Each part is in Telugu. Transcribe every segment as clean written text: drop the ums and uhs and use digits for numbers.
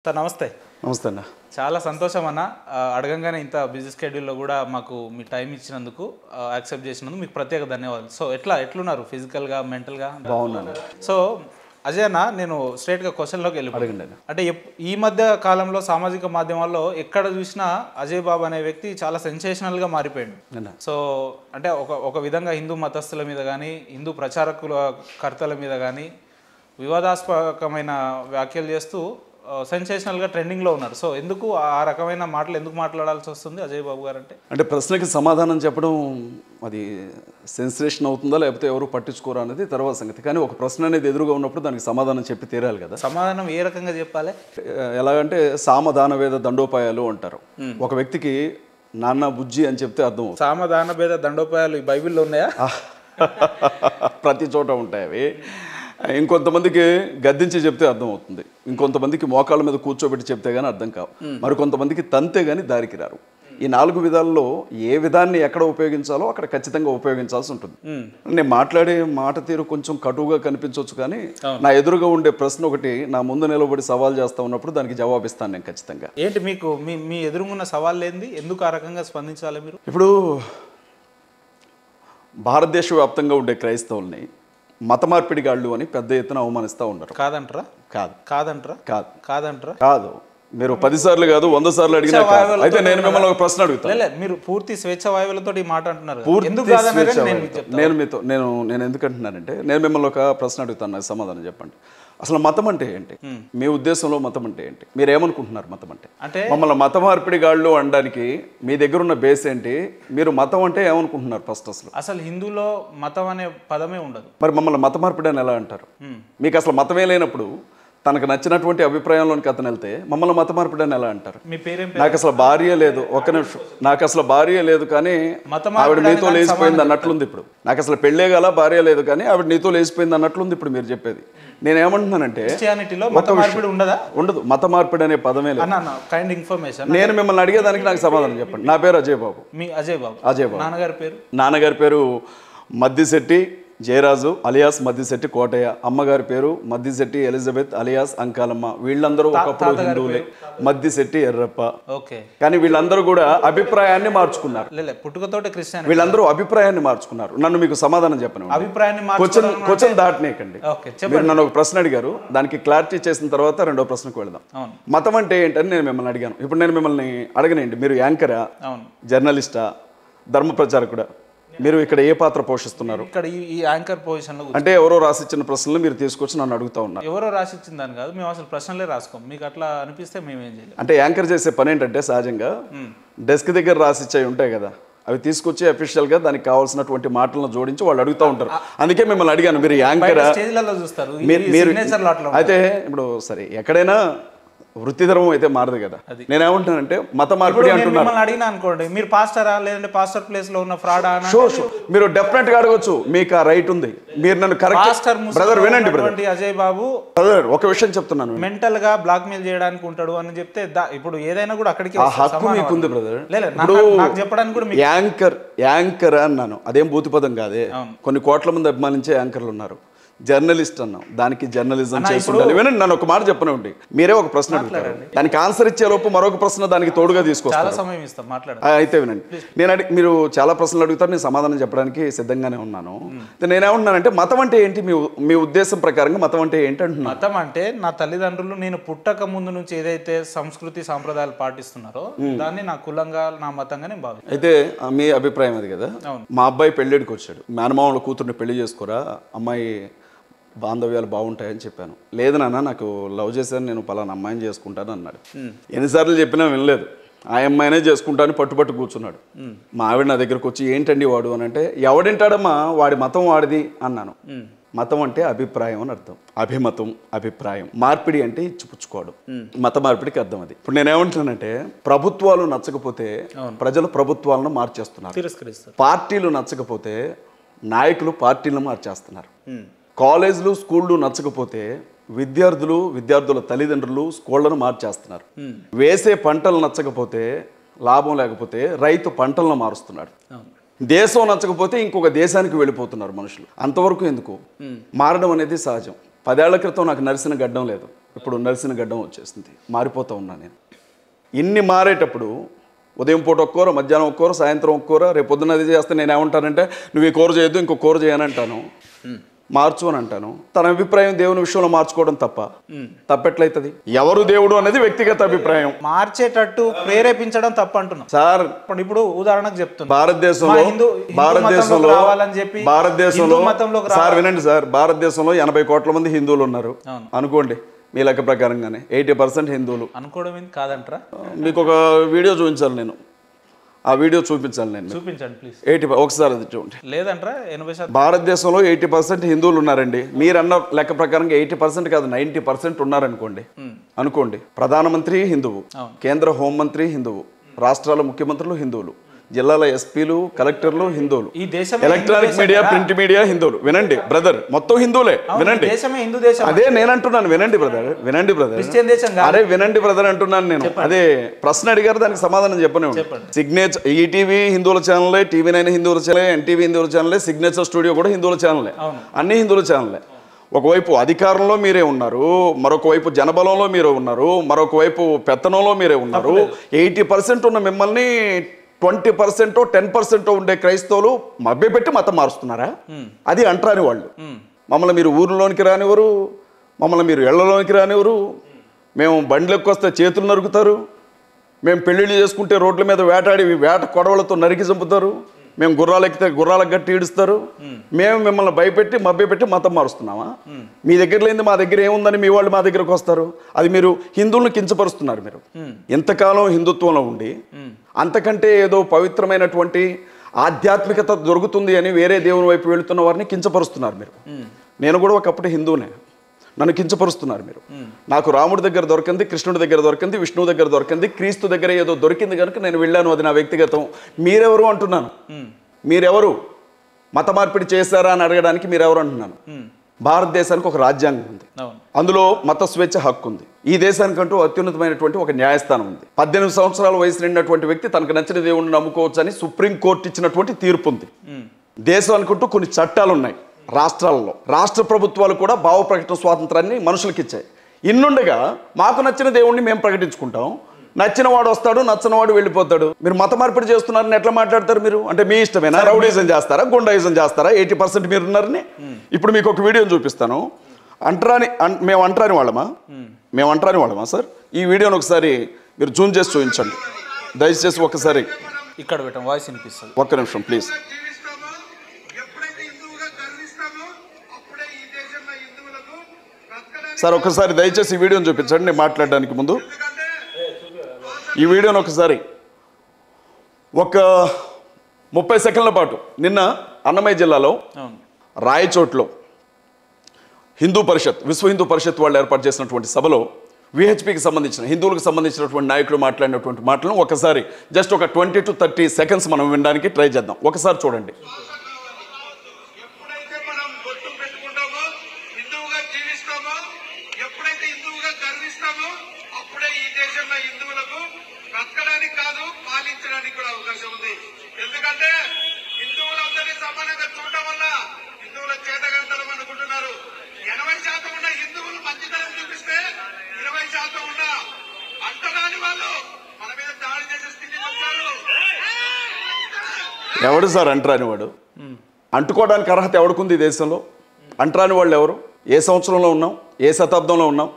సార్ నమస్తే. నమస్తే అన్న. చాలా సంతోషం అన్న. అడగంగానే ఇంత బిజీ స్కెడ్యూల్లో కూడా మాకు మీ టైం ఇచ్చినందుకు, యాక్సెప్ట్ చేసినందుకు మీకు ప్రత్యేక ధన్యవాదాలు. సో ఎట్లున్నారు ఫిజికల్గా, మెంటల్గా? బాగున్నాను. సో అజయ్ అన్న, నేను స్ట్రైట్గా క్వశ్చన్లోకి అడగండి. అంటే ఈ మధ్య కాలంలో సామాజిక మాధ్యమాల్లో ఎక్కడ చూసినా అజయ్ బాబు అనే వ్యక్తి చాలా సెన్సేషనల్గా మారిపోయాడు. సో అంటే ఒక విధంగా హిందూ మతస్థుల మీద కానీ, హిందూ ప్రచారకుల కర్తల మీద కానీ వివాదాస్పదమైన వ్యాఖ్యలు చేస్తూ సెన్సేషనల్గా ట్రెండింగ్లో ఉన్నారు. సో ఎందుకు ఆ రకమైన మాటలు ఎందుకు మాట్లాడాల్సి వస్తుంది అజయ్ బాబు గారు? అంటే ప్రశ్నకి సమాధానం చెప్పడం అది సెన్సేషన్ అవుతుందా లేకపోతే ఎవరు పట్టించుకోరా అనేది తర్వాత సంగతి. కానీ ఒక ప్రశ్న అనేది ఎదురుగా ఉన్నప్పుడు దానికి సమాధానం చెప్పి తీరాలి కదా. సమాధానం ఏ రకంగా చెప్పాలి? ఎలాగంటే సామదాన వేద దండోపాయాలు అంటారు. ఒక వ్యక్తికి నాన్న బుజ్జి అని చెప్తే అర్థం అవుతుంది. సామదాన భేద దండోపాయాలు ఈ బైబిల్లో ఉన్నాయా? ప్రతి చోట ఉంటాయి అవి. ఇంకొంతమందికి గద్దించి చెప్తే అర్థం అవుతుంది, ఇంకొంతమందికి మోకాళ్ళ మీద కూర్చోబెట్టి చెప్తే కానీ అర్థం కావు, మరికొంతమందికి తంతే కానీ దారికి రారు. ఈ 4 విధాల్లో ఏ విధాన్ని ఎక్కడ ఉపయోగించాలో అక్కడ ఖచ్చితంగా ఉపయోగించాల్సి ఉంటుంది. నేను మాట్లాడే మాట తీరు కొంచెం కటువుగా కనిపించవచ్చు, కానీ నా ఎదురుగా ఉండే ప్రశ్న ఒకటి నా ముందు నిలబడి సవాల్ చేస్తా ఉన్నప్పుడు దానికి జవాబిస్తాను నేను ఖచ్చితంగా. ఏంటి మీకు మీ ఎదురుగున్న సవాల్ ఏంది? ఎందుకు ఆ రకంగా స్పందించాలి మీరు? ఇప్పుడు భారతదేశ వ్యాప్తంగా ఉండే క్రైస్తవుల్ని మత మార్పిడిగాళ్ళు అని పెద్ద ఎత్తున అవమానిస్తూ ఉన్నారు. కాదంటారా? కాదు. మీరు 10 సార్లు కాదు 100 సార్లు అడిగినా అయితే నేను మిమ్మల్ని ఒక ప్రశ్న అడుగుతాను. మీరు పూర్తి స్వేచ్ఛ వాయువులతో ఈ మాట అంటున్నారు. నేను ఎందుకు అంటున్నానంటే, నేను మిమ్మల్ని ఒక ప్రశ్న అడుగుతాను, నాకు సమాధానం చెప్పండి. అసలు మతం అంటే ఏంటి? మీ ఉద్దేశంలో మతం అంటే ఏంటి? మీరు ఏమనుకుంటున్నారు మతం అంటే? మమ్మల్ని మత మార్పిడిగాళ్ళు అనడానికి మీ దగ్గర ఉన్న బేస్ ఏంటి? మీరు మతం అంటే ఏమనుకుంటున్నారు ఫస్ట్? అసలు హిందూలో మతం అనే పదమే ఉండదు. మరి మమ్మల్ని మత మార్పిడి అని ఎలా అంటారు? మీకు అసలు మతమే లేనప్పుడు తనకు నచ్చినటువంటి అభిప్రాయంలోనికి అతను వెళ్తే మమ్మల్ని మత మార్పిడి అని ఎలా అంటారు? మీ పేరేం? నాకు అసలు భార్య లేదు, ఒక్క నిమిషం, నాకు అసలు భార్య లేదు కానీ ఆవిడ నీతో లేచిపోయింది అన్నట్లుంది. ఇప్పుడు నాకు అసలు పెళ్ళే గల భార్య లేదు కానీ ఆవిడ నీతో లేచిపోయింది అన్నట్లుంది ఇప్పుడు మీరు చెప్పేది. నేనేమంటున్నానంటే ఉండదు, మత మార్పిడి అనే పదమే లేదు. నేను మిమ్మల్ని అడిగేదానికి నాకు సమాధానం చెప్పండి. నా పేరు అజయ్ బాబు. అజయ్ బాబు. నాన్నగారి పేరు మద్దిశెట్టి జయరాజు అలియాస్ మద్దిశెట్టి కోటయ్య. అమ్మగారి పేరు మద్దిశెట్టి ఎలిజబెత్ అలియాస్ అంకాలమ్మ. వీళ్ళందరూ ఒకప్పుడు హిందువులే, మద్దిశెట్టి ఎర్రప్ప. కానీ వీళ్ళందరూ కూడా అభిప్రాయాన్ని మార్చుకున్నారు. వీళ్ళందరూ అభిప్రాయాన్ని మార్చుకున్నారు. నన్ను మీకు సమాధానం చెప్పను. క్వశ్చన్ దాటనేకండి. మీరు నన్ను ఒక ప్రశ్న అడిగారు, దానికి క్లారిటీ చేసిన తర్వాత రెండో ప్రశ్నకు వెళదాం. మతం అంటే ఏంటని నేను మిమ్మల్ని అడిగాను. ఇప్పుడు నేను మిమ్మల్ని అడగనండి, మీరు యాంకరా, జర్నలిస్టా, ధర్మ ప్రచారకుడా? మీరు ఇక్కడ ఏ పాత్ర పోషిస్తున్నారు? ఇక్కడ ఈ యాంకర్ పొజిషన్ లో అంటే ఎవరో రాసిచ్చిన ప్రశ్నలు మీరు తీసుకొచ్చి నన్ను అడుగుతా ఉన్నారు. ఎవరో రాసిచ్చిన దాని కాదు, మేము అసలు ప్రశ్నలే రాసుకోం. మీకు అట్లా అనిపిస్తే మేమేం చేయాలి? అంటే యాంకర్ చేసే పని ఏంటంటే సహజంగా డెస్క్ దగ్గర రాసిచ్చాయి ఉంటాయి కదా, అవి తీసుకొచ్చి అఫీషియల్ గా దానికి కావాల్సినటువంటి మాటలను జోడించి వాళ్ళు అడుగుతూ ఉంటారు. అందుకే మిమ్మల్ని అడిగాను, మీరు యాంకరా? అయితే ఇప్పుడు సరే, ఎక్కడైనా వృత్తిధర్మం అయితే మారదు కదా. నేనేమంటున్నానంటే మత మార్పిడి అంటున్నాను. అడిగినా అనుకోండి, మీరు పాస్టరా లేదంటే పాస్టర్ ప్లేస్ లో ఉన్న ఫ్రాడా? మీరు డెఫినెట్ గా అడగొచ్చు, మీకు ఆ రైట్ ఉంది. మీరు నన్ను కరెక్ట్ బ్రదర్ వినండి. అజయ్ బాబు ఒక విషయం చెప్తున్నాను, మెంటల్ గా బ్లాక్ మెయిల్ చేయడానికి ఉంటాడు అని చెప్తే ఇప్పుడు ఏదైనా కూడా అక్కడికి హక్కు మీకుంది బ్రదర్. నాకు చెప్పడానికి కూడా యాంకర్ అన్నాను, అదేం భూతిపదం కాదే. కొన్ని కోట్ల మంది అభిమానించే యాంకర్లు ఉన్నారు. జర్నలిస్ట్ అన్నాం, దానికి జర్నలిజం చేస్తుండాలి. వినండి, నన్ను ఒక మాట చెప్పనండి. మీరే ఒక ప్రశ్న అడుగుతారు, దానికి ఆన్సర్ ఇచ్చే లోపు మరొక ప్రశ్న దానికి తోడుగా తీసుకొస్తారు. అయితే వినండి, మీరు చాలా ప్రశ్నలు అడుగుతారు, నేను సమాధానం చెప్పడానికి సిద్ధంగానే ఉన్నాను. నేనేమంటున్నానంటే మతం అంటే ఏంటి? మీ ఉద్దేశం ప్రకారంగా మతం అంటే ఏంటి అంటున్నా? మతం అంటే నా తల్లిదండ్రులు నేను పుట్టక ముందు నుంచి ఏదైతే సంస్కృతి సాంప్రదాయాలు పాటిస్తున్నారో దాన్ని నా కులంగా, నా మతంగా నేను భావిస్తాను. అయితే మీ అభిప్రాయం అది కదా. మా అబ్బాయి పెళ్ళిడికి వచ్చాడు, మేనమామల కూతుర్ని పెళ్లి చేసుకోరా, అమ్మాయి బాంధవ్యాలు బాగుంటాయని చెప్పాను. లేదు నాన్న, నాకు లవ్ చేశాను, నేను పలానా అమ్మాయిని చేసుకుంటాను అన్నాడు. ఎన్నిసార్లు చెప్పినా వినలేదు. ఆ అమ్మాయినే చేసుకుంటాను పట్టుపట్టు కూర్చున్నాడు. మా ఆవిడ నా దగ్గరకు వచ్చి ఏంటండి వాడు అని అంటే, ఎవడింటాడమ్మా, వాడి మతం వాడిది అన్నాను. మతం అంటే అభిప్రాయం అని అర్థం. అభిమతం, అభిప్రాయం. మార్పిడి అంటే ఇచ్చిపుచ్చుకోవడం. మత మార్పిడికి అర్థం అది. ఇప్పుడు నేనేమంటున్నానంటే, ప్రభుత్వాలు నచ్చకపోతే ప్రజలు ప్రభుత్వాలను మార్చేస్తున్నారు. పార్టీలు నచ్చకపోతే నాయకులు పార్టీలను మార్చేస్తున్నారు. కాలేజీలు, స్కూళ్ళు నచ్చకపోతే విద్యార్థుల తల్లిదండ్రులు స్కూళ్లను మార్చేస్తున్నారు. వేసే పంటలు నచ్చకపోతే, లాభం లేకపోతే రైతు పంటలను మారుస్తున్నాడు. దేశం నచ్చకపోతే ఇంకొక దేశానికి వెళ్ళిపోతున్నారు మనుషులు. అంతవరకు ఎందుకు? మారడం అనేది సహజం. 10 ఏళ్ల క్రితం నాకు నరిసిన గడ్డం లేదు, ఇప్పుడు నరిసిన గడ్డం వచ్చేసింది, మారిపోతూ ఉన్నా నేను. ఇన్ని మారేటప్పుడు ఉదయం పూట ఒక్క కూర, మధ్యాహ్నం ఒక్క కూర, సాయంత్రం ఒక్క కూర, రేపు పొద్దున్న అది చేస్తే నేను ఏమంటానంటే నువ్వు ఈ కూర చేయొద్దు, ఇంకో కూర చేయనంటాను, మార్చు అని అంటాను. తన అభిప్రాయం దేవుని విషయంలో మార్చుకోవడం తప్పెట్లయితుంది? ఎవరు దేవుడు అనేది వ్యక్తిగత అభిప్రాయం. మార్చేటట్టు ప్రేరేపించడం తప్పు అంటున్నాం సార్. ఇప్పుడు ఉదాహరణకు చెప్తున్నా, భారతదేశంలో సార్ వినండి సార్, భారతదేశంలో 80 కోట్ల మంది హిందువులు ఉన్నారు అనుకోండి, మీ లెక్క ప్రకారంగానే 80% హిందువులు అనుకోవడం కాదంటారా? మీకు ఒక వీడియో చూపించాలి, నేను ఆ వీడియో చూపించాలి, నేను చూపించండి ప్లీజ్. 80 ఒకసారి అది చూడండి. లేదంటారా 80%? భారతదేశంలో 80% హిందువులు ఉన్నారండి. మీరన్న లెక్క ప్రకారంగా 80% కాదు, 90% ఉన్నారనుకోండి. అనుకోండి, ప్రధానమంత్రి హిందువు, కేంద్ర హోంమంత్రి హిందువు, రాష్ట్రాల ముఖ్యమంత్రులు హిందువులు, జిల్లాల ఎస్పీలు, కలెక్టర్లు హిందువులు, ఈ దేశం ఎలక్ట్రానిక్ మీడియా, ప్రింట్ మీడియా హిందువులు. వినండి బ్రదర్, మొత్తం హిందువులే. వినండి, అదే నేను అంటున్నాను. వినండి బ్రదర్, వినండి బ్రదర్, అరే వినండి బ్రదర్ అంటున్నాను నేను. అదే ప్రశ్న అడిగారు, దానికి సమాధానం చెప్పను. సిగ్నేచర్ ఈటీవీ హిందువుల ఛానలే, TV9 హిందువుల ఛానలే, NTV హిందువుల ఛానలే, సిగ్నేచర్ స్టూడియో కూడా హిందువుల ఛానలే, అన్ని హిందువుల ఛానలే. ఒకవైపు అధికారంలో మీరే ఉన్నారు, మరొక వైపు జనబలంలో మీరే ఉన్నారు, మరొక వైపు పెత్తనంలో మీరే ఉన్నారు. 80% ఉన్న మిమ్మల్ని 20% 10% ఉండే క్రైస్తవులు మభ్యపెట్టి మతం మారుస్తున్నారా? అది అంటరాని వాళ్ళు. మమ్మల్ని మీరు ఊరిలోనికి రానివ్వరు, మమ్మల్ని మీరు ఇళ్లలోనికి రానివ్వరు, మేము బండ్లెక్కి వస్తే చేతులు నరుకుతారు, మేము పెళ్ళిళ్ళు చేసుకుంటే రోడ్ల మీద వేటాడి వేట కొడవలతో నరికి చంపుతారు, మేము గుర్రాలు ఎక్కితే గుర్రాలకు గట్టి ఈడుస్తారు, మేము మిమ్మల్ని భయపెట్టి మభ్యపెట్టి మతం మారుస్తున్నామా? మీ దగ్గర లేని మా దగ్గర ఏముందని మీ వాళ్ళు మా దగ్గరకు వస్తారు? అది మీరు హిందువులను కించపరుస్తున్నారు. మీరు ఎంతకాలం హిందుత్వంలో ఉండి అంతకంటే ఏదో పవిత్రమైనటువంటి ఆధ్యాత్మికత దొరుకుతుంది అని వేరే దేవుని వైపు వెళుతున్న వారిని కించపరుస్తున్నారు మీరు. నేను కూడా ఒకప్పుడు హిందువునే, నన్ను కించపరుస్తున్నారు మీరు. నాకు రాముడి దగ్గర దొరికింది, కృష్ణుడి దగ్గర దొరికింది, విష్ణువు దగ్గర దొరికింది, క్రీస్తు దగ్గర ఏదో దొరికింది కనుక నేను వెళ్ళాను, అది నా వ్యక్తిగతం. మీరెవరు అంటున్నాను, మీరెవరు మత మార్పిడి చేశారా అని అడగడానికి మీరెవరు అంటున్నాను. భారతదేశానికి ఒక రాజ్యాంగం ఉంది, అందులో మత స్వేచ్ఛ హక్కు ఉంది. ఈ దేశానికంటూ అత్యున్నతమైనటువంటి ఒక న్యాయస్థానం ఉంది. 18 సంవత్సరాల వయసు నిండినటువంటి వ్యక్తి తనకు నచ్చిన దేవుడిని నమ్ముకోవచ్చు అని సుప్రీంకోర్టు ఇచ్చినటువంటి తీర్పు ఉంది. దేశం అనుకుంటూ కొన్ని చట్టాలు ఉన్నాయి. రాష్ట్రాలలో రాష్ట్ర ప్రభుత్వాలు కూడా భావ ప్రకటన స్వాతంత్రాన్ని మనుషులకు ఇచ్చాయి. ఇన్నుండగా మాకు నచ్చిన దేవుణ్ణి మేము ప్రకటించుకుంటాం, నచ్చిన వాడు వస్తాడు, నచ్చిన వాడు వెళ్ళిపోతాడు. మీరు మత మార్పిడి చేస్తున్నారని ఎట్లా మాట్లాడతారు మీరు? అంటే మీ ఇష్టమేనా? రౌడీజం చేస్తారా, గుండాయిజం చేస్తారా? 80% మీరు ఉన్నారని. ఇప్పుడు మీకు ఒక వీడియోని చూపిస్తాను. మేము అంటరాని వాళ్ళమా సార్? ఈ వీడియోని ఒకసారి మీరు జూమ్ చేసి చూపించండి దయచేసి. ఒకసారి ఇక్కడ పెట్టండి, వాయిస్ వినిపిస్తుంది. ఒక్క నిమిషం ప్లీజ్. సార్ ఒకసారి దయచేసి ఈ వీడియోని చూపించండి నేను మాట్లాడడానికి ముందు. ఈ వీడియోని ఒకసారి ఒక 30 సెకండ్ల పాటు నిన్న అన్నమయ్య జిల్లాలో రాయచోట్లో హిందూ పరిషత్, విశ్వ హిందూ పరిషత్ వాళ్ళు ఏర్పాటు చేసినటువంటి సభలో విహెచ్పికి సంబంధించిన హిందువులకు సంబంధించినటువంటి నాయకులు మాట్లాడినటువంటి మాటలను ఒకసారి జస్ట్ ఒక 20 to 30 seconds మనం వినడానికి ట్రై చేద్దాం. ఒకసారి చూడండి. ఎవడు సార్ అంటరాని వాడు? అంటుకోవడానికి అర్హత ఎవడుకుంది ఈ దేశంలో? అంటరాని వాళ్ళు ఎవరు? ఏ సంవత్సరంలో ఉన్నాం? ఏ శతాబ్దంలో ఉన్నాం?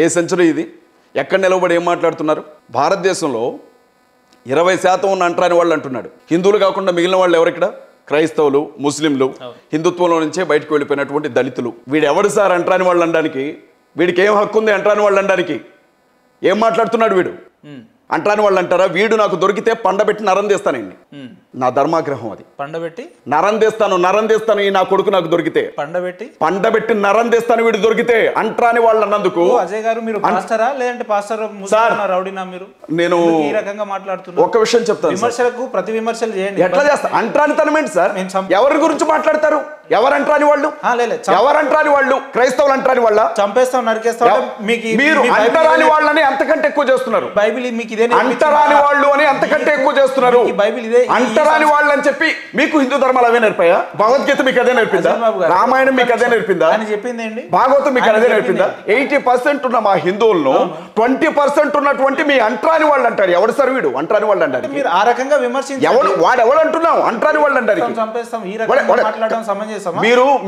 ఏ సెంచరీ ఇది? ఎక్కడ నిలబడి ఏం మాట్లాడుతున్నారు? భారతదేశంలో 20% ఉన్న అంటరాని వాళ్ళు అంటున్నాడు. హిందువులు కాకుండా మిగిలిన వాళ్ళు ఎవరు ఇక్కడ? క్రైస్తవులు, ముస్లింలు, హిందుత్వంలో నుంచే బయటకు వెళ్ళిపోయినటువంటి దళితులు. వీడు ఎవడు సార్ అంటరాని వాళ్ళు అనడానికి? వీడికి ఏం హక్కు ఉంది అంటరాని వాళ్ళు అనడానికి? ఏం మాట్లాడుతున్నాడు వీడు? అంటరాని వాళ్ళు అంటారా? వీడు నాకు దొరికితే పండబెట్టి నరం తీస్తానండి. నా ధర్మాగ్రహం అది. పండబెట్టి నరం తీస్తాను. ఈ నా కొడుకు నాకు దొరికితే పండబెట్టి నరం తీస్తాను వీడు దొరికితే. అంటరాని వాళ్ళు అన్నందుకు అజయ్ గారు మీరు పాస్టరా లేదంటే పాస్టర్ రౌడీనా? మీరు నేను ఈ రకంగా మాట్లాడుతున్నారు. ఒక విషయం చెప్తాను, విమర్శలకు ప్రతి విమర్శలు చేయండి. ఎట్లా చేస్తా? అంటరానితనం ఏంటి సార్? ఎవరి గురించి మాట్లాడతారు? ఎవరంటరాని వాళ్ళు? ఎవరంటరాని వాళ్ళు? క్రైస్తవులు అంటరాని వాళ్ళ? చంపేస్తాం, నరికేస్తాం. మీరు అంటరాని వాళ్ళని అంతకంటే ఎక్కువ చేస్తున్నారు. బైబిల్ మీకు ఇదే అంటరాని వాళ్ళు అని అంతకంటే ఎక్కువ చేస్తున్నారు. బైబిల్ ఇదే అంటరాని వాళ్ళు అని చెప్పి మీకు హిందూ ధర్మాలు అవే నేర్పాయా? భగవద్గీత మీకు అదే నేర్పిందా? రామాయణం మీకు అదే నేర్పిందా? చెప్పింది ఏంటి? భాగవతం మీకు అదే నేర్పిందా? 80% ఉన్న మా హిందువులను 20% ఉన్నటువంటి మీ అంటరాని వాళ్ళు అంటారు. ఎవడు సార్ వీడు అంటరాని వాళ్ళు అంటారు? మీరు ఆ రకంగా విమర్శించారు. ఎవడు అంటున్నావు అంటరాని వాళ్ళు అంటారు?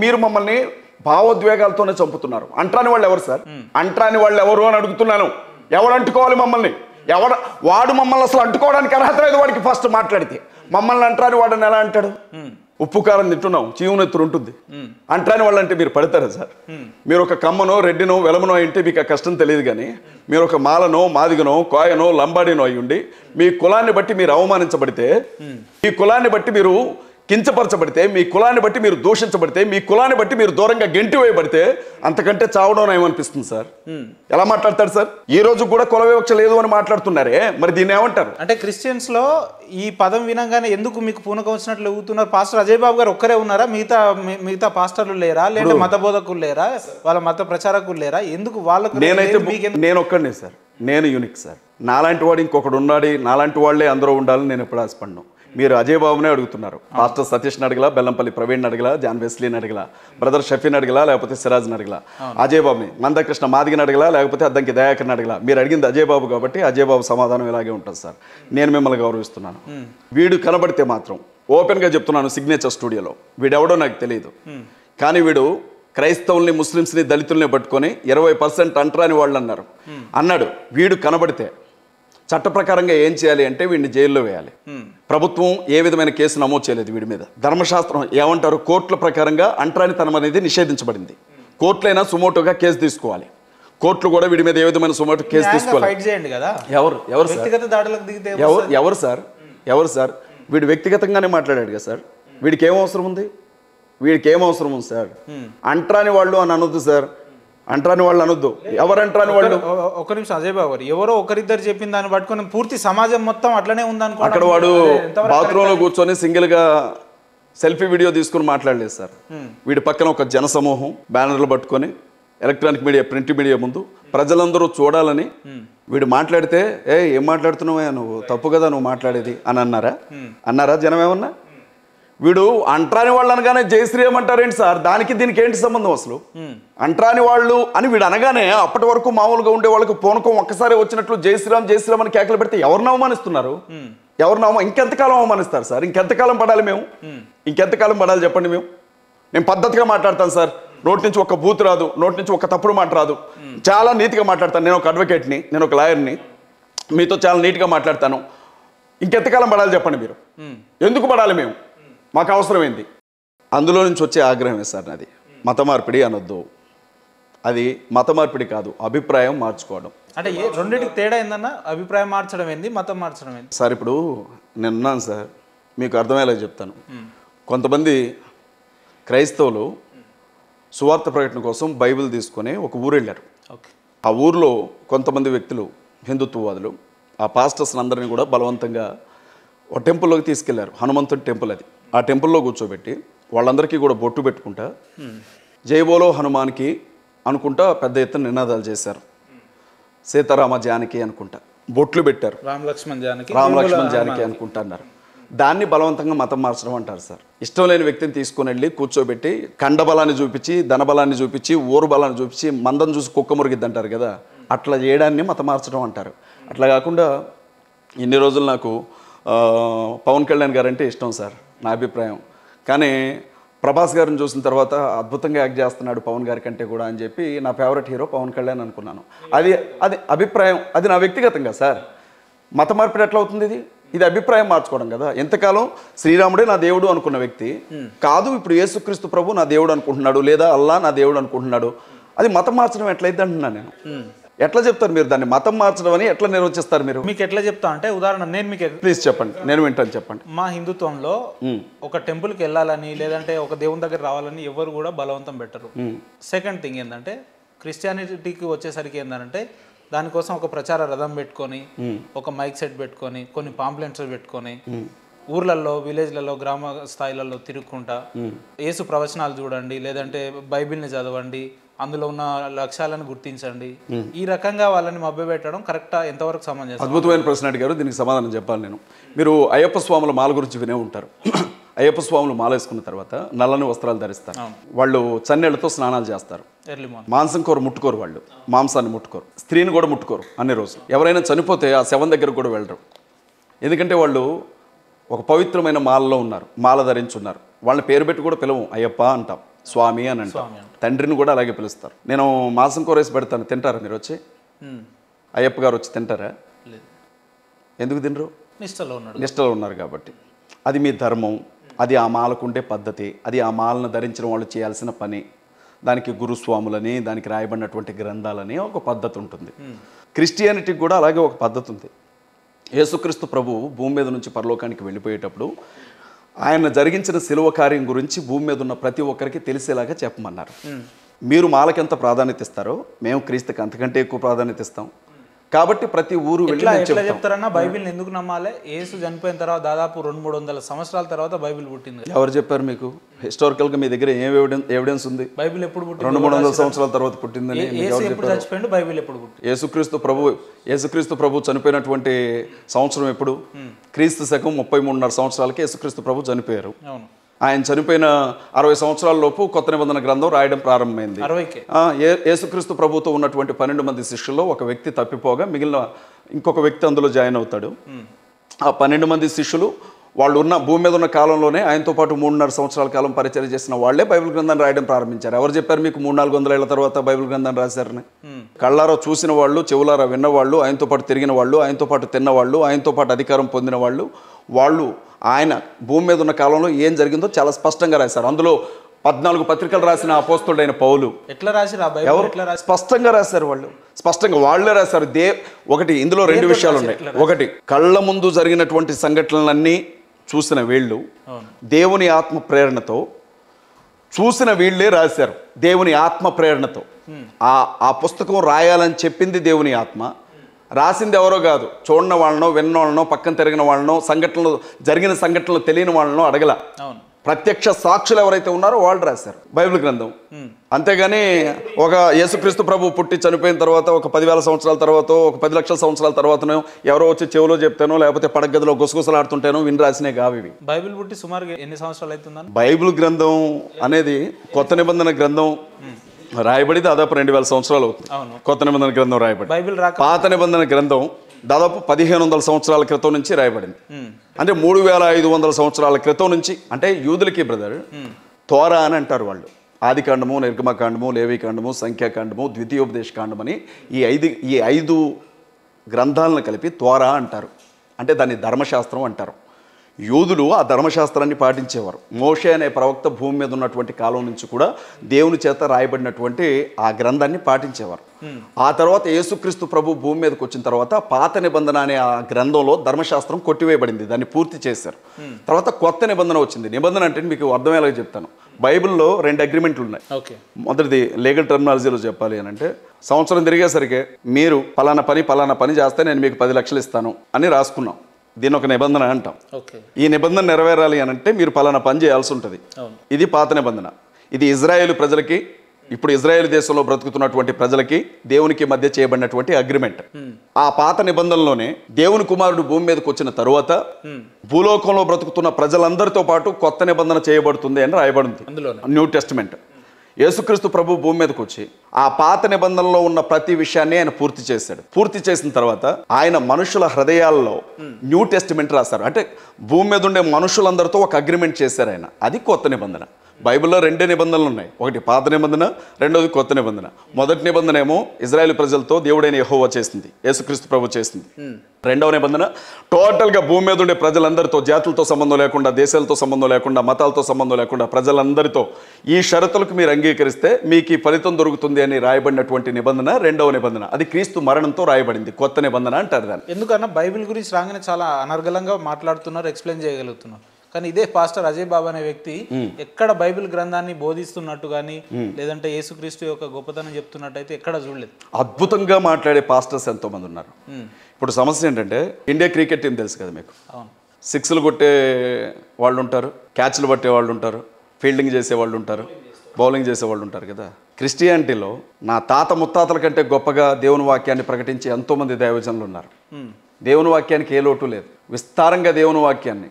మీరు మమ్మల్ని భావోద్వేగాలతోనే చంపుతున్నారు. అంటరాని వాళ్ళు ఎవరు సార్? అంటరాని వాళ్ళు ఎవరు అని అడుగుతున్నాను. ఎవరు అంటుకోవాలి మమ్మల్ని? వాడు మమ్మల్ని అసలు అంటుకోవడానికి అర్హత లేదు వాడికి. ఫస్ట్ మాట్లాడితే మమ్మల్ని అంటరాని వాడని ఎలా అంటాడు? ఉప్పు కారం తింటున్నాం, చీవునెత్తురు ఉంటుంది. అంటరాని వాళ్ళు అంటే మీరు పడతారా సార్? మీరు ఒక కమ్మనో రెడ్డినో వెలమనో అయింటే మీకు ఆ కష్టం తెలియదు. కానీ మీరు ఒక మాలనో మాదిగనో కోయనో లంబాడినో అయ్యుండి మీ కులాన్ని బట్టి మీరు అవమానించబడితే, మీ కులాన్ని బట్టి మీరు కించపరచబడితే, మీ కులాన్ని బట్టి మీరు దూషించబడితే, మీ కులాన్ని బట్టి మీరు దూరంగా గెంటి వేయబడితే అంతకంటే చావడం ఏమనిపిస్తుంది సార్? ఎలా మాట్లాడతాడు సార్? ఈ రోజు కూడా కుల వివక్ష లేదు అని మాట్లాడుతున్నారే, మరి దీన్ని ఏమంటారు? అంటే క్రిస్టియన్స్ లో ఈ పదం వినంగానే ఎందుకు మీకు పూనకం వచ్చినట్లు ఊగుతున్నారు? పాస్టర్ అజయ్ బాబు గారు ఒక్కరే ఉన్నారా? మిగతా పాస్టర్లు లేరా? లేదా మత బోధకులు లేరా? వాళ్ళ మత ప్రచారకులు లేరా? ఎందుకు వాళ్ళకు? నేను ఒక్కడే సార్, నేను యూనిక్ సార్. నాలాంటి వాడు ఇంకొకడు ఉన్నాడు, నాలాంటి వాళ్ళే అందరూ ఉండాలని నేను ఎప్పుడు ఆశపడ్డాను. మీరు అజయ్ బాబునే అడుగుతున్నారు. పాస్టర్ సతీష్ని అడగలా, బెల్లంపల్లి ప్రవీణ్ అడగలా, జాన్ వెస్లీని అడగలా, బ్రదర్ షఫీని అడగలా, లేకపోతే సిరాజ్ని అడగలా, అజయ్ బాబుని మందకృష్ణ మాదిగిని అడగలా, లేకపోతే అద్దంకి దయాకర్ని అడగలా. మీరు అడిగింది అజయ్ బాబు కాబట్టి అజయ్ బాబు సమాధానం ఇలాగే ఉంటుంది సార్. నేను మిమ్మల్ని గౌరవిస్తున్నాను. వీడు కనబడితే మాత్రం ఓపెన్గా చెప్తున్నాను, సిగ్నేచర్ స్టూడియోలో వీడెవడో నాకు తెలియదు. కానీ వీడు క్రైస్తవుల్ని, ముస్లిమ్స్ని, దళితుల్ని పట్టుకొని 20% అంటరాని వాళ్ళు అన్నాడు. వీడు కనబడితే చట్ట ప్రకారంగా ఏం చేయాలి అంటే వీడిని జైల్లో వేయాలి. ప్రభుత్వం ఏ విధమైన కేసు నమోదు చేయలేదు వీడి మీద. ధర్మశాస్త్రం ఏమంటారు? కోర్టుల ప్రకారంగా అంటరానితనం అనేది నిషేధించబడింది. కోర్టులైనా సుమోటోగా కేసు తీసుకోవాలి. కోర్టులు కూడా వీడి మీద ఏ విధమైన సుమోటో కేసు తీసుకోవాలి. ఎవరు సార్? వీడు వ్యక్తిగతంగానే మాట్లాడాడు కదా సార్. వీడికి ఏం అవసరం ఉంది సార్? అంటరాని వాళ్ళు అని అనొద్దు సార్. అంటరాని వాళ్ళు అనొద్దు. ఎవరు అంటరాని వాళ్ళు? ఒక నిమిషం అజయ్ బాబు గారు, ఎవరో ఒకరిద్దరు చెప్పిన దాన్ని పట్టుకొని పూర్తి సమాజం మొత్తం అట్లనే ఉందనుకో. అక్కడ వాడు బాత్రూమ్ లో కూర్చొని సింగిల్ గా సెల్ఫీ వీడియో తీసుకుని మాట్లాడలేదు సార్. వీడి పక్కన ఒక జన సమూహం బ్యానర్లు పట్టుకొని ఎలక్ట్రానిక్ మీడియా, ప్రింట్ మీడియా ముందు ప్రజలందరూ చూడాలని వీడు మాట్లాడితే, ఏం మాట్లాడుతున్నావా నువ్వు, తప్పు కదా నువ్వు మాట్లాడేది అని అన్నారా జనం ఏమన్నా? వీడు అంటరాని వాళ్ళు అనగానే జై శ్రీరామ్ అంటారేంటి సార్? దానికి దీనికి ఏంటి సంబంధం అసలు? అంటరాని వాళ్ళు అని వీడు అనగానే అప్పటి వరకు మామూలుగా ఉండే వాళ్ళకి పూనకం ఒక్కసారి వచ్చినట్లు జై శ్రీరామ్ అని కేకలు పెడితే ఎవరిని అవమానిస్తున్నారు? ఇంకెంతకాలం అవమానిస్తారు సార్? ఇంకెంతకాలం పడాలి మేము? ఇంకెంతకాలం పడాలి చెప్పండి? నేను పద్ధతిగా మాట్లాడతాను సార్. నోటి నుంచి ఒక బూత్ రాదు, నోటి నుంచి ఒక తప్పుడు మాట రాదు. చాలా నీట్గా మాట్లాడతాను. నేను ఒక అడ్వకేట్ని, నేను ఒక లాయర్ని. మీతో చాలా నీట్గా మాట్లాడతాను. ఇంకెంతకాలం పడాలి చెప్పండి మీరు? ఎందుకు పడాలి మేము? మాకు అవసరం ఏంటి? అందులో నుంచి వచ్చే ఆగ్రహమే సార్ నాది. మత మార్పిడి అనొద్దు. అది మత మార్పిడి కాదు, అభిప్రాయం మార్చుకోవడం. అంటే రెండింటికి తేడా ఏందన్నా? అభిప్రాయం మార్చడం ఏంది, మతం మార్చడం ఏంది సార్? ఇప్పుడు నేను ఉన్నాను సార్, మీకు అర్థమయ్యేలా చెప్తాను. కొంతమంది క్రైస్తవులు సువార్త ప్రకటన కోసం బైబిల్ తీసుకొని ఒక ఊరు వెళ్ళారు. ఆ ఊర్లో కొంతమంది వ్యక్తులు, హిందుత్వవాదులు, ఆ పాస్టర్స్ అందరినీ కూడా బలవంతంగా ఒక టెంపుల్లోకి తీసుకెళ్లారు. హనుమంతుడి టెంపుల్ అది. ఆ టెంపుల్లో కూర్చోబెట్టి వాళ్ళందరికీ కూడా బొట్టు పెట్టుకుంటా జై బోలో హనుమాన్కి అనుకుంటా పెద్ద ఎత్తున నినాదాలు చేశారు. సీతారామ జానకి అనుకుంటా బొట్లు పెట్టారు. రామ్ లక్ష్మణ్ జానకి అనుకుంటా అన్నారు. దాన్ని బలవంతంగా మతం మార్చడం అంటారు సార్. ఇష్టం లేని వ్యక్తిని తీసుకుని వెళ్ళి కూర్చోబెట్టి కండబలాన్ని చూపించి, ధనబలాన్ని చూపించి, ఊరు బలాన్ని చూపించి, మందం చూసి కుక్క మురిగిద్ది అంటారు కదా, అట్లా చేయడాన్ని మతం మార్చడం అంటారు. అట్లా కాకుండా ఇన్ని రోజులు నాకు పవన్ కళ్యాణ్ గారు అంటే ఇష్టం సార్, నా అభిప్రాయం. కానీ ప్రభాస్ గారిని చూసిన తర్వాత అద్భుతంగా యాక్ట్ చేస్తున్నాడు పవన్ గారి కంటే కూడా అని చెప్పి నా ఫేవరెట్ హీరో పవన్ కళ్యాణ్ అనుకున్నాను. అది అభిప్రాయం, అది నా వ్యక్తిగతంగా సార్. మత మార్పిడి ఎట్లా అవుతుంది? ఇది అభిప్రాయం మార్చుకోవడం కదా. ఎంతకాలం శ్రీరాముడే నా దేవుడు అనుకున్న వ్యక్తి కాదు ఇప్పుడు యేసుక్రీస్తు ప్రభు నా దేవుడు అనుకుంటున్నాడు, లేదా అల్లా నా దేవుడు అనుకుంటున్నాడు. అది మతం మార్చడం ఎట్లయితే అంటున్నాను నేను. ఎట్లా చెప్తారు మీరు దాన్ని? మతం మార్చడం అని ఎట్లా నిర్వచిస్తారు మీరు? మీకు ఎట్లా చెప్తా అంటే ఉదాహరణ నేను మీకు ప్లీజ్ చెప్పండి, నేను వింటాను, చెప్పండి. మా హిందుత్వంలో ఒక టెంపుల్కి వెళ్ళాలని లేదంటే ఒక దేవుని దగ్గర రావాలని ఎవరు కూడా బలవంతం పెట్టరు. సెకండ్ థింగ్ ఏంటంటే క్రిస్టియానిటీకి వచ్చేసరికి ఏంటంటే దానికోసం ఒక ప్రచార రథం పెట్టుకొని, ఒక మైక్ సెట్ పెట్టుకొని, కొన్ని పాంప్లెంట్స్ పెట్టుకొని ఊర్లలో, విలేజ్లలో, గ్రామ స్థాయిలలో తిరుగుకుంటా యేసు ప్రవచనాలు చూడండి, లేదంటే బైబిల్ని చదవండి, అందులో ఉన్న లక్ష్యాలను గుర్తించండి, ఈ రకంగా వాళ్ళని మభ్యపెట్టడం కరెక్టా, ఎంతవరకు సమంజసం? అద్భుతమైన ప్రశ్న అడిగారు, దీనికి సమాధానం చెప్పాలి నేను. మీరు అయ్యప్ప స్వాముల మాల గురించి వినే ఉంటారు. అయ్యప్ప స్వాములు మాల వేసుకున్న తర్వాత నల్లని వస్త్రాలు ధరిస్తారు. వాళ్ళు చన్నీళ్లతో స్నానాలు చేస్తారు. మాంసం కూర ముట్టుకోరు, వాళ్ళు మాంసాన్ని ముట్టుకోరు, స్త్రీని కూడా ముట్టుకోరు అన్ని రోజులు. ఎవరైనా చనిపోతే ఆ శవం దగ్గరకు కూడా వెళ్ళరు. ఎందుకంటే వాళ్ళు ఒక పవిత్రమైన మాలలో ఉన్నారు, మాల ధరించున్నారు. వాళ్ళని పేరు పెట్టి కూడా పిలవం, అయ్యప్ప అంటాం, స్వామి అని అంటాం. తండ్రిని కూడా అలాగే పిలుస్తారు. నేను మాంసం కూర వేసి పెడతాను, తింటారా మీరు వచ్చి? అయ్యప్ప గారు వచ్చి తింటారా? ఎందుకు తినరు? నిష్టలో ఉన్నారు కాబట్టి. అది మీ ధర్మం, అది ఆ మాలకు ఉండే పద్ధతి, అది ఆ మాలను ధరించిన వాళ్ళు చేయాల్సిన పని. దానికి గురుస్వాములని, దానికి రాయబడినటువంటి గ్రంథాలని ఒక పద్ధతి ఉంటుంది. క్రిస్టియానిటీకి కూడా అలాగే ఒక పద్ధతి ఉంది. యేసుక్రీస్తు ప్రభువు భూమి మీద నుంచి పరలోకానికి వెళ్ళిపోయేటప్పుడు ఆయన జరిగించిన శిలువ కార్యం గురించి భూమి మీద ఉన్న ప్రతి ఒక్కరికి తెలిసేలాగా చెప్పమన్నారు. మీరు మాలకి ఎంత ప్రాధాన్యత ఇస్తారో మేము క్రీస్తుకి అంతకంటే ఎక్కువ ప్రాధాన్యత ఇస్తాం. కాబట్టి ప్రతి ఊరు వెళ్ళి చెప్తారన్నా, బైబిల్ ఎందుకు నమ్మాలి? యేసు చనిపోయిన తర్వాత దాదాపు 200-300 సంవత్సరాల తర్వాత బైబిల్ పుట్టింది. ఎవరు చెప్పారు మీకు? హిస్టారికల్గా మీ దగ్గర ఏం ఎవిడెన్స్ ఉంది? బైబిల్ ఎప్పుడు పుట్టింది? 200-300 సంవత్సరాల తర్వాత పుట్టిందని. బైబిల్ ఎప్పుడు పుట్టింది? యేసుక్రీస్తు ప్రభు చనిపోయినటువంటి సంవత్సరం ఎప్పుడు? క్రీస్తు శకం 33.5 సంవత్సరాలకి యేసుక్రీస్తు ప్రభు చనిపోయారు. ఆయన చనిపోయిన 60 సంవత్సరాల లోపు కొత్త నిబంధన గ్రంథం రాయడం ప్రారంభమైంది. యేసుక్రీస్తు ప్రభుతో ఉన్నటువంటి 12 మంది శిష్యుల్లో ఒక వ్యక్తి తప్పిపోగా మిగిలిన ఇంకొక వ్యక్తి అందులో జాయిన్ అవుతాడు. ఆ 12 మంది శిష్యులు వాళ్ళు ఉన్న భూమి మీద ఉన్న కాలంలోనే ఆయనతో పాటు 3.5 సంవత్సరాల కాలం పరిచయం చేసిన వాళ్ళే బైబిల్ గ్రంథాన్ని రాయడం ప్రారంభించారు. ఎవరు చెప్పారు మీకు 300-400 ఏళ్ల తర్వాత బైబిల్ గ్రంథాన్ని రాశారని? కళ్ళారా చూసిన వాళ్ళు, చెవులారా విన్నవాళ్ళు, ఆయనతో పాటు తిరిగిన వాళ్ళు, ఆయనతో పాటు తిన్నవాళ్ళు, ఆయనతో పాటు అధికారం పొందిన వాళ్ళు ఆయన భూమి మీద ఉన్న కాలంలో ఏం జరిగిందో చాలా స్పష్టంగా రాశారు. అందులో 14 పత్రికలు రాసిన అపోస్తలుడైన పౌలు ఎట్లా రాశారు? ఎవరు? స్పష్టంగా రాశారు వాళ్ళు, స్పష్టంగా వాళ్ళే రాశారు. ఒకటి ఇందులో 2 విషయాలు ఉన్నాయి. ఒకటి, కళ్ళ ముందు జరిగినటువంటి సంఘటనలన్నీ చూసిన వీళ్ళు దేవుని ఆత్మ ప్రేరణతో చూసిన వీళ్ళే రాశారు. దేవుని ఆత్మ ప్రేరణతో ఆ పుస్తకం రాయాలని చెప్పింది దేవుని ఆత్మ, రాసింది ఎవరో కాదు. చూడని వాళ్ళనో, విన్న వాళ్ళనో, పక్కన తిరిగిన వాళ్ళనో, జరిగిన సంఘటనలు తెలియని వాళ్ళనో అడగల. ప్రత్యక్ష సాక్షులు ఎవరైతే ఉన్నారో వాళ్ళు రాశారు బైబిల్ గ్రంథం. అంతేగాని ఒక యేసుక్రీస్తు ప్రభు పుట్టి చనిపోయిన తర్వాత ఒక 10,000 సంవత్సరాల తర్వాత, ఒక 10 లక్షల సంవత్సరాల తర్వాతనో ఎవరో వచ్చి చెవిలో చెప్తానో, లేకపోతే పడగదిలో గుసగుసలాడుతుంటేనో విని రాసినే కావు ఇవి. బైబిల్ పుట్టి సుమారుగా ఎన్ని సంవత్సరాలు అవుతుందని? బైబిల్ గ్రంథం అనేది కొత్త నిబంధన గ్రంథం రాయబడి దాదాపు 2000 సంవత్సరాలు అవుతుంది. కొత్త నిబంధన గ్రంథం రాయబడి. పాత నిబంధన గ్రంథం దాదాపు 1500 సంవత్సరాల క్రితం నుంచి రాయబడింది. అంటే 3500 సంవత్సరాల క్రితం నుంచి. అంటే యూదులకి బ్రదర్ తోరా అని అంటారు వాళ్ళు. ఆదికాండము, నిర్గమకాండము, లేవీకాండము, సంఖ్యాకాండము, ద్వితీయోపదేశ కాండము అని ఈ ఐదు గ్రంథాలను కలిపి తోరా అంటారు. అంటే దాన్ని ధర్మశాస్త్రం అంటారు. యూదులు ఆ ధర్మశాస్త్రాన్ని పాటించేవారు. మోషే అనే ప్రవక్త భూమి మీద ఉన్నటువంటి కాలం నుంచి కూడా దేవుని చేత రాయబడినటువంటి ఆ గ్రంథాన్ని పాటించేవారు. ఆ తర్వాత యేసుక్రీస్తు ప్రభు భూమి మీదకి వచ్చిన తర్వాత పాత నిబంధన అనే ఆ గ్రంథంలో ధర్మశాస్త్రం కొట్టివేయబడింది, దాన్ని పూర్తి చేశారు. తర్వాత కొత్త నిబంధన వచ్చింది. నిబంధన అంటే మీకు అర్థమయ్యేలాగా చెప్తాను. బైబిల్లో 2 అగ్రిమెంట్లు ఉన్నాయి. మొదటిది లీగల్ టర్మినాలజీలో చెప్పాలి అని అంటే, సంవత్సరం తిరిగేసరికి మీరు పలానా పని చేస్తే నేను మీకు 10 లక్షలు ఇస్తాను అని రాసుకున్నాం. దీని ఒక నిబంధన అంటాం. ఈ నిబంధన నెరవేరాలి అని అంటే మీరు పలానా పని చేయాల్సి ఉంటుంది. ఇది పాత నిబంధన. ఇది ఇజ్రాయేల్ ప్రజలకి, ఇప్పుడు ఇజ్రాయేల్ దేశంలో బ్రతుకుతున్నటువంటి ప్రజలకి దేవునికి మధ్య చేయబడినటువంటి అగ్రిమెంట్. ఆ పాత నిబంధనలోనే దేవుని కుమారుడు భూమి మీదకి వచ్చిన తరువాత భూలోకంలో బ్రతుకుతున్న ప్రజలందరితో పాటు కొత్త నిబంధన చేయబడుతుంది అని రాయబడింది న్యూ టెస్టిమెంట్. యేసుక్రీస్తు ప్రభు భూమి మీదకి వచ్చి ఆ పాత నిబంధనలో ఉన్న ప్రతి విషయాన్ని ఆయన పూర్తి చేశాడు. పూర్తి చేసిన తర్వాత ఆయన మనుషుల హృదయాల్లో న్యూ టెస్టిమెంట్ రాశారు. అంటే భూమి మీద ఉండే మనుషులందరితో ఒక అగ్రిమెంట్ చేశారు ఆయన. అది కొత్త నిబంధన. బైబిల్లో 2 నిబంధనలు ఉన్నాయి. ఒకటి పాత నిబంధన, రెండోది కొత్త నిబంధన. మొదటి నిబంధన ఏమో ఇజ్రాయేల్ ప్రజలతో దేవుడైన యెహోవా చేసింది, యేసుక్రీస్తు ప్రభు చేసింది. రెండవ నిబంధన టోటల్గా భూమి మీద ఉండే ప్రజలందరితో, జాతులతో సంబంధం లేకుండా, దేశాలతో సంబంధం లేకుండా, మతాలతో సంబంధం లేకుండా ప్రజలందరితో ఈ షరతులకు మీరు అంగీకరిస్తే మీకు ఈ ఫలితం దొరుకుతుంది అని రాయబడినటువంటి నిబంధన రెండవ నిబంధన. అది క్రీస్తు మరణంతో రాయబడింది. కొత్త నిబంధన అంటారు దాన్ని. ఎందుకన్నా బైబిల్ గురించి రాగానే చాలా అనర్గళంగా మాట్లాడుతున్నారు, ఎక్స్ప్లెయిన్ చేయగలుగుతున్నారు. కానీ ఇదే పాస్టర్ అజయ్ బాబు అనే వ్యక్తి ఎక్కడ బైబిల్ గ్రంథాన్ని బోధిస్తున్నట్టు కానీ, లేదంటే యేసుక్రీస్తు యొక్క గొప్పతనం చెప్తున్నట్టు అయితే ఎక్కడ చూడలేదు. అద్భుతంగా మాట్లాడే పాస్టర్స్ ఎంతో మంది ఉన్నారు. ఇప్పుడు సమస్య ఏంటంటే, ఇండియా క్రికెట్ టీం తెలుసు కదా మీకు. 6లు కొట్టే వాళ్ళు ఉంటారు, క్యాచ్లు పట్టే వాళ్ళు ఉంటారు, ఫీల్డింగ్ చేసే వాళ్ళు ఉంటారు, బౌలింగ్ చేసేవాళ్ళు ఉంటారు కదా. క్రిస్టియానిటీలో నా తాత ముత్తాతల కంటే గొప్పగా దేవుని వాక్యాన్ని ప్రకటించే ఎంతోమంది దైవజనులు ఉన్నారు. దేవుని వాక్యానికి ఏ లోటు లేదు. విస్తారంగా దేవుని వాక్యాన్ని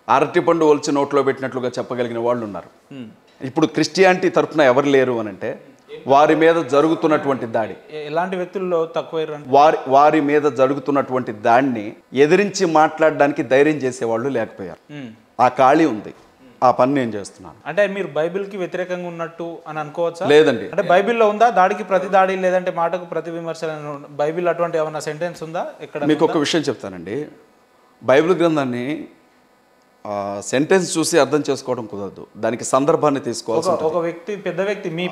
అరటిపండు ఒలిచి నోట్లో పెట్టినట్లుగా చెప్పగలిగిన వాళ్ళు ఉన్నారు. ఇప్పుడు క్రిస్టియానిటీ తరఫున ఎవరు లేరు అని అంటే వారి మీద జరుగుతున్నటువంటి దాడి, ఎలాంటి వ్యక్తుల్లో తక్కువ వారి మీద జరుగుతున్నటువంటి దాడిని ఎదిరించి మాట్లాడడానికి ధైర్యం చేసేవాళ్ళు లేకపోయారు. ఆ ఖాళీ ఉంది. ఆ పని నేను చేస్తున్నాను. అంటే మీరు బైబిల్కి వ్యతిరేకంగా ఉన్నట్టు అని అనుకోవచ్చా? లేదండి. అంటే బైబిల్లో ఉందా దాడికి ప్రతి దాడి, లేదంటే మాటకు ప్రతి విమర్శ? బైబిల్ అటువంటి ఏమన్నా సెంటెన్స్ ఉందా? ఇక్కడ మీకు ఒక విషయం చెప్తానండి. బైబిల్ గ్రంథాన్ని సెంటెన్స్ చూసి అర్థం చేసుకోవడం కుదరదు. దానికి సందర్భాన్ని తీసుకోవాల్సి ఉంటుంది. ఒక వ్యక్తి, పెద్ద వ్యక్తి, మీ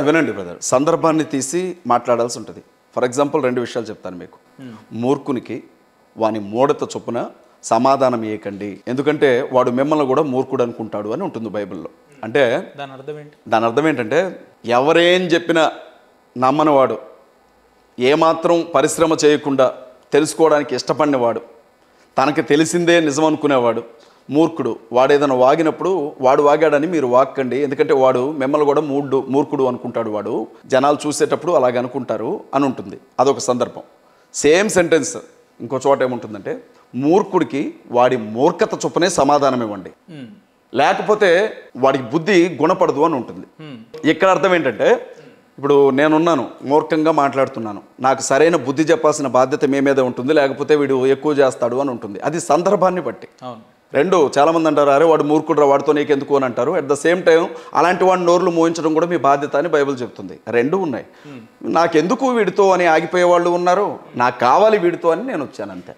వినండి బ్రదర్, సందర్భాన్ని తీసి మాట్లాడాల్సి ఉంటుంది. ఫర్ ఎగ్జాంపుల్ 2 విషయాలు చెప్తాను మీకు. మూర్ఖునికి వాని మూఢత చొప్పున సమాధానం ఇవ్వకండి, ఎందుకంటే వాడు మిమ్మల్ని కూడా మూర్ఖుడు అనుకుంటాడు అని ఉంటుంది బైబిల్లో. అంటే దాని అర్థం ఏంటంటే ఎవరేం చెప్పినా నమ్మనివాడు, ఏమాత్రం పరిశ్రమ చేయకుండా తెలుసుకోవడానికి ఇష్టపడినవాడు, తనకి తెలిసిందే నిజం అనుకునేవాడు మూర్ఖుడు. వాడు ఏదైనా వాగినప్పుడు వాడు వాగాడని మీరు వాక్కండి, ఎందుకంటే వాడు మిమ్మల్ని కూడా మూర్ఖుడు అనుకుంటాడు, వాడు జనాలు చూసేటప్పుడు అలాగ అనుకుంటారు అని ఉంటుంది. అదొక సందర్భం. సేమ్ సెంటెన్స్ ఇంకో చోట ఏముంటుందంటే మూర్ఖుడికి వాడి మూర్ఖత చొప్పునే సమాధానం ఇవ్వండి, లేకపోతే వాడికి బుద్ధి గుణపడదు అని ఉంటుంది. ఇక్కడ అర్థం ఏంటంటే ఇప్పుడు నేనున్నాను, మూర్ఖంగా మాట్లాడుతున్నాను, నాకు సరైన బుద్ధి చెప్పాల్సిన బాధ్యత మీ మీద ఉంటుంది, లేకపోతే వీడు ఎక్కువ చేస్తాడు అని ఉంటుంది. అది సందర్భాన్ని బట్టి. రెండు, చాలామంది అంటారు అరే వాడు మూర్ఖుడు, వాడితో నీకు ఎందుకు అని అంటారు. అట్ ద సేమ్ టైం అలాంటి వాడిని నోర్లు మోయించడం కూడా మీ బాధ్యత అని బైబిల్ చెప్తుంది. 2 ఉన్నాయి. నాకెందుకు వీడితో అని ఆగిపోయే వాళ్ళు ఉన్నారు, నాకు కావాలి వీడితో అని నేను వచ్చాను, అంతే.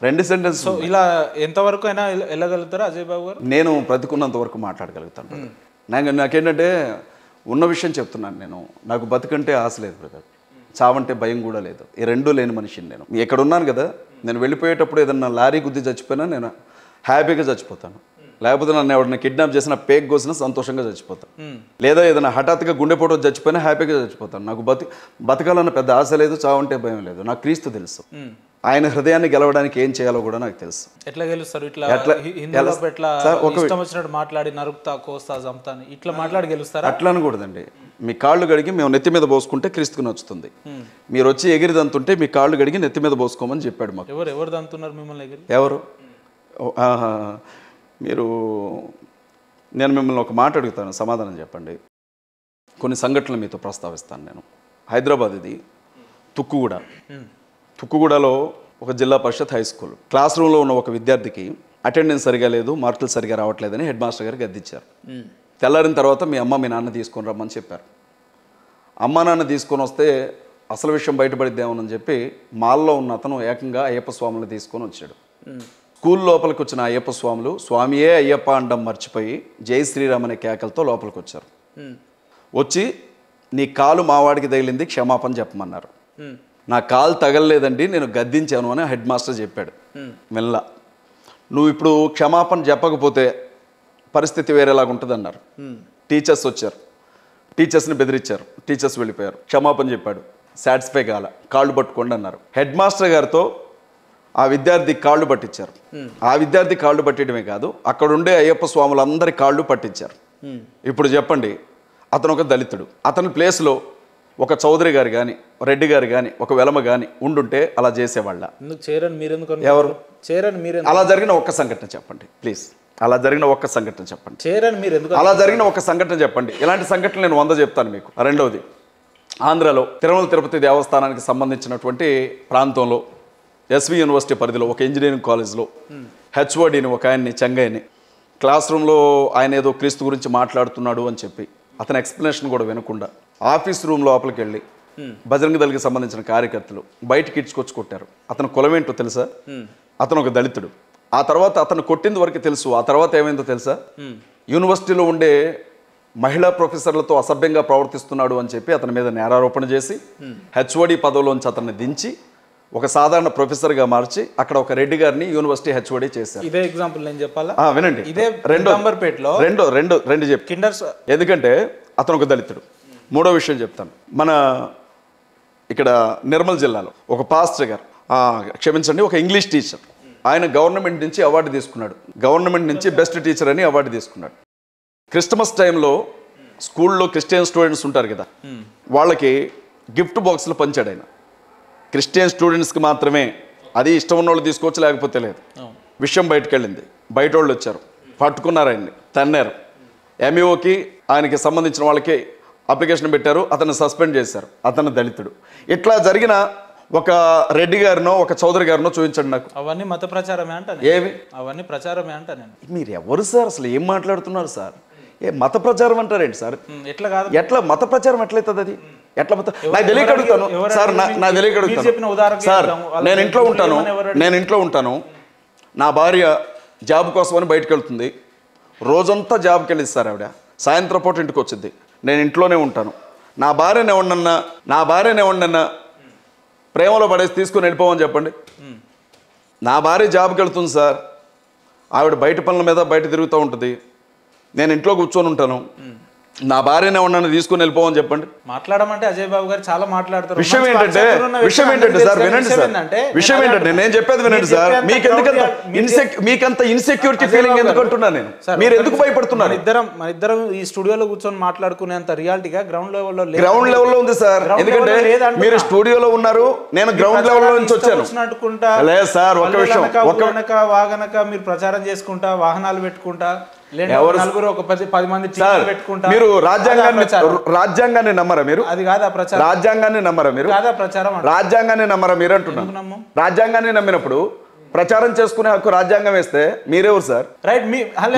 2 సెంటెన్స్. ఇలా ఎంతవరకు అయినా వెళ్ళగలుగుతారా అజయ్ బాబు గారు? నేను బ్రతికున్నంత వరకు మాట్లాడగలుగుతాను. నాకేంటంటే ఉన్న విషయం చెప్తున్నాను. నాకు బతుకంటే ఆశ లేదు బ్రదర్, చావంటే భయం కూడా లేదు. ఈ 2 లేని మనిషిని నేను. ఇక్కడ ఉన్నాను కదా, నేను వెళ్ళిపోయేటప్పుడు ఏదన్నా లారీ గుద్ది చచ్చిపోయినా నేను హ్యాపీగా చచ్చిపోతాను, లేకపోతే నన్ను ఎవరైనా కిడ్నాప్ చేసిన పేక్ కోసినా సంతోషంగా చచ్చిపోతాను, లేదా ఏదైనా హఠాత్తుగా గుండెపోటు చచ్చిపోయినా హ్యాపీగా చచ్చిపోతాను. నాకు బతకాలన్న పెద్ద ఆశ లేదు, చావంటే భయం లేదు. నాకు క్రీస్తు తెలుసు, ఆయన హృదయాన్ని గెలవడానికి ఏం చేయాలో కూడా నాకు తెలుసు. ఎట్లా గెలుస్తారు? మాట్లాడి నరుకుతా, కోస్తా, చంపుతా ఇట్లా మాట్లాడి గెలుస్తారా? అట్లా అనకూడదండి. మీ కాళ్ళు గడిగి మేము నెత్తి మీద పోసుకుంటే క్రీస్తుకు నచ్చుతుంది. మీరు వచ్చి ఎగిరి దంతుంటే మీ కాళ్ళు గడిగి నెత్తి మీద పోసుకోమని చెప్పాడు మాకు. ఎవరు దంతున్నారు మిమ్మల్ని ఎగిరి? ఎవరు? నేను మిమ్మల్ని ఒక మాట అడుగుతాను, సమాధానం చెప్పండి. కొన్ని సంఘటనలు మీతో ప్రస్తావిస్తాను నేను. హైదరాబాద్ ఇది తుక్కుగూడలో ఒక జిల్లా పరిషత్ హై స్కూల్ క్లాస్ రూమ్లో ఉన్న ఒక విద్యార్థికి అటెండెన్స్ సరిగా లేదు, మార్కులు సరిగా రావట్లేదని హెడ్ మాస్టర్ గారు గద్దించారు. తెల్లారిన తర్వాత మీ అమ్మ మీ నాన్న తీసుకొని రమ్మని చెప్పారు. అమ్మ నాన్న తీసుకొని వస్తే అసలు విషయం బయటపడిద్దామని చెప్పి మాల్లో ఉన్న అతను ఏకంగా అయ్యప్ప స్వాములు తీసుకొని వచ్చాడు. స్కూల్ లోపలికి వచ్చిన అయ్యప్ప స్వాములు స్వామియే అయ్యప్ప అండం మర్చిపోయి జై శ్రీరామ్ అనే కేకలతో లోపలికి వచ్చారు. వచ్చి నీ కాలు మావాడికి తగిలింది, క్షమాపణ చెప్పమన్నారు. నా కాలు తగలలేదండి, నేను గద్దించాను అని హెడ్ మాస్టర్ చెప్పాడు. మెల్ల నువ్వు ఇప్పుడు క్షమాపణ చెప్పకపోతే పరిస్థితి వేరేలాగా ఉంటుంది అన్నారు. టీచర్స్ వచ్చారు, టీచర్స్ని బెదిరించారు, టీచర్స్ వెళ్ళిపోయారు. క్షమాపణ చెప్పాడు, సాటిస్ఫై కాల, కాళ్ళు పట్టుకోండి అన్నారు. హెడ్ మాస్టర్ గారితో ఆ విద్యార్థి కాళ్ళు పట్టించారు. ఆ విద్యార్థి కాళ్ళు పట్టడమే కాదు, అక్కడుండే అయ్యప్ప స్వాములందరి కాళ్ళు పట్టించారు. ఇప్పుడు చెప్పండి, అతను ఒక దళితుడు, అతని ప్లేస్లో ఒక చౌదరి గారు కానీ, రెడ్డి గారు కానీ, ఒక వెలమ కానీ ఉండుంటే అలా చేసేవాళ్ళ? ఎవరు? అలా జరిగిన ఒక్క సంఘటన చెప్పండి ప్లీజ్. అలా జరిగిన ఒక్క సంఘటన చెప్పండి. అలా జరిగిన ఒక్క సంఘటన చెప్పండి. ఇలాంటి సంఘటనలు నేను 100 చెప్తాను మీకు. రెండవది, ఆంధ్రాలో తిరుమల తిరుపతి దేవస్థానానికి సంబంధించినటువంటి ప్రాంతంలో ఎస్వి యూనివర్సిటీ పరిధిలో ఒక ఇంజనీరింగ్ కాలేజ్లో హెచ్ఓడిని ఒక ఆయన్ని, చెంగయ్యని, క్లాస్ రూమ్లో ఆయన ఏదో క్రీస్తు గురించి మాట్లాడుతున్నాడు అని చెప్పి అతని ఎక్స్ప్లెనేషన్ కూడా వినకుండా ఆఫీస్ రూమ్ లోపలికి వెళ్ళి బజరంగ దళకి సంబంధించిన కార్యకర్తలు బయటకి ఇడ్చుకొచ్చి కొట్టారు. అతను కులమేంటో తెలుసా? అతను ఒక దళితుడు. ఆ తర్వాత అతను కొట్టింది వరకు తెలుసు. ఆ తర్వాత ఏమైందో తెలుసా? యూనివర్సిటీలో ఉండే మహిళా ప్రొఫెసర్లతో అసభ్యంగా ప్రవర్తిస్తున్నాడు అని చెప్పి అతని మీద నేరారోపణ చేసి హెచ్ఓడి పదవిలోంచి అతన్ని దించి ఒక సాధారణ ప్రొఫెసర్గా మార్చి అక్కడ ఒక రెడ్డి గారిని యూనివర్సిటీ హెచ్ఓడి చేశారు. ఇదే ఎగ్జాంపుల్ నేను చెప్పాలా? వినండి. ఇదే రెండు చెప్పి, ఎందుకంటే అతను ఒక దళితుడు. మూడో విషయం చెప్తాను. మన ఇక్కడ నిర్మల్ జిల్లాలో ఒక పాస్టర్ గారు, క్షమించండి, ఒక ఇంగ్లీష్ టీచర్, ఆయన గవర్నమెంట్ నుంచి అవార్డు తీసుకున్నాడు. గవర్నమెంట్ నుంచి బెస్ట్ టీచర్ అని అవార్డు తీసుకున్నాడు. క్రిస్టమస్ టైంలో స్కూల్లో క్రిస్టియన్ స్టూడెంట్స్ ఉంటారు కదా, వాళ్ళకి గిఫ్ట్ బాక్సులు పంచాడు ఆయన. క్రిస్టియన్ స్టూడెంట్స్కి మాత్రమే, అది ఇష్టం ఉన్న వాళ్ళు తీసుకోవచ్చు, లేకపోతే లేదు. విషయం బయటకు వెళ్ళింది, బయట వాళ్ళు వచ్చారు, పట్టుకున్నారు ఆయన్ని, తన్నారు. ఎంఈఓకి ఆయనకి సంబంధించిన వాళ్ళకి అప్లికేషన్ పెట్టారు, అతన్ని సస్పెండ్ చేశారు. అతను దళితుడు. ఇట్లా జరిగిన ఒక రెడ్డి గారినో ఒక చౌదరి గారినో చూపించండి నాకు. అవన్నీ మత ప్రచారమే అంటాను. ఏవి అవన్నీ ప్రచారమే అంటా నేను. మీరు ఎవరు సార్? అసలు ఏం మాట్లాడుతున్నారు సార్? ఏ మత ప్రచారం అంటారేంటి సార్? ఎట్లా కాదు, ఎట్లా మత ప్రచారం ఎట్లయితుంది? అది ఎట్లా నాకు తెలియక అడుగుతాను సార్, నాకు తెలియక అడుగుతాను సార్. నేను ఇంట్లో ఉంటాను, నా భార్య జాబ్ కోసమని బయటకు వెళ్తుంది. రోజంతా జాబ్కి వెళ్ళింది సార్ ఆవిడ, సాయంత్రం పూట ఇంటికి వచ్చింది. నేను ఇంట్లోనే ఉంటాను. నా భార్యనే ఉండన్నా ప్రేమలో పడేసి తీసుకుని వెళ్ళిపోమని చెప్పండి. నా భార్య జాబ్కి వెళ్తుంది సార్, ఆవిడ బయట పనుల మీద బయట తిరుగుతూ ఉంటుంది, నేను ఇంట్లో కూర్చొని ఉంటాను. నా భార్యనే ఉన్నాను, తీసుకుని వెళ్ళిపోమని చెప్పండి. మాట్లాడమంటే అజయ్ బాబు గారు చాలా మాట్లాడతారు. విషయం ఏంటంటే సార్, వినండి సార్, విషయం ఏంటంటే నేను చెప్పేది వినండి సార్. మీకంత ఇన్సెక్యూరిటీ ఫీలింగ్ ఎందుకు అంటున్నాను నేను? మీరు ఎందుకు భయపడుతున్నారు? మన ఇద్దరం ఈ స్టూడియోలో కూర్చొని మాట్లాడుకునేంత రియాలిటీగా గ్రౌండ్ లెవెల్లో ఉంది సార్. ఎందుకంటే మీరు స్టూడియోలో ఉన్నారు, నేను గ్రౌండ్ లెవెల్లో నుంచి వచ్చాను. లేదు సార్, ఒక విషయం, వాగనక మీరు ప్రచారం చేసుకుంటా, వాహనాలు పెట్టుకుంటా, నలుగురు ఒక 10 మంది పెట్టుకుంటా, మీరు రాజ్యాంగాన్ని నమ్మరా? మీరు అది కాదా ప్రచారం? రాజ్యాంగాన్ని నమ్మరా మీరు? కాదా ప్రచారం? రాజ్యాంగాన్ని నమ్మరా మీరు అంటున్నాను. రాజ్యాంగాన్ని నమ్మినప్పుడు ప్రచారం చేసుకునే హక్కు రాజ్యాంగం వేస్తే మీరెవరు సార్? రైట్,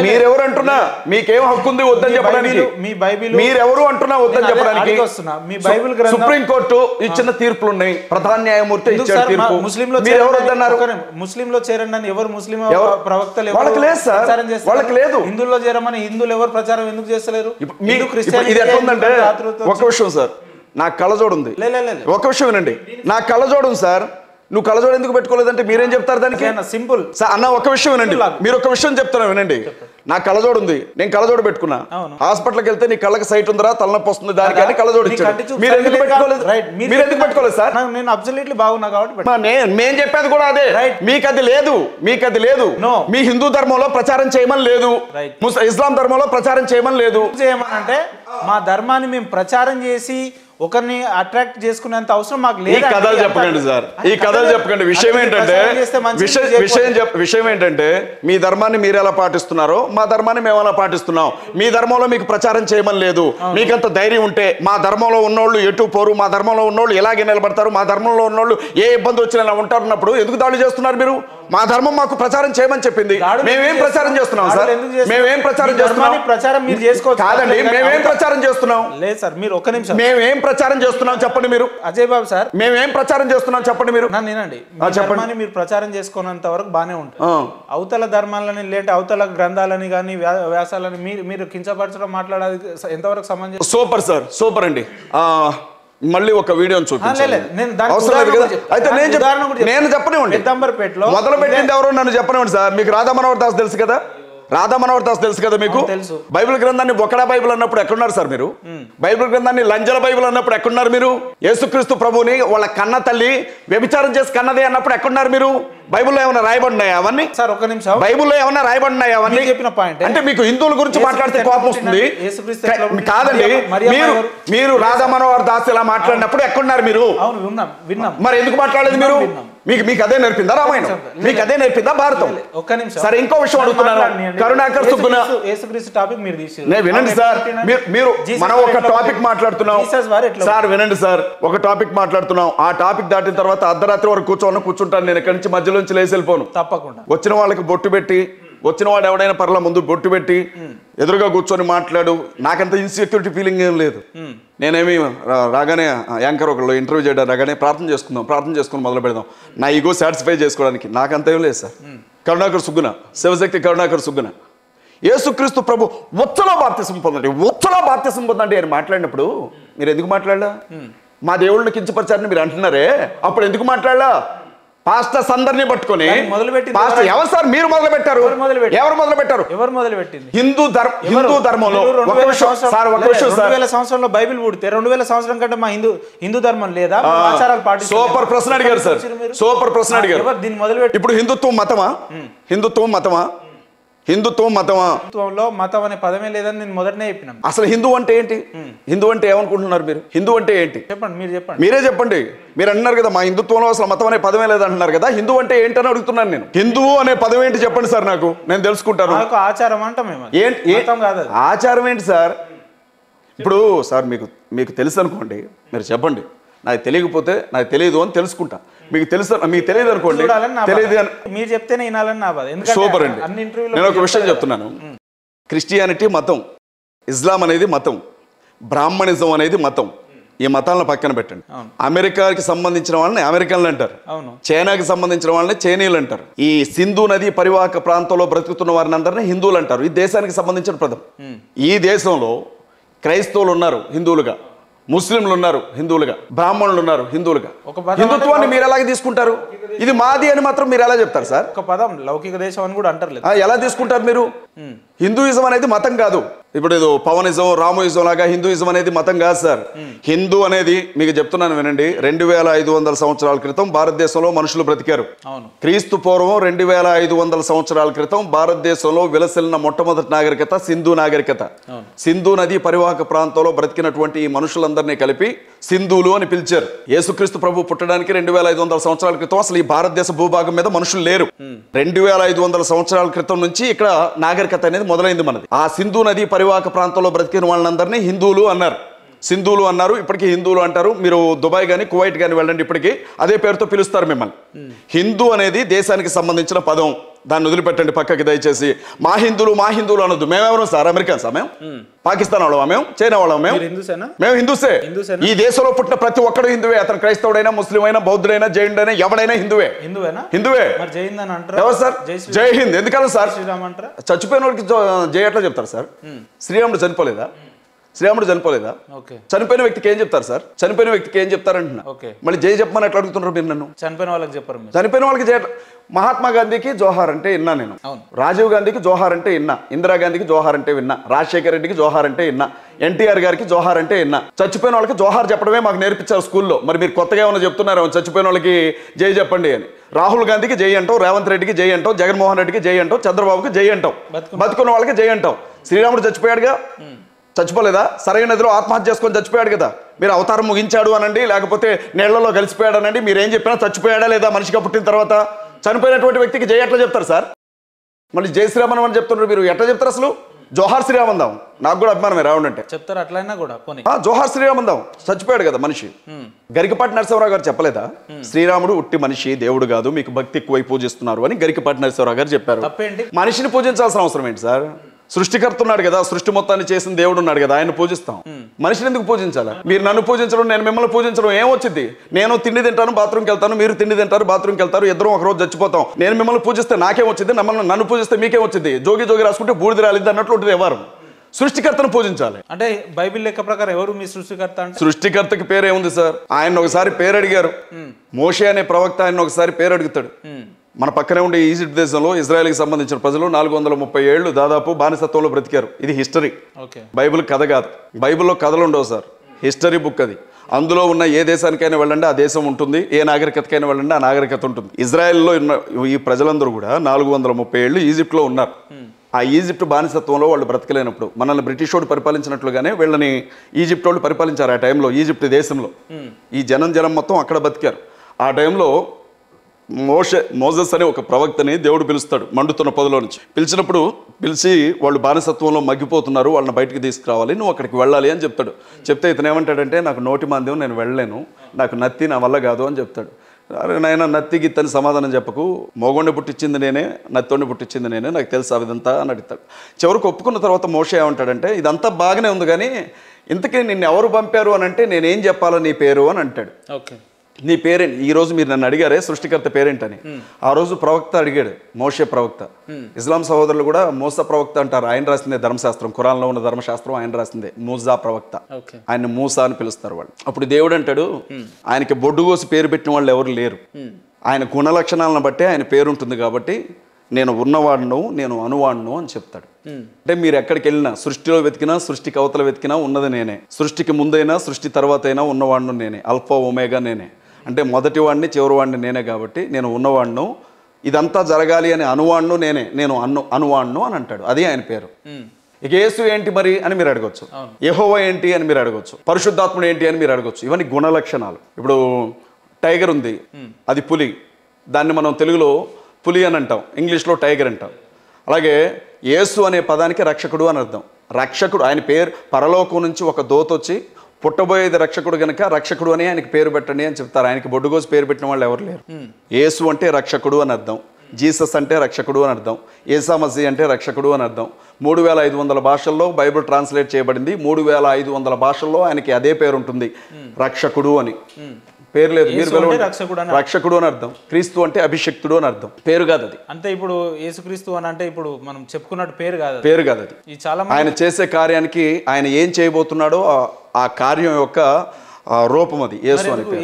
మీరెవరు అంటున్నా? మీకేం హక్కు ఉంది వద్దని చెప్పడానికి? మీ బైబిల్ మీరెవరు అంటున్నా వద్దని చెప్పడానికి? మీ బైబిల్ సుప్రీంకోర్టు ఇచ్చిన తీర్పులు ఉన్నాయి, ప్రధాన న్యాయమూర్తి ఇచ్చారు తీర్పు. మీరు ఎవరు వద్దన్నారు? ముస్లింలో చేరండి ఎవరు ముస్లిం ప్రవక్తలు? వాళ్ళకి లేదు సార్, వాళ్ళకి లేదు. హిందువుల్లో చేరమని హిందువులు ఎవరు ప్రచారం ఎందుకు చేస్తలేరు? ఇది ఎట్లుందంటే, ఒక విషయం సార్, నాకు కళ్ళజోడు ఉంది. ఒక విషయం వినండి, నాకు కళ్ళజోడు ఉంది సార్. నువ్వు కళ్ళజోడు ఎందుకు పెట్టుకోలేదంటే మీరేం చెప్తారు దానికి? సింపుల్ అన్న, ఒక విషయం వినండి, మీరు ఒక విషయం చెప్తాను వినండి. నాకు కళ్ళజోడు ఉంది, నేను కళ్ళజోడు పెట్టుకున్నా. హాస్పిటల్కి వెళ్తే నీ కళ్ళకి సైట్ ఉందరా, తలనొప్పి వస్తుంది, దానికి అని కళ్ళజోడు ఇచ్చాడు. మీరు ఎందుకు పెట్టుకోలేదు? మీరు ఎందుకు పెట్టుకోలేదు సార్? నేను అబ్సల్యూట్లీ బాగున్నా కాబట్టి మేము చెప్పేది కూడా అదే. మీకు అది లేదు, మీకు అది లేదు. మీ హిందూ ధర్మంలో ప్రచారం చేయమని లేదు, ఇస్లాం ధర్మంలో ప్రచారం చేయమని లేదు. అంటే మా ధర్మాన్ని మేము ప్రచారం చేసి ఒకరిని అట్రాక్ట్ చేసుకునేంత అవసరం మాకు లేదు. ఈ కథలు చెప్పకండి సార్, ఈ కథలు చెప్పకండి. విషయం ఏంటంటే మీ ధర్మాన్ని మీరు ఎలా పాటిస్తున్నారో మా ధర్మాన్ని మేము ఎలా పాటిస్తున్నాం. మీ ధర్మంలో మీకు ప్రచారం చేయమని లేదు. మీకంత ధైర్యం ఉంటే మా ధర్మంలో ఉన్నోళ్ళు ఎటు పోరు, మా ధర్మంలో ఉన్నోళ్ళు ఇలాగే నిలబడతారు, మా ధర్మంలో ఉన్నోళ్ళు ఏ ఇబ్బంది వచ్చినా ఉంటారన్నప్పుడు ఎందుకు దాడులు చేస్తున్నారు మీరు? మా ధర్మం మాకు ప్రచారం చేయమని చెప్పింది, మేమేం ప్రచారం చేస్తున్నాం సార్? మేమేం ప్రచారం చేస్తున్నాం? ప్రచారం మీరు చేసుకోవచ్చు కాదండి, మేమేం ప్రచారం చేస్తున్నాం? లేదు సార్, మీరు ఒక్క నిమిషం, మేమేం ప్రచారం చేస్తున్నాం చెప్పండి మీరు. అజయ్ బాబు సార్, మేమేం ప్రచారం చేస్తున్నాం చెప్పండి మీరు. నన్ను వినండి, ధర్మాన్ని మీరు ప్రచారం చేసుకున్నంత వరకు బానే ఉంటుంది. అవతల ధర్మాలని లేదంటే అవతల గ్రంథాలని కానీ వ్యాసాలని మీరు కించపరచడం మాట్లాడాలి ఎంతవరకు సమంజసం? సూపర్ సార్, సూపర్ అండి. మళ్ళీ ఒక వీడియోని చూపించాలి. అయితే నేను చెప్పనివ్వండి, మొదలు పెట్టింది ఎవరో నన్ను చెప్పనివ్వండి సార్. మీకు రాధా మనోహర్ దాస్ తెలుసు కదా? రాధా మనోహర్ దాస్ తెలుసు కదా మీకు? బైబిల్ గ్రంథాన్ని బొకడా బైబిల్ అన్నప్పుడు ఎక్కడున్నారు సార్ మీరు? బైబిల్ గ్రంథాన్ని లంజల బైబిల్ అన్నప్పుడు ఎక్కడున్నారు మీరు? యేసుక్రీస్తు ప్రభుని వాళ్ళ కన్న తల్లి వ్యభిచారం చేసి కన్నదే అన్నప్పుడు ఎక్కడున్నారు మీరు? బైబిల్లో ఏమైనా రాయబడినాయా అవన్నీ? సార్ ఒక్క నిమిషం, బైబిల్లో ఏమైనా రాయబడినాయా అవన్నీ? చెప్పిన పాయింట్ అంటే మీకు హిందువుల గురించి మాట్లాడితే కోపం వస్తుంది కాదండి. మీరు రాధా మనోహర్ దాస్ ఇలా మాట్లాడినప్పుడు ఎక్కడున్నారు మీరు? మరి ఎందుకు మాట్లాడలేదు మీరు? మీకు అదే నేర్పిందా రామాయణం? మీకు అదే నేర్పిందా భారతం? ఒక్క నిమిషం, సరే ఇంకో విషయం అడుగుతున్నాను. కరుణాకర్ సుబ్బున టాపిక్ మీరు వినండి సార్, మీరు మనం ఒక టాపిక్ మాట్లాడుతున్నాం సార్, వినండి సార్, ఒక టాపిక్ మాట్లాడుతున్నాం. ఆ టాపిక్ దాటిన తర్వాత అర్ధరాత్రి వరకు కూర్చుంటాను నేను. ఇక్కడి నుంచి మధ్యలో నుంచి లేచి వెళ్ళిపోను. తప్పకుండా వచ్చిన వాళ్ళకి బొట్టు పెట్టి, వచ్చిన వాడు ఎవడైనా పర్లా ముందు బొట్టు పెట్టి ఎదురుగా కూర్చొని మాట్లాడు. నాకంత ఇన్సెక్యూరిటీ ఫీలింగ్ ఏం లేదు. నేనేమి రాగానే యాంకర్ ఒకళ్ళు ఇంటర్వ్యూ చేయడం రాగానే ప్రార్థన చేసుకుని మొదలు పెడదాం, నా ఈగో సాటిస్ఫై చేసుకోవడానికి. నాకంత ఏం లేదు సార్. కరుణాకర్ సుగ్గున, శివశక్తి కరుణాకర్ సుగ్గున, యేసుక్రీస్తు ప్రభు ఉచ్చలో బాప్తిసం పొందండి అని మాట్లాడినప్పుడు మీరు ఎందుకు మాట్లాడలా? మా దేవుళ్ళని కించపరిచారని మీరు అంటున్నారే, అప్పుడు ఎందుకు మాట్లాడలా? పాస్టర్స్ అందరినీ పట్టుకొని ఎవరు సార్ మీరు మొదలు పెట్టారు? ఎవరు మొదలు పెట్టారు? హిందూ ధర్మంలో 2000 సంవత్సరంలో బైబిల్ పుడితే 2000 సంవత్సరం కంటే మా హిందూ ధర్మం లేదా? ఆచారాలు పాటించారు. సూపర్ ప్రశ్న అడిగారు సార్, సూపర్ ప్రశ్న అడిగారు. దీన్ని మొదలు పెట్టి ఇప్పుడు హిందుత్వం మతమా? హిందుత్వం మతమా? హిందుత్వంలో మతం అనే పదమే లేదని నేను మొదటనే చెప్పినాను. అసలు హిందూ అంటే ఏంటి? హిందూ అంటే ఏమనుకుంటున్నారు మీరు? హిందూ అంటే ఏంటి చెప్పండి, మీరు చెప్పండి. మీరే చెప్పండి. మీరు అన్నారు కదా మా హిందుత్వంలో అసలు మతం అనే పదమే లేదంటున్నారు కదా, హిందూ అంటే ఏంటని అడుగుతున్నాను నేను. హిందువు అనే పదం ఏంటి చెప్పండి సార్, నాకు నేను తెలుసుకుంటాను. ఆచారం అంటాం మేము. ఆచారం ఏంటి సార్? ఇప్పుడు సార్ మీకు తెలుసు అనుకోండి, మీరు చెప్పండి. నాకు తెలియకపోతే నాకు తెలియదు అని తెలుసుకుంటా. మీకు తెలియదు అనుకోండి, తెలియదు అని మీరు చెప్తేనే వినాలని నా బాధ. సూపర్ అండి. నేను ఒక విషయం చెప్తున్నాను. క్రిస్టియానిటీ మతం, ఇస్లాం అనేది మతం, బ్రాహ్మణిజం అనేది మతం. ఈ మతాలను పక్కన పెట్టండి. అమెరికాకి సంబంధించిన వాళ్ళని అమెరికన్లు అంటారు, చైనాకి సంబంధించిన వాళ్ళని చైనీయులు అంటారు, ఈ సింధు నది పరివాహక ప్రాంతంలో బ్రతుకుతున్న వారిని అందరినీ హిందువులు అంటారు. ఈ దేశానికి సంబంధించిన పదం. ఈ దేశంలో క్రైస్తవులు ఉన్నారు హిందువులుగా, ముస్లింలు ఉన్నారు హిందువులుగా, బ్రాహ్మణులు ఉన్నారు హిందువులుగా. హిందుత్వాన్ని మీరు ఎలాగ తీసుకుంటారు? ఇది మాది అని మాత్రం మీరు ఎలా చెప్తారు సార్? ఒక పదం లౌకిక దేశం అని కూడా అంటారు. ఎలా తీసుకుంటారు మీరు? హిందూయిజం అనేది మతం కాదు. ఇప్పుడు ఏదో పవనిజం, రామోయిజం లాగా హిందూయిజం అనేది మతం కాదు సార్. హిందూ అనేది మీకు చెప్తున్నాను వినండి, 2500 సంవత్సరాల క్రితం భారతదేశంలో మనుషులు బ్రతికారు. క్రీస్తు పూర్వం 2500 సంవత్సరాల క్రితం భారతదేశంలో విలసిల్లిన మొట్టమొదటి నాగరికత సింధు నాగరికత. సింధు నది పరివాహక ప్రాంతంలో బ్రతికినటువంటి ఈ మనుషులందరినీ కలిపి సింధువులు అని పిలిచారు. యేసుక్రీస్తు ప్రభు పుట్టడానికి 2500 సంవత్సరాల క్రితం అసలు ఈ భారతదేశ భూభాగం మీద మనుషులు లేరు. 2500 సంవత్సరాల క్రితం నుంచి ఇక్కడ నాగరికత అనేది మొదలైంది మనది. ఆ సింధు నది పరివాహక ప్రాంతంలో బ్రతికిన వాళ్ళందరినీ హిందువులు అన్నారు, సింధువులు అన్నారు. ఇప్పటికీ హిందువులు అంటారు. మీరు దుబాయ్ కానీ కువైట్ కానీ వెళ్ళండి, ఇప్పటికీ అదే పేరుతో పిలుస్తారు మిమ్మల్ని. హిందూ అనేది దేశానికి సంబంధించిన పదం, దాన్ని వదిలిపెట్టండి పక్కకి దయచేసి. మా హిందువులు అనొద్దు. మేమెవరు సార్? అమెరికన్స్ మేము, పాకిస్తాన్ వాళ్ళం మేము, చైనా వాళ్ళం మేము హిందూసే. ఈ దేశంలో పుట్టిన ప్రతి ఒక్కడు హిందువే. అతను క్రైస్తవుడైనా, ముస్లిం అయినా, బౌద్ధుడైనా, జైనుడైనా ఎవడైనా హిందువే. ఎవరు సార్? జై హింద్ ఎందుకన్నా సార్? చచ్చిపోయిన వాడికి జై ఎట్లా చెప్తారు సార్? శ్రీరాముడు చనిపోలేదా? చనిపోయిన వ్యక్తికి ఏం చెప్తారు సార్? చనిపోయిన వ్యక్తికి ఏం చెప్తారంటున్నా. మళ్ళీ జై చెప్పమని ఎట్లా అడుగుతున్నారు మీరు నన్ను? చనిపోయిన వాళ్ళకి చెప్పరు. చనిపోయిన వాళ్ళకి జై. మహాత్మా గాంధీకి జోహార్ అంటే విన్నా నేను, రాజీవ్ గాంధీకి జోహార్ అంటే విన్నా, ఇందిరాగాంధీకి జోహార్ అంటే విన్నా, రాజశేఖర రెడ్డికి జోహార్ అంటే విన్నా, ఎన్టీఆర్ గారికి జోహార్ అంటే విన్నా. చచ్చిపోయిన వాళ్ళకి జోహార్ చెప్పడమే మాకు నేర్పించారు స్కూల్లో. మరి మీరు కొత్తగా ఏమైనా చెప్తున్నారు చచ్చిపోయిన వాళ్ళకి జై చెప్పండి అని? రాహుల్ గాంధీకి జై అంటాం, రేవంత్ రెడ్డికి జై అంటాం, జగన్మోహన్ రెడ్డికి జై అంటాం, చంద్రబాబుకి జై అంటాం, బతుకున్న వాళ్ళకి జై అంటాం. శ్రీరాముడు చచ్చిపోయాడుగా, చచ్చిపోలేదా? సరైన నదిలో ఆత్మహత్య చేసుకొని చచ్చిపోయాడు కదా. మీరు అవతారం ముగించాడు అనండి, లేకపోతే నీళ్లలో కలిసిపోయాడు అనండి, మీరేం చెప్పినా చచ్చిపోయాడా లేదా మనిషిగా పుట్టిన తర్వాత? చనిపోయినటువంటి వ్యక్తికి జై ఎట్లా చెప్తారు సార్? మళ్ళీ జై శ్రీరామన్ అని చెప్తున్నారు మీరు, ఎట్లా చెప్తారు అసలు? జోహార్ శ్రీరామందాం, నాకు కూడా అభిమానమే రావుండి అంటే చెప్తారు. అట్లయినా కూడా జోహార్ శ్రీరామందాం, చచ్చిపోయాడు కదా మనిషి. గరికపాటి నరసింహరావు గారు చెప్పలేదా? శ్రీరాముడు ఉట్టి మనిషి, దేవుడు కాదు, మీకు భక్తి ఎక్కువై పూజిస్తున్నారు అని గరికపాటి నరసింహరావు గారు చెప్పారు. మనిషిని పూజించాల్సిన అవసరం ఏంటి సార్? సృష్టికర్త ఉన్నాడు కదా, సృష్టి మొత్తాన్ని చేసిన దేవుడు ఉన్నాడు కదా, ఆయన పూజిస్తాం. మనిషిని ఎందుకు పూజించాలా? మీరు నన్ను పూజించడం, నేను మిమ్మల్ని పూజించడం ఏమొచ్చింది? నేను తిండి తింటాను, బాత్రూమ్కి వెళ్తాను, మీరు తిండి తింటారు, బాత్రూమ్కి వెళ్తారు, ఇద్దరం ఒక రోజు చచ్చిపోతాం. నేను మిమ్మల్ని పూజిస్తే నాకేమొచ్చింది? నన్ను పూజిస్తే మీకేమొచ్చింది? జోగి రాసుకుంటే బూడిద రాలిద్ది అన్నట్లు ఉంటుంది. ఎవరు సృష్టికర్తను పూజించాలి అంటే బైబిల్ లెక్క ప్రకారం ఎవరు మీ సృష్టికర్త? సృష్టికర్తకి పేరేముంది సార్? ఆయన ఒకసారి పేరు అడిగారు. మోషే అనే ప్రవక్త ఆయన ఒకసారి పేరు అడుగుతాడు. మన పక్కనే ఉండే ఈజిప్ట్ దేశంలో ఇజ్రాయెల్కి సంబంధించిన ప్రజలు 430 ఏళ్ళు దాదాపు బానిసత్వంలో బ్రతికారు. ఇది హిస్టరీ, బైబిల్ కథ కాదు. బైబిల్లో కథలు ఉండవు సార్, హిస్టరీ బుక్ అది. అందులో ఉన్న ఏ దేశానికైనా వెళ్ళండి ఆ దేశం ఉంటుంది, ఏ నాగరికతకైనా వెళ్ళండి ఆ నాగరికత ఉంటుంది. ఇజ్రాయెల్లో ఉన్న ఈ ప్రజలందరూ కూడా 430 ఏళ్ళు ఈజిప్ట్లో ఉన్నారు. ఆ ఈజిప్ట్ బానిసత్వంలో వాళ్ళు బ్రతకలేనప్పుడు మనల్ని బ్రిటిష్ వాడు పరిపాలించినట్లుగానే వీళ్ళని ఈజిప్ట్ వాళ్ళు పరిపాలించారు. ఆ టైంలో ఈజిప్ట్ దేశంలో ఈ జనం మొత్తం అక్కడ బతికారు. ఆ టైంలో మోజెస్ అనే ఒక ప్రవక్తని దేవుడు పిలుస్తాడు మండుతున్న పొదలో నుంచి. పిలిచి వాళ్ళు బానిసత్వంలో మగ్గిపోతున్నారు, వాళ్ళని బయటికి తీసుకురావాలి, నువ్వు అక్కడికి వెళ్ళాలి అని చెప్తాడు. చెప్తే ఇతను ఏమంటాడంటే, నాకు నోటి మాంద్యం, నేను వెళ్ళలేను, నాకు నత్తి నా వల్ల కాదు అని చెప్తాడు. అరే నాయన, నత్తి గిత్తని సమాధానం చెప్పకు, మోగోడిని పుట్టించింది నేనే, నత్తోడిని పుట్టించింది నేనే, నాకు తెలుసు అవిదంతా అని అడుగుతాడు. చివరికి ఒప్పుకున్న తర్వాత మోషే ఏమంటాడంటే, ఇదంతా బాగానే ఉంది కానీ ఇంతకీ నిన్ను ఎవరు పంపారు అని అంటే, నేనేం చెప్పాలో నీ పేరు అని అంటాడు. నీ పేరేంటి? ఈ రోజు మీరు నన్ను అడిగారే సృష్టికర్త పేరేంటని, ఆ రోజు ప్రవక్త అడిగాడు, మోషే ప్రవక్త. ఇస్లాం సహోదరులు కూడా మూసా ప్రవక్త అంటారు, ఆయన రాసిందే ధర్మశాస్త్రం, ఖురాన్లో ఉన్న ధర్మశాస్త్రం ఆయన రాసిందే, మూసా ప్రవక్త. ఆయన మూసా అని పిలుస్తారు వాళ్ళు. అప్పుడు దేవుడు అంటాడు, ఆయనకి బొడ్డు కోసి పేరు పెట్టిన వాళ్ళు ఎవరు లేరు, ఆయన గుణ లక్షణాలను బట్టి ఆయన పేరు ఉంటుంది కాబట్టి నేను ఉన్నవాడును, నేను అనువాడును అని చెప్తాడు. అంటే మీరు ఎక్కడికి వెళ్ళినా, సృష్టిలో వెతికినా, సృష్టికి అవతల వెతికినా ఉన్నది నేనే, సృష్టికి ముందైనా సృష్టి తర్వాత అయినా ఉన్నవాడును నేనే, అల్ఫా ఒమేగా నేనే. అంటే మొదటి వాడిని చివరి వాడిని నేనే కాబట్టి నేను ఉన్నవాడును, ఇదంతా జరగాలి అని అనువాణ్ణు నేను అనువాణ్ణు అని అంటాడు. అది ఆయన పేరు. ఇక యేసు ఏంటి మరి అని మీరు అడగొచ్చు, యెహోవా ఏంటి అని మీరు అడగొచ్చు, పరిశుద్ధాత్ముడు ఏంటి అని మీరు అడగొచ్చు. ఇవన్నీ గుణ లక్షణాలు. ఇప్పుడు టైగర్ ఉంది, అది పులి, దాన్ని మనం తెలుగులో పులి అని అంటాం, ఇంగ్లీష్లో టైగర్ అంటాం. అలాగే యేసు అనే పదానికి రక్షకుడు అని అర్థం. రక్షకుడు ఆయన పేరు, పరలోకం నుంచి ఒక దూత వచ్చి పుట్టబోయేది రక్షకుడు గనక రక్షకుడు అని ఆయనకి పేరు పెట్టండి అని చెప్తారు. ఆయనకి బొడ్డుగోసి పేరు పెట్టిన వాళ్ళు ఎవరు లేరు. యేసు అంటే రక్షకుడు అని అర్థం, జీసస్ అంటే రక్షకుడు అని అర్థం, ఈసా మసీహ్ అంటే రక్షకుడు అని అర్థం. 3500 భాషల్లో బైబిల్ ట్రాన్స్లేట్ చేయబడింది. 3500 భాషల్లో ఆయనకి అదే పేరు ఉంటుంది, రక్షకుడు అని. పేరు లేదు, మీరు రక్షకుడు అని అర్థం. క్రీస్తు అంటే అభిషక్తుడు అని అర్థం, పేరు కాదు అది. అంటే ఇప్పుడు యేసుక్రీస్తు అని అంటే ఇప్పుడు మనం చెప్పుకున్నట్టు పేరు కాదు అది. ఈ చాలా ఆయన చేసే కార్యానికి ఆయన ఏం చేయబోతున్నాడో ఆ కార్యం యొక్క రూపం అది. యేసు అని పేరు.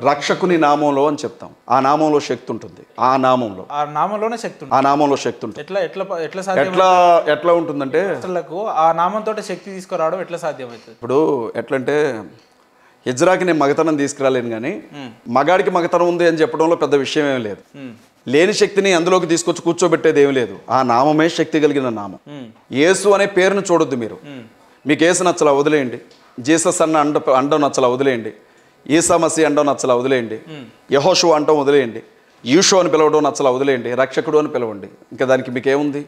రక్షకుని నామంలో అని చెప్తాం. ఆ నామంలో శక్తి ఉంటుంది. ఆ నామంలోనే శక్తి ఉంటుంది. ఆ నామంలో శక్తి ఉంటుంది. ఎట్లా ఉంటుందంటే ఆ నామంతో శక్తి తీసుకురావడం ఎట్లా సాధ్యమవుతుంది? ఇప్పుడు ఎట్లంటే హిజ్రాకి నేను మగతనం తీసుకురాలేను, కానీ మగాడికి మగతనం ఉంది అని చెప్పడంలో పెద్ద విషయం ఏం లేదు. లేని శక్తిని అందులోకి తీసుకొచ్చి కూర్చోబెట్టేది ఏమి లేదు. ఆ నామమే శక్తి కలిగిన నామం. యేసు అనే పేరును చూడొద్దు మీరు. మీకు యేసు నచ్చలా వదిలేయండి, జీసస్ అన్న అండం నచ్చలా వదిలేయండి, ఈసా మసీహ్ అండం నచ్చలా వదిలేయండి, యెహోషువ అండం వదిలేయండి, యూషో అని పిలవడం నచ్చలా వదిలేయండి, రక్షకుడు అని పిలవండి. ఇంకా దానికి మీకు ఏముంది?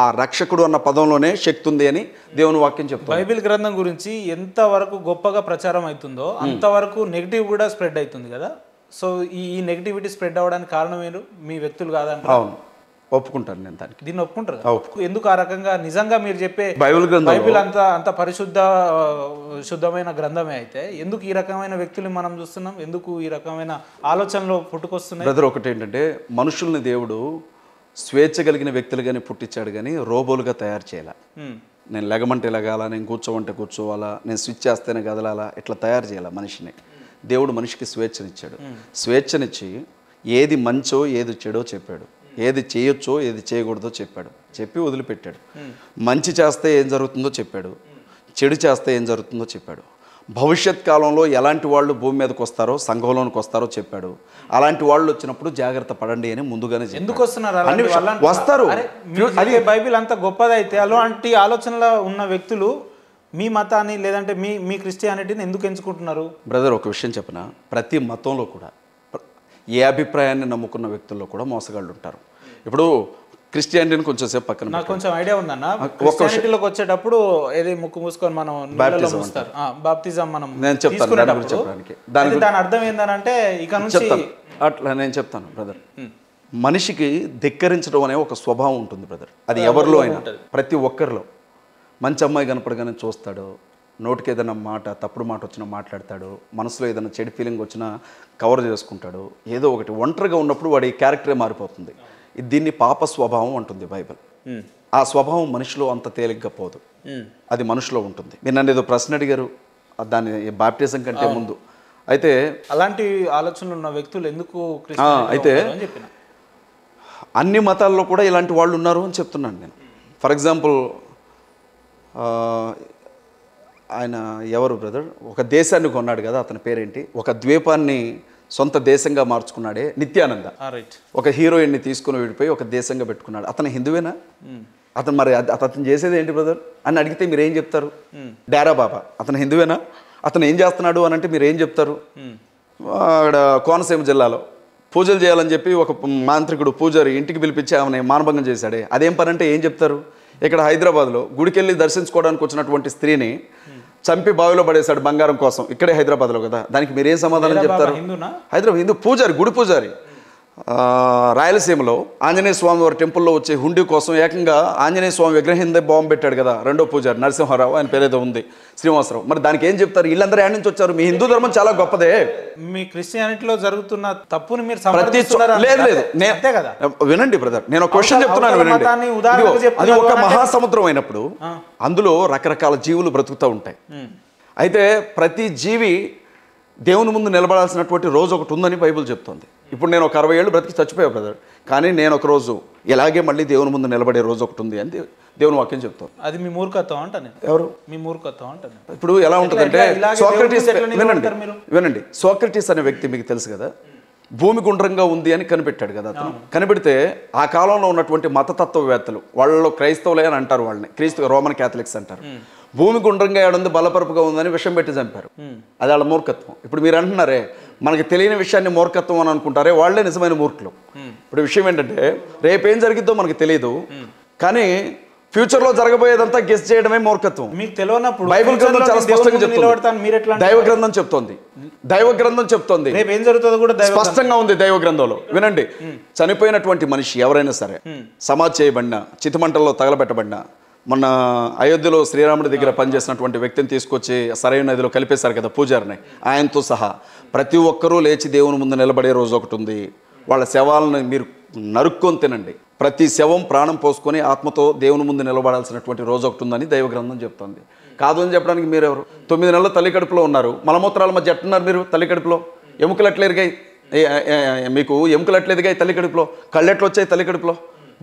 ఆ రక్షకుడు అన్న పదంలోనే శక్తి ఉంది అని దేవుని వాక్యం చెప్తుంది. బైబిల్ గ్రంథం గురించి ఎంతవరకు గొప్పగా ప్రచారం అవుతుందో అంతవరకు నెగిటివ్ కూడా స్ప్రెడ్ అవుతుంది కదా. సో ఈ నెగిటివిటీ స్ప్రెడ్ అవ్వడానికి కారణం మీరు మీ వ్యక్తులు కాదంటే? అవును, ఒప్పుకుంటాను నేను దానికి. దీన్ని ఒప్పుకుంటారు. ఎందుకు ఆ రకంగా? నిజంగా మీరు చెప్పే బైబిల్ అంత శుద్ధమైన గ్రంథమే అయితే ఎందుకు ఈ రకమైన వ్యక్తులు మనం చూస్తున్నాం? ఎందుకు ఈ రకమైన ఆలోచనలు పుట్టుకొస్తున్నాయి? బ్రదర్, ఒకటి ఏంటంటే మనుషుల్ని దేవుడు స్వేచ్ఛ కలిగిన వ్యక్తులుగానే పుట్టించాడు, కానీ రోబోలుగా తయారు చేయాల. నేను లెగమంటే లెగాల, నేను కూర్చోమంటే కూర్చోవాలా, నేను స్విచ్ చేస్తేనే కదలాలా, ఇట్లా తయారు చేయాల మనిషిని. దేవుడు మనిషికి స్వేచ్ఛనిచ్చాడు. స్వేచ్ఛనిచ్చి ఏది మంచో ఏది చెడో చెప్పాడు, ఏది చేయొచ్చో ఏది చేయకూడదో చెప్పాడు, చెప్పి వదిలిపెట్టాడు. మంచి చేస్తే ఏం జరుగుతుందో చెప్పాడు, చెడు చేస్తే ఏం జరుగుతుందో చెప్పాడు. భవిష్యత్ కాలంలో ఎలాంటి వాళ్ళు భూమి మీదకి వస్తారో, సంఘంలోనికి వస్తారో చెప్పాడు. అలాంటి వాళ్ళు వచ్చినప్పుడు జాగ్రత్త పడండి అని ముందుగానే ఎందుకు వస్తారు? అది బైబిల్ అంత గొప్పదైతే అలాంటి ఆలోచనలో ఉన్న వ్యక్తులు మీ మతాన్ని లేదంటే మీ క్రిస్టియానిటీని ఎందుకు ఎంచుకుంటున్నారు? బ్రదర్, ఒక విషయం చెప్పిన, ప్రతి మతంలో కూడా ఏ అభిప్రాయాన్ని నమ్ముకున్న వ్యక్తుల్లో కూడా మోసగాళ్ళు ఉంటారు. ఇప్పుడు క్రిస్టియానిటీని కొంచెం సేపు పక్కన, నాకు కొంచెం ఐడియా ఉందన్న. క్రిస్టియానిటీలోకి వచ్చేటప్పుడు ఏది ముక్కు మూసుకొని మనం బాప్తిజం మనం నేను చెప్తాను దాని అర్థం ఏంటంటే ఇక నుంచి అట్లా నేను చెప్తాను బ్రదర్. మనిషికి ధిక్కరించడం అనే ఒక స్వభావం ఉంటుంది బ్రదర్. అది ఎవరిలో అయినా, ప్రతి ఒక్కరిలో. మంచి అమ్మాయి కనపడగానే చూస్తాడు, నోటికి ఏదైనా మాట, తప్పుడు మాట వచ్చినా మాట్లాడతాడు, మనసులో ఏదైనా చెడు ఫీలింగ్ వచ్చినా కవర్ చేసుకుంటాడు. ఏదో ఒకటి ఒంటరిగా ఉన్నప్పుడు వాడి క్యారెక్టరే మారిపోతుంది. దీన్ని పాప స్వభావం అంటుంది బైబిల్. ఆ స్వభావం మనిషిలో అంత తేలిగ్గా పోదు, అది మనిషిలో ఉంటుంది. మీరు నన్ను ఏదో ప్రశ్న అడిగారు దాన్ని బాప్టిజం కంటే ముందు. అయితే అలాంటి ఆలోచనలు ఉన్న వ్యక్తులు ఎందుకు అయితే అన్ని మతాల్లో కూడా ఇలాంటి వాళ్ళు ఉన్నారు అని చెప్తున్నాను నేను. ఫర్ ఎగ్జాంపుల్, ఆయన ఎవరు బ్రదర్, ఒక దేశాన్ని కొన్నాడు కదా, అతని పేరేంటి, ఒక ద్వీపాన్ని సొంత దేశంగా మార్చుకున్నాడే, నిత్యానంద. ఒక హీరోయిన్ని తీసుకుని వెళ్ళిపోయి ఒక దేశంగా పెట్టుకున్నాడు. అతను హిందువేనా? అతను మరి అతను చేసేది ఏంటి బ్రదర్ అని అడిగితే మీరు ఏం చెప్తారు? డేరా బాబా. అతను హిందువేనా? అతను ఏం చేస్తున్నాడు అని అంటే మీరు ఏం చెప్తారు? అక్కడ కోనసీమ జిల్లాలో పూజలు చేయాలని చెప్పి ఒక మాంత్రికుడు పూజారి ఇంటికి పిలిపించి ఆమెను మానభంగం చేశాడే, అదేం పని అంటే ఏం చెప్తారు? ఇక్కడ హైదరాబాద్లో గుడికెళ్ళి దర్శించుకోవడానికి వచ్చినటువంటి స్త్రీని చంపి బావిలో పడేశాడు బంగారం కోసం, ఇక్కడే హైదరాబాద్లో కదా. దానికి మీరేం సమాధానం చెప్తారు? హైదరాబాద్ హిందూ పూజారి, గుడి పూజారి. రాయలసీమలో ఆంజనేయ స్వామి వారి టెంపుల్లో వచ్చే హుండీ కోసం ఏకంగా ఆంజనేయ స్వామి విగ్రహం బాంబు పెట్టాడు కదా రెండో పూజారి, నరసింహారావు, ఆయన పేరేదో ఉంది, శ్రీనివాసరావు. మరి దానికి ఏం చెప్తారు? వీళ్ళందరూ ఏడ నుంచి వచ్చారు? మీ హిందూ ధర్మం చాలా గొప్పదే. మీ క్రిస్టియానిటీలో జరుగుతున్న తప్పుని మీరు లేదు వినండి బ్రదర్, నేను ఒక క్వశ్చన్ చెప్తున్నాను వినండి. అది ఒక మహాసముద్రం అయినప్పుడు అందులో రకరకాల జీవులు బ్రతుకుతూ ఉంటాయి. అయితే ప్రతి జీవి దేవుని ముందు నిలబడాల్సినటువంటి రోజు ఒకటి ఉందని బైబిల్ చెప్తుంది. ఇప్పుడు నేను ఒక 60 ఏళ్ళు బ్రతికి చచ్చిపోయా బ్రదర్, కానీ నేను ఒక రోజు ఇలాగే మళ్ళీ దేవుని ముందు నిలబడే రోజు ఒకటి ఉంది అని దేవుని వాక్యం చెప్తాను. అది మీ మూర్ఖత్వం అంటాను. ఎవరు మీ మూర్ఖత్వం అంటాను? ఇప్పుడు ఎలా ఉంటుందంటే సోక్రటీస్, వినండి, సోక్రటీస్ అనే వ్యక్తి మీకు తెలుసు కదా, భూమి గుండ్రంగా ఉంది అని కనిపెట్టాడు కదా అతను. కనిపెడితే ఆ కాలంలో ఉన్నటువంటి మతతత్వవేత్తలు, వాళ్ళలో క్రైస్తవులే అని అంటారు, వాళ్ళని క్రీస్తు రోమన్ క్యాథలిక్స్ అంటారు, భూమి గుండ్రంగా ఏడుంది బలపరుపుగా ఉందని విషం పెట్టి చంపారు. అది వాళ్ళ మూర్ఖత్వం. ఇప్పుడు మీరు అంటున్నారే మనకి తెలియని విషయాన్ని మూర్ఖత్వం అని అనుకుంటారే, వాళ్లే నిజమైన మూర్ఖులు. ఇప్పుడు విషయం ఏంటంటే రేపేం జరిగిద్దో మనకి తెలియదు, కానీ ఫ్యూచర్ లో జరగబోయేదంతా గెస్ చేయడమే మూర్ఖత్వం. మీకు తెలియనప్పుడు బైబిల్ గ్రంథం చాలా స్పష్టంగా చెప్తుంది, దైవ గ్రంథం చెప్తోంది, దైవ గ్రంథం చెప్తోంది, ఏం జరుగుతుందో కూడా స్పష్టంగా ఉంది దైవ గ్రంథంలో. వినండి, చనిపోయినటువంటి మనిషి ఎవరైనా సరే, సమాధి చేయబడిన, చితిమంటల్లో తగలబెట్టబడిన, మొన్న అయోధ్యలో శ్రీరాముడి దగ్గర పనిచేసినటువంటి వ్యక్తిని తీసుకొచ్చి సరైన నదిలో కలిపేశారు కదా పూజారిని, ఆయనతో సహా ప్రతి ఒక్కరూ లేచి దేవుని ముందు నిలబడే రోజు ఒకటి ఉంది. వాళ్ళ శవాలను మీరు నరుక్కొని తినండి. ప్రతి శవం ప్రాణం పోసుకొని ఆత్మతో దేవుని ముందు నిలబడాల్సినటువంటి రోజు ఒకటి ఉందని దైవ గ్రంథం చెప్తుంది. కాదు అని చెప్పడానికి మీరెవరు? 9 నెలలు తల్లి కడుపులో ఉన్నారు, మలమూత్రాల మధ్య ఎట్టున్నారు మీరు? తల్లి కడుపులో ఎముకలు ఎట్లా ఎరిగాయి మీకు? ఎముకలు ఎట్లా ఎదిగాయి తల్లి కడుపులో? కళ్ళెట్లు వచ్చాయి తల్లి కడుపులో?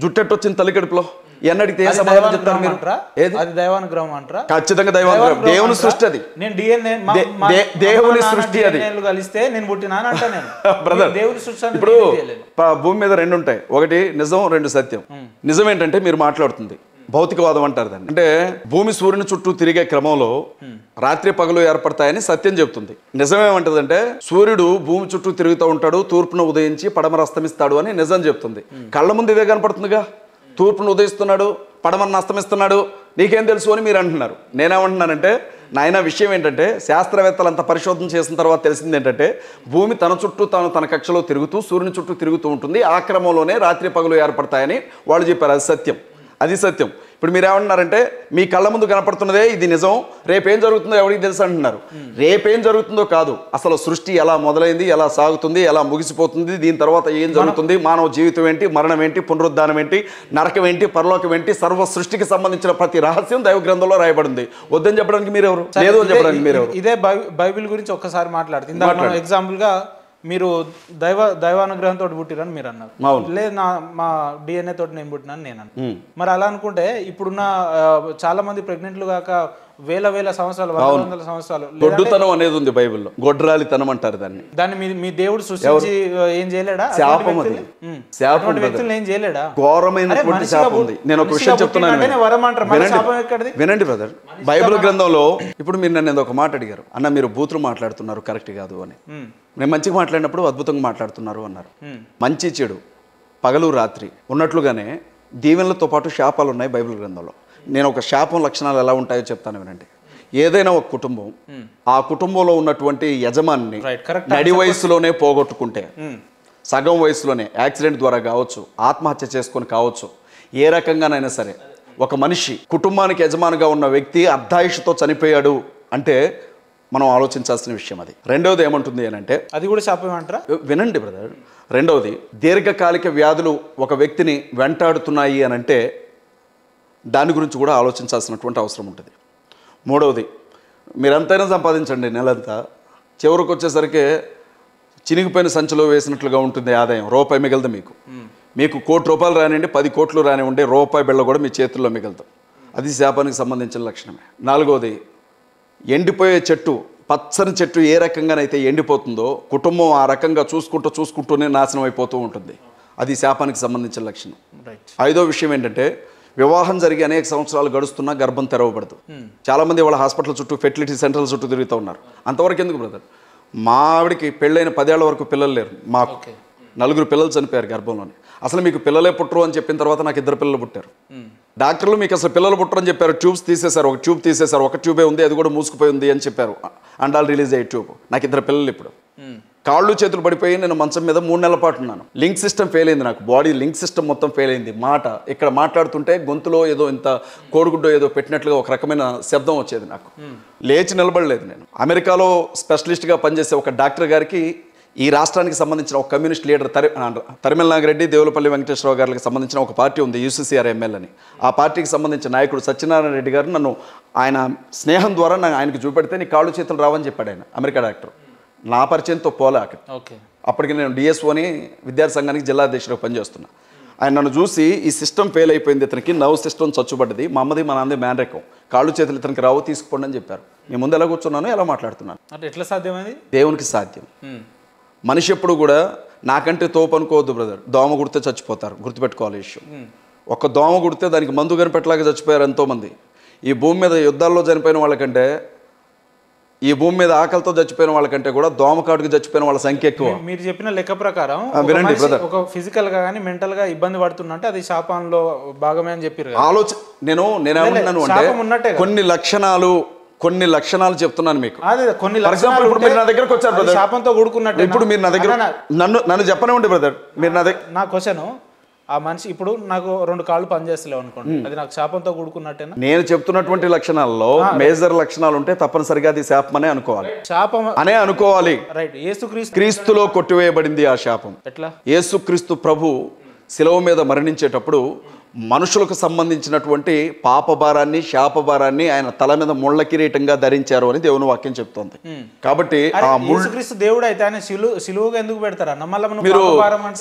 జుట్టెట్టు వచ్చింది తల్లి కడుపులో? ఎన్నడిగితే ఏ సమాధానం చెప్తారు మీరు? అది దైవానుగ్రహం అంటారా? ఖచ్చితంగా దైవానుగ్రహం, దేవుని సృష్టి అది. నేను DNA దేవుని సృష్టి అది. కలిస్తే నేను పుట్టినా అని అంటా నేను. బ్రదర్, దేవుని సృష్టి ఇప్పుడు భూమి మీద 2 ఉంటాయి, ఒకటి నిజం, 2 సత్యం. నిజం ఏంటంటే మీరు మాట్లాడుతుంది భౌతికవాదం అంటారు దాన్ని. అంటే భూమి సూర్యుని చుట్టూ తిరిగే క్రమంలో రాత్రి పగలు ఏర్పడతాయని సత్యం చెప్తుంది. నిజమేమంటదంటే సూర్యుడు భూమి చుట్టూ తిరుగుతూ ఉంటాడు, తూర్పున ఉదయించి పడమర అస్తమిస్తాడు అని నిజం చెప్తుంది. కళ్ళ ముందు ఇదే కనపడుతుందిగా, తూర్పును ఉదయిస్తున్నాడు, పడమరను అస్తమిస్తున్నాడు, నీకేం తెలుసు అని మీరు అంటున్నారు. నేనేమంటున్నానంటే నాయన విషయం ఏంటంటే శాస్త్రవేత్తలు అంత పరిశోధన చేసిన తర్వాత తెలిసింది ఏంటంటే భూమి తన చుట్టూ తన కక్షలో తిరుగుతూ సూర్యుని చుట్టూ తిరుగుతూ ఉంటుంది, ఆ క్రమంలోనే రాత్రి పగలు ఏర్పడతాయని వాళ్ళు చెప్పారు. అది సత్యం, అది సత్యం. ఇప్పుడు మీరు ఏమంటున్నారంటే మీ కళ్ళ ముందు కనపడుతున్నదే ఇది నిజం, రేపేం జరుగుతుందో ఎవరికి తెలుసు అంటున్నారు. రేపేం జరుగుతుందో కాదు, అసలు సృష్టి ఎలా మొదలైంది, ఎలా సాగుతుంది, ఎలా ముగిసిపోతుంది, దీని తర్వాత ఏం జరుగుతుంది, మానవ జీవితం ఏంటి, మరణం ఏంటి, పునరుద్ధానం ఏంటి, నరకం ఏంటి, పరలోకం ఏంటి, సర్వ సృష్టికి సంబంధించిన ప్రతి రహస్యం దైవ గ్రంథంలో రాయబడింది. వద్దని చెప్పడానికి మీరెవరు? లేదు అని చెప్పడానికి మీరెవరు? ఇదే బైబిల్ గురించి ఒక్కసారి మాట్లాడుతుంది. ఎగ్జాంపుల్ గా మీరు దైవానుగ్రహంతో పుట్టిరని మీరు అన్నారు, లేదు మా DNA తోటి నేను పుట్టినాను నేను అన్నా. మరి అలా అనుకుంటే ఇప్పుడున్న చాలా మంది ప్రెగ్నెంట్లు కాక వేల సంవత్సరాలు, 100 సంవత్సరాలు గొడ్డుతనం అనేది ఉంది బైబిల్లో, గొడ్రాలితనం అంటారు దాన్ని. దాన్ని మీ దేవుడు సృష్టించి ఏం చేయలేడా? శాపం అది, శాపం ఏం చేయలేడా? ఘోరమైనటువంటి శాపం ఉంది. నేను ఒక విషయం చెప్తున్నాను, వినండి బ్రదర్. బైబిల్ గ్రంథంలో ఇప్పుడు మీరు నన్ను ఒక మాట అడిగారు, అన్న మీరు బూతులు మాట్లాడుతున్నారు కరెక్ట్ కాదు అని. నేను మంచిగా మాట్లాడినప్పుడు అద్భుతంగా మాట్లాడుతున్నారు అన్నారు. మంచి చెడు, పగలు రాత్రి ఉన్నట్లుగానే దీవెనలతో పాటు శాపాలు ఉన్నాయి బైబిల్ గ్రంథంలో. నేను ఒక శాపం లక్షణాలు ఎలా ఉంటాయో చెప్తాను వినండి. ఏదైనా ఒక కుటుంబం ఆ కుటుంబంలో ఉన్నటువంటి యజమాని నడి వయసులోనే పోగొట్టుకుంటే, సగం వయసులోనే యాక్సిడెంట్ ద్వారా కావచ్చు, ఆత్మహత్య చేసుకొని కావచ్చు, ఏ రకంగానైనా సరే ఒక మనిషి కుటుంబానికి యజమానిగా ఉన్న వ్యక్తి అర్ధాయుషుతో చనిపోయాడు అంటే మనం ఆలోచించాల్సిన విషయం అది. రెండవది ఏమంటుంది అని అంటే, అది కూడా శాపం అంటారా? వినండి బ్రదర్. రెండవది, దీర్ఘకాలిక వ్యాధులు ఒక వ్యక్తిని వెంటాడుతున్నాయి అని అంటే దాని గురించి కూడా ఆలోచించాల్సినటువంటి అవసరం ఉంటుంది. మూడవది, మీరంతైనా సంపాదించండి నెలంతా, చివరికి వచ్చేసరికి చినిగిపోయిన సంచిలో వేసినట్లుగా ఉంటుంది ఆదాయం, రూపాయి మిగలదు మీకు. మీకు ₹1,00,00,000 రానివ్వండి, 10 కోట్లు రానివ్వండి, రూపాయి బిళ్ళ కూడా మీ చేతుల్లో మిగలదు. అది శాపానికి సంబంధించిన లక్షణమే. నాలుగవది, ఎండిపోయే చెట్టు, పచ్చని చెట్టు ఏ రకంగానైతే ఎండిపోతుందో కుటుంబం ఆ రకంగా చూసుకుంటూనే నాశనం అయిపోతూ ఉంటుంది. అది శాపానికి సంబంధించిన లక్షణం. ఐదో విషయం ఏంటంటే వివాహం జరిగి అనేక సంవత్సరాలు గడుస్తున్నా గర్భం తెరవబడదు. చాలామంది వాళ్ళ హాస్పిటల్ చుట్టూ, ఫెర్టిలిటీ సెంటర్ల చుట్టూ తిరుగుతూ ఉన్నారు. అంతవరకు ఎందుకు బ్రదర్? మా ఆవిడికి పెళ్ళైన 10 ఏళ్ల వరకు పిల్లలు లేరు, మాకు 4 పిల్లలు చనిపోయారు గర్భంలోనే. అసలు మీకు పిల్లలే పుట్టరు అని చెప్పిన తర్వాత నాకు 2 పిల్లలు పుట్టారు. డాక్టర్లు మీకు అసలు పిల్లలు పుట్టరని చెప్పారు, ట్యూబ్స్ తీసేశారు, ఒక ట్యూబ్ తీసేశారు, ఒక ట్యూబే ఉంది, అది కూడా మూసుకుపోయి ఉంది అని చెప్పారు. అండాలు రిలీజ్ అయ్యే ట్యూబ్. నాకు 2 పిల్లలు. ఇప్పుడు కాళ్ళు చేతులు పడిపోయి నేను మంచం మీద 3 నెలల పాటు ఉన్నాను. లింక్ సిస్టమ్ ఫెయిల్ అయింది, నాకు బాడీ లింక్ సిస్టమ్ మొత్తం ఫెయిల్ అయింది. మాట ఇక్కడ మాట్లాడుతుంటే గొంతులో ఏదో ఇంత కోడిగుడ్డో ఏదో పెట్టినట్లుగా ఒక రకమైన శబ్దం వచ్చేది. నాకు లేచి నిలబడలేదు. నేను అమెరికాలో స్పెషలిస్ట్గా పనిచేసే ఒక డాక్టర్ గారికి ఈ రాష్ట్రానికి సంబంధించిన ఒక కమ్యూనిస్ట్ లీడర్ తరిమెల నాగిరెడ్డి, దేవులపల్లి వెంకటేశ్వరరావు గారికి సంబంధించిన ఒక పార్టీ ఉంది, UCCR ML అని. ఆ పార్టీకి సంబంధించిన నాయకుడు సత్యనారాయణ రెడ్డి గారు నన్ను ఆయన స్నేహం ద్వారా ఆయనకు చూపెడితే నీ కాళ్ళు చేతులు రావని చెప్పాడు ఆయన, అమెరికా డాక్టర్. నా పరిచయంతో పోలే. అప్పటికి నేను DSOని విద్యార్థి సంఘానికి జిల్లా అధ్యక్షుడిగా పనిచేస్తున్నా. ఆయన నన్ను చూసి ఈ సిస్టమ్ ఫెయిల్ అయిపోయింది, ఇతనికి నర్వ్ సిస్టమ్ చచ్చుబడ్డది, మా అమ్మది మా నాన్నది మేనరకం, కాళ్ళు చేతులు ఇతనికి రావు, తీసుకుపోండి అని చెప్పారు. మీ ముందు ఎలా కూర్చున్నాను, ఎలా మాట్లాడుతున్నాను. అంటే ఎట్లా సాధ్యమైంది? దేవునికి సాధ్యం. మనిషి ఎప్పుడు కూడా నాకంటే తోపు అనుకోవద్దు బ్రదర్. దోమ కుడితే చచ్చిపోతారు, గుర్తుపెట్టుకోవాలి ఈ విషయం. ఒక దోమ కుడితే దానికి మందు కనిపెట్టలాగా చచ్చిపోయారు ఎంతోమంది. ఈ భూమి మీద యుద్ధాల్లో చనిపోయిన వాళ్ళకంటే, ఈ భూమి మీద ఆకలితో చచ్చిపోయిన వాళ్ళకంటే కూడా దోమకాటుకు చచ్చిపోయిన వాళ్ళ సంఖ్య ఎక్కువ. మీరు చెప్పిన లెక్క ప్రకారం వినండి బ్రదర్, ఒక ఫిజికల్ గా కానీ మెంటల్ గా ఇబ్బంది పడుతున్నట్టే అది శాపంలో భాగమే అని చెప్పారు. నేనేమన్నాను అంటే కొన్ని లక్షణాలు చెప్తున్నాను మీకు. ఫర్ ఎగ్జాంపుల్ ఇప్పుడు మీరు నా దగ్గరకు వచ్చారు బ్రదర్, శాపంతో కూడుకున్నట్టు. ఇప్పుడు మీరు నా దగ్గర నన్ను చెప్పనివ్వండి బ్రదర్. మీరు నా దగ్గర, నా క్వశ్చన్, ఆ మనిషి ఇప్పుడు నాకు 2 కాళ్ళు పనిచేస్తలేవు అనుకోండి, అది నాకు శాపంతో కూడుకున్నట్టేనా? నేను చెప్తున్నటువంటి లక్షణాల్లో మేజర్ లక్షణాలు ఉంటే తప్పనిసరిగా అది శాపం అనే అనుకోవాలి. శాపం అనే అనుకోవాలి. రైట్. క్రీస్తులో కొట్టివేయబడింది ఆ శాపం. ఎట్లా? యేసుక్రీస్తు ప్రభు శిలువ మీద మరణించేటప్పుడు మనుషులకు సంబంధించినటువంటి పాపభారాన్ని, శాపభారాన్ని ఆయన తల మీద ముళ్ళ కిరీటంగా ధరించారు అని దేవుని వాక్యం చెప్తోంది. కాబట్టి యేసుక్రీస్తు దేవుడు అయితే ఆయన సిలువగా ఎందుకు పెడతారు? మీరు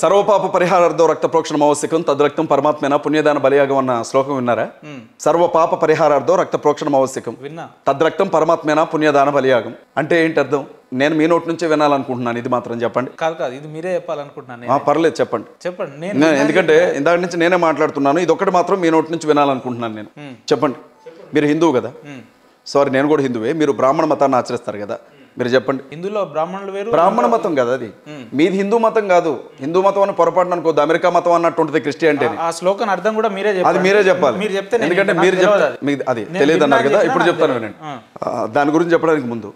సర్వపాప పరిహారార్థం రక్త ప్రోక్షణం ఆవశ్యకం, తద్రక్తం పరమాత్మేన పుణ్యదాన బలియాగం అన్న శ్లోకం విన్నారా? సర్వపాప పరిహారార్థం రక్త ప్రోక్షణం ఆవశ్యకం, తద్రక్తం పరమాత్మేన పుణ్యదాన బలియాగం అంటే ఏంటి అర్థం? నేను మీ నోటి నుంచే వినాలనుకుంటున్నాను, ఇది మాత్రం చెప్పండి. కాదు, ఇది మీరే చెప్పాలనుకుంటున్నాను. పర్లేదు చెప్పండి. ఎందుకంటే ఇందాక నుంచి నేనే మాట్లాడుతున్నాను, ఇది ఒకటి మాత్రం మీ నోటి నుంచి వినాలనుకుంటున్నాను నేను. చెప్పండి. మీరు హిందువు కదా? సారీ, నేను కూడా హిందువే. మీరు బ్రాహ్మణ మతాన్ని ఆచరిస్తారు కదా, మీరు చెప్పండి. హిందువులో బ్రాహ్మణులు వేరు, బ్రాహ్మణ మతం కదా అది. మీది హిందూ మతం కాదు. హిందూ మతం అని పొరపాటున అనుకోద్దు, అమెరికా మతం అన్నట్టు ఉంటుంది క్రిస్టియానిటీ. ఆ శ్లోకం అర్థం కూడా మీరే చెప్పాలి. అది మీరే చెప్పాలి. ఎందుకంటే మీరు చెప్తారు, అది తెలియదు అన్నారు కదా. ఇప్పుడు చెప్తాను వినండి. దాని గురించి చెప్పడానికి ముందు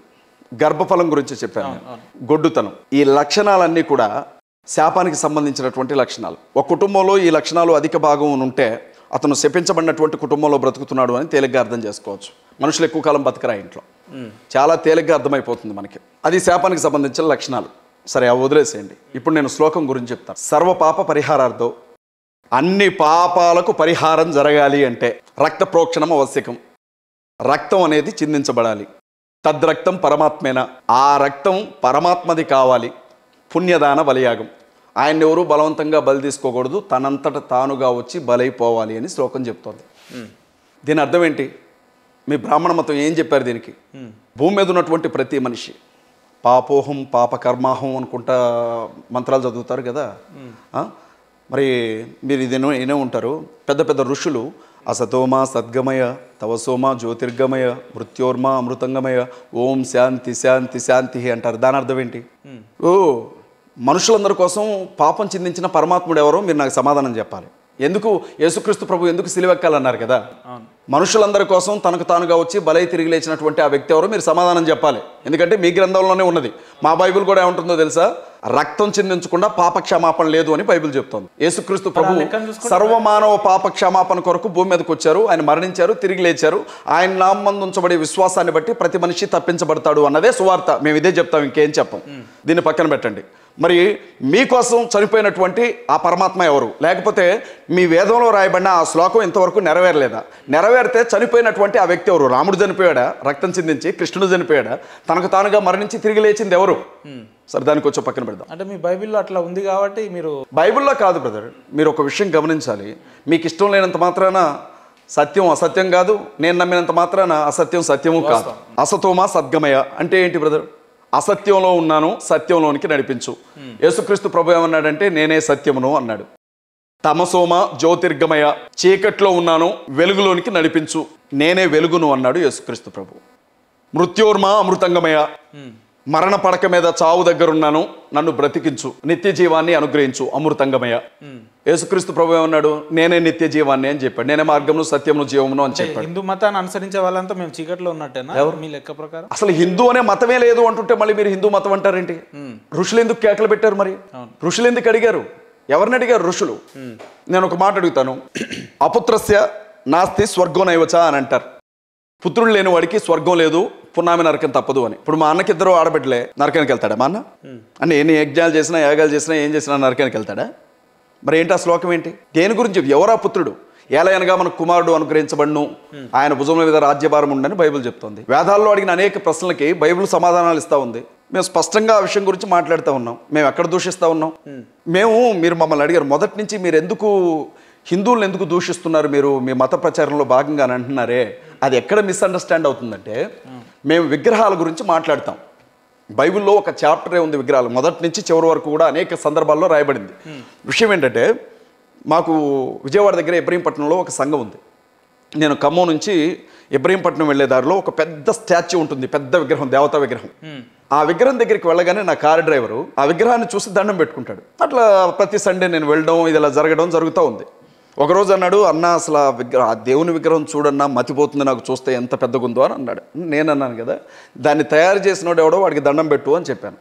గర్భఫలం గురించి చెప్పాను, గొడ్డుతనం. ఈ లక్షణాలన్నీ కూడా శాపానికి సంబంధించినటువంటి లక్షణాలు. ఒక కుటుంబంలో ఈ లక్షణాలు అధిక భాగం ఉంటే అతను శపించబడినటువంటి కుటుంబంలో బ్రతుకుతున్నాడు అని తేలిగ్గా అర్థం చేసుకోవచ్చు. మనుషులు ఎక్కువ కాలం బతకరా ఇంట్లో, చాలా తేలిగ్గా అర్థమైపోతుంది మనకి. అది శాపానికి సంబంధించిన లక్షణాలు. సరే, అవి వదిలేసేయండి. ఇప్పుడు నేను శ్లోకం గురించి చెప్తాను. సర్వపాప పరిహారార్థం, అన్ని పాపాలకు పరిహారం జరగాలి అంటే రక్త ప్రోక్షణం ఆవశ్యకం. రక్తం అనేది చిందించబడాలి. తద్రక్తం పరమాత్మేన, ఆ రక్తం పరమాత్మది కావాలి. పుణ్యదాన బలియాగం, ఆయన ఎవరు బలవంతంగా బలి తీసుకోకూడదు, తనంతట తానుగా వచ్చి బలైపోవాలి అని శ్లోకం చెప్తోంది. దీని అర్థం ఏంటి? మీ బ్రాహ్మణ మతం ఏం చెప్పారు దీనికి? భూమి మీద ఉన్నటువంటి ప్రతి మనిషి పాపోహం పాపకర్మాహం అనుకుంటా మంత్రాలు చదువుతారు కదా. మరి మీరు ఇది వినే ఉంటారు, పెద్ద పెద్ద ఋషులు అసతోమా సద్గమయ, తవసోమా జ్యోతిర్గమయ, మృత్యోర్మా అమృతంగమయ, ఓం శాంతి శాంతి శాంతి అంటారు. దాని అర్థం ఏంటి? మనుషులందరి కోసం పాపం చిందించిన పరమాత్ముడు ఎవరో మీరు నాకు సమాధానం చెప్పాలి. ఎందుకు యేసుక్రీస్తు ప్రభు ఎందుకు సిలువెక్కాలన్నారు కదా? మనుషులందరి కోసం తనకు తానుగా వచ్చి బలై తిరిగి లేచినటువంటి ఆ వ్యక్తి ఎవరో మీరు సమాధానం చెప్పాలి. ఎందుకంటే మీ గ్రంథంలోనే ఉన్నది. మా బైబిల్ కూడా ఏముంటుందో తెలుసా? రక్తం చిందించకుండా పాప క్షమాపణ లేదు అని బైబిల్ చెప్తోంది. యేసుక్రీస్తు ప్రభు సర్వమానవ పాప క్షమాపణ కొరకు భూమి మీదకి వచ్చారు, ఆయన మరణించారు, తిరిగి లేచారు. ఆయన నామందు ఉంచబడే విశ్వాసాన్ని బట్టి ప్రతి మనిషి తప్పించబడతాడు అన్నదే సువార్త. మేము ఇదే చెప్తాం, ఇంకేం చెప్పం. దీన్ని పక్కన పెట్టండి. మరి మీకోసం చనిపోయినటువంటి ఆ పరమాత్మ ఎవరు? లేకపోతే మీ వేదంలో రాయబడిన ఆ శ్లోకం ఇంతవరకు నెరవేరలేదా? నెరవేరితే చనిపోయినటువంటి ఆ వ్యక్తి ఎవరు? రాముడు చనిపోయాడా రక్తం చిందించి? కృష్ణుడు చనిపోయాడా తనకు తానుగా మరణించి తిరిగి లేచింది ఎవరు? సరే, దానికి వచ్చి పక్కన పెడదాం. అంటే మీ బైబిల్లో అట్లా ఉంది కాబట్టి మీరు బైబిల్లో కాదు బ్రదర్. మీరు ఒక విషయం గమనించాలి. మీకు ఇష్టం లేనంత మాత్రాన సత్యం అసత్యం కాదు, నేను నమ్మినంత మాత్రాన అసత్యం సత్యము కాదు. అసతోమా సద్గమయ అంటే ఏంటి బ్రదర్? అసత్యంలో ఉన్నాను, సత్యంలోనికి నడిపించు. యేసుక్రీస్తు ప్రభు ఏమన్నాడంటే నేనే సత్యమును అన్నాడు. తమసోమ జ్యోతిర్గమయ, చీకట్లో ఉన్నాను, వెలుగులోనికి నడిపించు, నేనే వెలుగును అన్నాడు యేసుక్రీస్తు ప్రభు. మృత్యోర్మా అమృతంగమయ, మరణ పడక మీద చావు దగ్గరున్నాను, నన్ను బ్రతికించు, నిత్య జీవాన్ని అనుగ్రహించు, అమృతంగమయ. యేసుక్రీస్తు ప్రభు ఏమన్నాడు? నేనే నిత్య జీవాన్ని అని చెప్పాడు. నేనే మార్గమును సత్యమును జీవమును అని చెప్పాడు. హిందూ మతాన్ని అనుసరించే వాళ్ళంతా మేము చీకట్లో ఉన్నట్టేనా? ఎవరు మీ లెక్క ప్రకారం? అసలు హిందూ అనే మతమే లేదు అంటుంటే మళ్ళీ మీరు హిందూ మతం అంటారేంటి? ఋషులు ఎందుకు కేకలు పెట్టారు? మరి ఋషులు ఎందుకు అడిగారు? ఎవరిని అడిగారు ఋషులు? నేను ఒక మాట అడుగుతాను. అపుత్రస్య నాస్తి స్వర్గో నైవచ అని అంటారు. పుత్రుడు లేని వాడికి స్వర్గం లేదు, పున్నామి నరకం తప్పదు అని. ఇప్పుడు మా అన్నకి ఇద్దరు ఆడబిడ్డలే, నరకానికి వెళ్తాడా మా అన్న? అంటే ఎన్ని యజ్ఞాలు చేసినా యాగాలు చేసినా ఏం చేసినా నరకానికి వెళ్తాడా? మరి ఏంటి ఆ శ్లోకం ఏంటి? దేని గురించి? ఎవరా పుత్రుడు? ఏలయనగా మనకు కుమారుడు అనుగ్రహించబడును, ఆయన భుజముల మీద రాజ్యభారం ఉండని బైబిల్ చెప్తోంది. వేదాల్లో అడిగిన అనేక ప్రశ్నలకి బైబిల్ సమాధానాలు ఇస్తూ ఉంది. మేము స్పష్టంగా ఆ విషయం గురించి మాట్లాడుతూ ఉన్నాం. మేము ఎక్కడ దూషిస్తూ ఉన్నాం? మీరు మమ్మల్ని అడిగారు మొదటి నుంచి, మీరు ఎందుకు హిందువులను ఎందుకు దూషిస్తున్నారు మీరు మీ మత ప్రచారంలో భాగంగా అని అంటున్నారే, అది ఎక్కడ మిస్అండర్స్టాండ్ అవుతుందంటే, మేము విగ్రహాల గురించి మాట్లాడతాం. బైబిల్లో ఒక చాప్టరే ఉంది విగ్రహాలు, మొదటి నుంచి చివరి వరకు కూడా అనేక సందర్భాల్లో రాయబడింది. విషయం ఏంటంటే, మాకు విజయవాడ దగ్గర ఇబ్రహీంపట్నంలో ఒక సంఘం ఉంది. నేను ఖమ్మం నుంచి ఇబ్రహీంపట్నం వెళ్ళే దారిలో ఒక పెద్ద స్టాచ్యూ ఉంటుంది, పెద్ద విగ్రహం, దేవతా విగ్రహం. ఆ విగ్రహం దగ్గరికి వెళ్ళగానే నా కారు డ్రైవరు ఆ విగ్రహాన్ని చూసి దండం పెట్టుకుంటాడు. అట్లా ప్రతి సండే నేను వెళ్ళడం, ఇది ఇలా జరుగుతూ ఉంది. ఒకరోజు అన్నాడు, అన్న అసలు ఆ దేవుని విగ్రహం చూడన్నా మతిపోతుంది నాకు చూస్తే ఎంత పెద్దగా ఉందో అని అన్నాడు. నేను అన్నాను కదా, దాన్ని తయారు చేసినోడు ఎవడో వాడికి దండం పెట్టు అని చెప్పాను.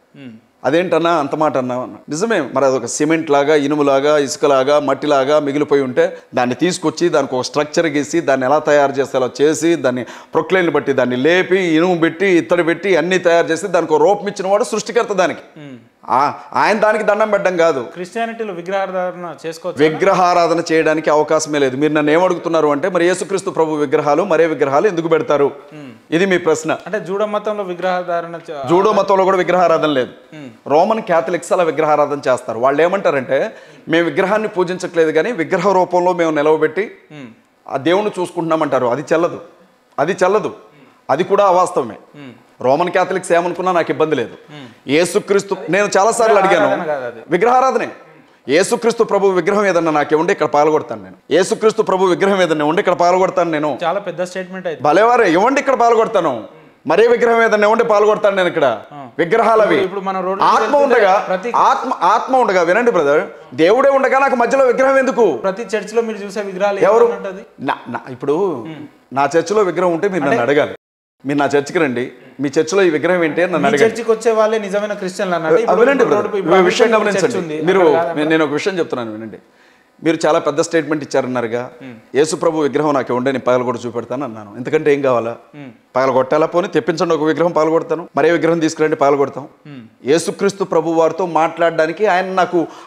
అదేంటన్నా అంత మాట అన్నావు అన్న. నిజమే, మరి అదొక సిమెంట్ లాగా, ఇనుములాగా, ఇసుకలాగా, మట్టిలాగా మిగిలిపోయి ఉంటే దాన్ని తీసుకొచ్చి దానికి ఒక స్ట్రక్చర్ గీసి దాన్ని ఎలా తయారు చేస్తే అలా చేసి దాన్ని ప్రొక్లైన్లు బట్టి దాన్ని లేపి ఇనుము పెట్టి ఇత్తడి పెట్టి అన్నీ తయారు చేసి దానికి ఒక రూపం ఇచ్చిన వాడు సృష్టికర్త. దానికి ఆయన దానికి దండం పెట్టడం కాదు. క్రిస్టియానిటీలో విగ్రహారాధన చేసుకోవచ్చు, విగ్రహారాధన చేయడానికి అవకాశమే లేదు. మీరు నన్ను ఏమడుగుతున్నారు అంటే, మరి యేసుక్రీస్తు ప్రభు విగ్రహాలు మరే విగ్రహాలు ఎందుకు పెడతారు, ఇది మీ ప్రశ్న. అంటే జూడో మతంలో విగ్రహారాధన, జూడో మతంలో కూడా విగ్రహారాధన లేదు. రోమన్ క్యాథలిక్స్ అలా విగ్రహారాధన చేస్తారు. వాళ్ళు ఏమంటారంటే, మేము విగ్రహాన్ని పూజించట్లేదు కానీ విగ్రహ రూపంలో మేము నిలవబెట్టి ఆ దేవుణ్ణి చూసుకుంటున్నామంటారు. అది చెల్లదు, అది చెల్లదు, అది కూడా అవాస్తవమే. రోమన్ క్యాథలిక్స్ ఏమనుకున్నా నాకు ఇబ్బంది లేదు. యేసుక్రీస్తు, నేను చాలాసార్లు అడిగాను, విగ్రహారాధనే. యేసుక్రీస్తు ప్రభు విగ్రహం ఏదన్నా నాకు ఉండి ఇక్కడ పాల్గొడతాను నేను. యేసుక్రీస్తు ప్రభు విగ్రహం ఏదన్నా ఉండి ఇక్కడ పాల్గొడతాను నేను. చాలా పెద్ద స్టేట్మెంట్ అయితే. భలేవారే, ఇవ్వండి ఇక్కడ పాల్గొడతాను. మరే విగ్రహం ఏదన్నా ఉండి పాల్గొడతాను నేను ఇక్కడ. విగ్రహాలు అవి ఆత్మ ఉండగా, ఆత్మ ఉండగా, వినండి బ్రదర్, దేవుడే ఉండగా నాకు మధ్యలో విగ్రహం ఎందుకు? ప్రతి చర్చ్ లో మీరు చూసే విగ్రహాలు ఎవరు? ఇప్పుడు నా చర్చిలో విగ్రహం ఉంటే మీరు నన్ను అడగాలి. మీరు నా చర్చికి రండి, మీ చర్చిలో ఈ విగ్రహం ఏంటి అని నన్ను అడగాలి. చర్చికి వచ్చే వాళ్ళే నిజమైన క్రిస్టియన్లు అన్నాడు. వినండి, విషయం గమనించండి. నేను ఒక విషయం చెప్తున్నాను, వినండి. మీరు చాలా పెద్ద స్టేట్మెంట్ ఇచ్చారన్నారుగా, యేసు ప్రభు విగ్రహం నాకు ఉండే నేను పగల కూడా చూపెడతాను అన్నాను. ఎందుకంటే ఏం కావాలా? పగల కొట్టాలా? పోనీ తెప్పించండి ఒక విగ్రహం, పాల్గొడతాను. మరే విగ్రహం తీసుకురండి, పాల్గొడతాం. యేసుక్రీస్తు ప్రభు వారితో మాట్లాడడానికి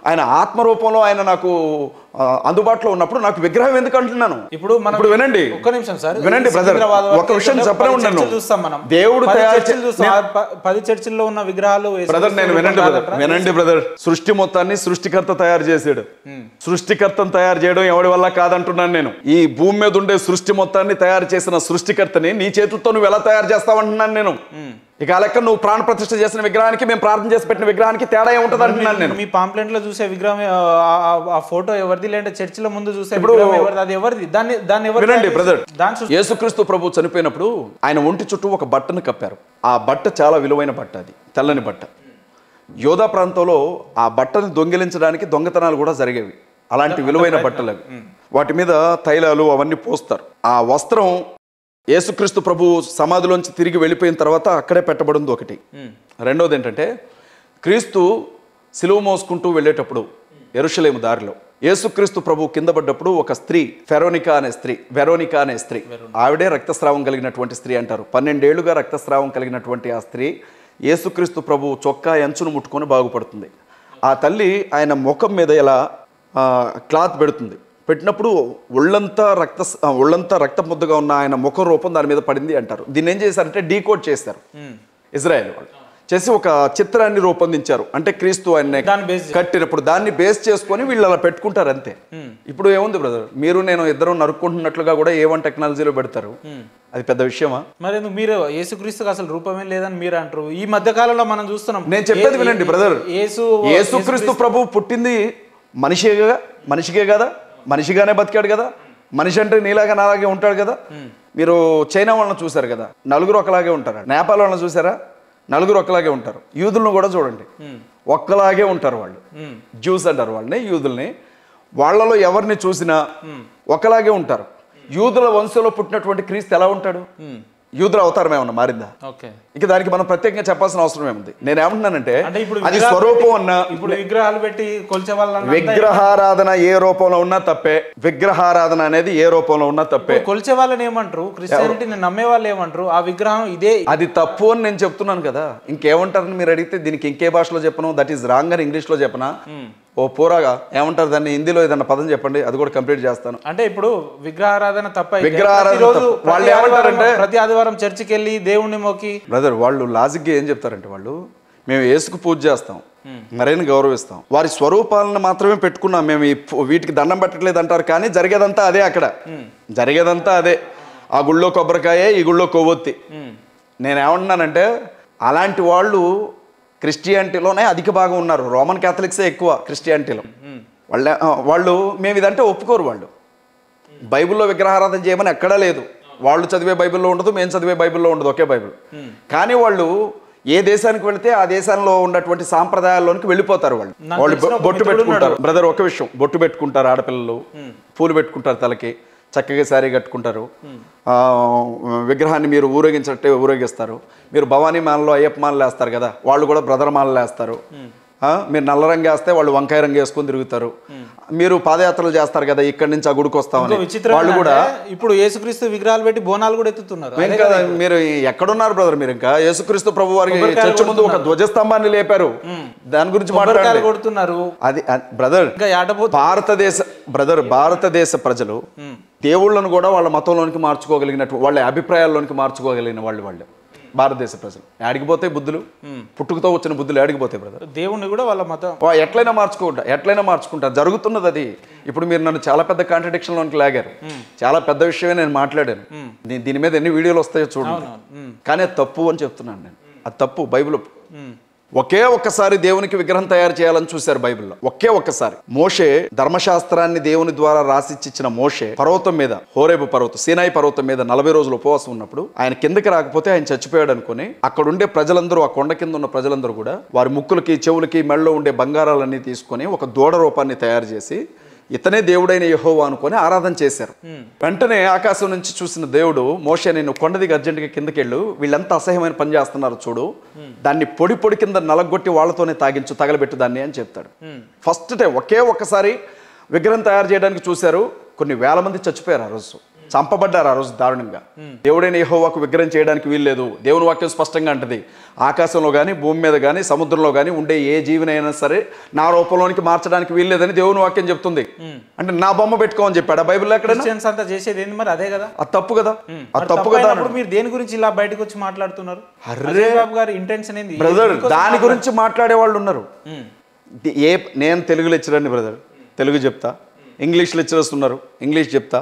ఆయన ఆత్మరూపంలో ఆయన నాకు అందుబాటులో ఉన్నప్పుడు నాకు విగ్రహం ఎందుకు అంటున్నాను? ఇప్పుడు వినండి, ఒక్క నిమిషం సార్, వినండి బ్రదర్, ఒక విషయం చెప్పనే ఉన్నాను. దేవుడు 10 చర్చిల్లో ఉన్న విగ్రహాలు బ్రదర్, నేను వినండి బ్రదర్, సృష్టి మొత్తాన్ని సృష్టికర్త తయారు చేసాడు. సృష్టికర్తను తయారు చేయడం ఎవరి వల్ల కాదంటున్నాను నేను. ఈ భూమి మీద ఉండే సృష్టి మొత్తాన్ని తయారు చేసిన సృష్టికర్తని నీ చేతులతో నువ్వు ఎలా తయారు చేస్తావంటున్నాను నేను. ఇక ఆ లెక్క నువ్వు ప్రాణ ప్రతిష్ఠ చేసిన విగ్రహానికి, మేము ప్రార్థన చేసి పెట్టిన విగ్రహానికి తేడా ఏముంటుంది అంటున్నాను నేను. మీ పాంప్లెంట్ లో చూసే విగ్రహం, ఆ ఫోటో ఎవరిది, లేదంటే చర్చిలో ముందు చూసే విగ్రహం ఎవరిది, అది ఎవరిది? దాన్ని వినండి బ్రదర్, యేసుక్రీస్తు ప్రభు చనిపోయినప్పుడు ఆయన ఒంటి చుట్టూ ఒక బట్టను కప్పారు. ఆ బట్ట చాలా విలువైన బట్ట, అది తెల్లని బట్ట. యోధా ప్రాంతంలో ఆ బట్టను దొంగిలించడానికి దొంగతనాలు కూడా జరిగేవి. అలాంటి విలువైన బట్టలు అవి. వాటి మీద తైలాలు అవన్నీ పోస్తారు. ఆ వస్త్రం యేసుక్రీస్తు ప్రభు సమాధిలోంచి తిరిగి వెళ్ళిపోయిన తర్వాత అక్కడే పెట్టబడింది ఒకటి. రెండోది ఏంటంటే, క్రీస్తు సిలువ మోసుకుంటూ వెళ్ళేటప్పుడు యెరూషలేము దారిలో యేసుక్రీస్తు ప్రభు కింద పడ్డప్పుడు ఒక స్త్రీ, వెరోనికా అనే స్త్రీ, ఆవిడే రక్తస్రావం కలిగినటువంటి స్త్రీ అంటారు. 12 ఏళ్లుగా రక్తస్రావం కలిగినటువంటి ఆ స్త్రీ యేసుక్రీస్తు ప్రభు చొక్కా అంచును ముట్టుకొని బాగుపడుతుంది. ఆ తల్లి ఆయన ముఖం మీద ఇలా క్లాత్ పెడుతుంది. పెట్టినప్పుడు ఒళ్ళంతా రక్త ముద్దగా ఉన్న ఆయన ముఖ రూపం దాని మీద పడింది అంటారు. దీన్ని ఏం చేశారంటే డీకోడ్ చేశారు ఇజ్రాయెల్ వాళ్ళు. చేసి ఒక చిత్రాన్ని రూపొందించారు. అంటే క్రీస్తు ఆయన కట్టినప్పుడు దాన్ని బేస్ చేసుకొని వీళ్ళు అలా పెట్టుకుంటారు అంతే. ఇప్పుడు ఏముంది బ్రదర్, మీరు నేను ఇద్దరం నరుక్కుంటున్నట్లుగా కూడా A1 టెక్నాలజీలో పెడతారు. అది పెద్ద విషయమా? మరి మీరు యేసుక్రీస్తుకి అసలు రూపమే లేదని మీరు అంటారు. ఈ మధ్య కాలంలో మనం చూస్తున్నాం. నేను చెప్పేది వినండి బ్రదర్, యేసుక్రీస్తు ప్రభు పుట్టింది మనిషికే కదా, మనిషిగానే బతికాడు కదా. మనిషి అంటే నీలాగా నాలాగే ఉంటాడు కదా. మీరు చైనా వాళ్ళని చూసారు కదా, నలుగురు ఒకలాగే ఉంటారు. నేపాల్ వాళ్ళని చూసారా, నలుగురు ఒకలాగే ఉంటారు. యూదులను కూడా చూడండి, ఒక్కలాగే ఉంటారు వాళ్ళు. జ్యూస్ అంటారు వాళ్ళని, యూదుల్ని. వాళ్ళలో ఎవరిని చూసినా ఒకలాగే ఉంటారు. యూదుల వంశంలో పుట్టినటువంటి క్రీస్తు ఎలా ఉంటాడు? యూదుల అవతారం ఏమన్నా మారిందా? ఇక దానికి మనం ప్రత్యేకంగా చెప్పాల్సిన అవసరం ఏముంది? నేను ఏమంటున్నానంటే, అది స్వరూపం అన్నా, ఇప్పుడు విగ్రహాలు పెట్టి కొలిచే వాళ్ళ విగ్రహారాధన ఏ రూపంలో ఉన్నా తప్పే. విగ్రహారాధన అనేది ఏ రూపంలో ఉన్నా తప్పే. కొలిచే వాళ్ళని ఏమంటారు? క్రిస్టియానిటీని నమ్మే వాళ్ళు ఏమంటారు? ఆ విగ్రహం ఇదే, అది తప్పు అని నేను చెప్తున్నాను కదా. ఇంకేమంటారని మీరు అడిగితే దీనికి ఇంకే భాషలో చెప్పను, దట్ ఈస్ రాంగ్ అని ఇంగ్లీష్లో చెప్పనా? ఓ పూరాగా ఏమంటారు దాన్ని, హిందీలో ఏదన్నా పదం చెప్పండి, అది కూడా కంప్లీట్ చేస్తాను. అంటే ఇప్పుడు విగ్రహారాధన తప్ప, వాళ్ళు ఏమంటారంటే ప్రతి ఆదివారం చర్చికి వెళ్ళి దేవుణ్ణి మొక్కి, బ్రదర్ వాళ్ళు లాజిక్గా ఏం చెప్తారంటే, వాళ్ళు మేము యేసుకు పూజ చేస్తాం, మరైనా గౌరవిస్తాం, వారి స్వరూపాలను మాత్రమే పెట్టుకున్నాం, మేము వీటికి దండం పెట్టట్లేదు అంటారు. కానీ జరిగేదంతా అదే, అక్కడ జరిగేదంతా అదే. ఆ గుళ్ళో కొబ్బరికాయ, ఈ గుళ్ళో కొవ్వొత్తి. నేనేమంటున్నానంటే, అలాంటి వాళ్ళు క్రిస్టియానిటీలోనే అధిక భాగం ఉన్నారు. రోమన్ క్యాథలిక్సే ఎక్కువ క్రిస్టియానిటీలో. వాళ్ళు మేము ఇదంటే ఒప్పుకోరు. వాళ్ళు బైబిల్లో విగ్రహారాధన చేయమని ఎక్కడా లేదు. వాళ్ళు చదివే బైబిల్లో ఉండదు, మేము చదివే బైబిల్లో ఉండదు, ఒకే బైబిల్. కానీ వాళ్ళు ఏ దేశానికి వెళితే ఆ దేశంలో ఉన్నటువంటి సాంప్రదాయాల్లోనికి వెళ్ళిపోతారు. వాళ్ళు బొట్టు పెట్టుకుంటారు. బ్రదర్, ఒక విషయం, బొట్టు పెట్టుకుంటారు ఆడపిల్లలు, పూలు పెట్టుకుంటారు తలకి, చక్కగా శారీ కట్టుకుంటారు, విగ్రహాన్ని మీరు ఊరేగించినట్టే ఊరేగిస్తారు. మీరు భవానీ మాలలో అయ్యప్ప మాలలు వేస్తారు కదా, వాళ్ళు కూడా బ్రదర్ మాలలు వేస్తారు. మీరు నల్ల రంగు వేస్తే వాళ్ళు వంకాయ రంగు వేసుకొని తిరుగుతారు. మీరు పాదయాత్రలు చేస్తారు కదా, ఇక్కడి నుంచి ఆ గుడికి వస్తామని, వాళ్ళు కూడా ఇప్పుడు యేసుక్రీస్తు విగ్రహాలు పెట్టి బోనాలు కూడా ఎత్తుతున్నారు. మీరు ఎక్కడున్నారు బ్రదర్? మీరు ఇంకా యేసుక్రీస్తు ప్రభు వారికి చర్చ ముందు ఒక ధ్వజస్తంభాన్ని లేపారు, దాని గురించి మాట్లాడుతున్నారు. అది బ్రదర్, భారతదేశ ప్రజలు దేవుళ్ళను కూడా వాళ్ళ మతంలోనికి మార్చుకోగలిగినట్టు, వాళ్ళ అభిప్రాయాల్లోనికి మార్చుకోగలిగిన వాళ్ళు భారతదేశ ప్రజలు. ఆడిగిపోతాయి బుద్ధులు, పుట్టుకతో వచ్చిన బుద్ధులు ఆడిగిపోతాయి బ్రదర్. దేవుణ్ణి కూడా వాళ్ళ మతం ఎట్లయినా మార్చుకుంటారు. జరుగుతున్నది అది. ఇప్పుడు మీరు నన్ను చాలా పెద్ద కాంట్రడిక్షన్లోనికి లాగారు. చాలా పెద్ద విషయమే నేను మాట్లాడాను. దీని మీద ఎన్ని వీడియోలు వస్తాయో చూడండి. కానీ అది తప్పు అని చెప్తున్నాను నేను. అది తప్పు. బైబిల్ ఒకే ఒక్కసారి దేవునికి విగ్రహం తయారు చేయాలని చూశారు బైబిల్లో. ఒకే ఒక్కసారి మోషే ధర్మశాస్త్రాన్ని దేవుని ద్వారా రాసిచ్చిచ్చిన మోషే పర్వతం మీద, హోరేబు పర్వతం, సీనాయి పర్వతం మీద 40 రోజులు ఉపవాసం ఉన్నప్పుడు ఆయన కిందకి రాకపోతే ఆయన చచ్చిపోయాడు అనుకుని అక్కడ ఉండే ప్రజలందరూ, ఆ కొండ కింద ఉన్న ప్రజలందరూ కూడా వారి ముక్కులకి, చెవులకి, మెడలో ఉండే బంగారాలన్నీ తీసుకొని ఒక దూడ రూపాన్ని తయారు చేసి ఇతనే దేవుడైన యెహోవా అనుకొని ఆరాధన చేశారు. వెంటనే ఆకాశం నుంచి చూసిన దేవుడు, మోషే నేను కొండ దిగి అర్జెంటుగా కిందకెళ్ళు, వీళ్ళంతా అసహ్యమైన పని చేస్తున్నారు చూడు, దాన్ని పొడి పొడి కింద నలగొట్టి వాళ్ళతోనే తాగించు, తగలబెట్టు దాన్ని అని చెప్తాడు. ఫస్ట్ టైం ఒకే ఒక్కసారి విగ్రహం తయారు చేయడానికి చూశారు. కొన్ని వేల మంది చచ్చిపోయారు ఆ రోజు, చంపబడ్డారు ఆ రోజు దారుణంగా. దేవుడైన యెహోవాకు విగ్రహం చేయడానికి వీల్లేదు. దేవుని వాక్యం స్పష్టంగా అంటది, ఆకాశంలో కానీ, భూమి మీద కానీ, సముద్రంలో కానీ ఉండే ఏ జీవినైనా సరే నా రూపంలోనికి మార్చడానికి వీల్లేదని దేవుని వాక్యం చెప్తుంది. అంటే నా బొమ్మ పెట్టుకోమని చెప్పాడు బైబిల్. ఎక్కడ చేసేది ఏంది మరి? అదే కదా, అది తప్పు కదా. అది తప్పు కదా. మీరు దేని గురించి ఇలా బయటకు వచ్చి మాట్లాడుతున్నారు? ఇంటెన్షన్ ఏంది బ్రదర్? దాని గురించి మాట్లాడే వాళ్ళు ఉన్నారు. నేను తెలుగు లెక్చరర్ని బ్రదర్, తెలుగు చెప్తా. ఇంగ్లీష్ లెక్చరర్స్ ఉన్నారు, ఇంగ్లీష్ చెప్తా.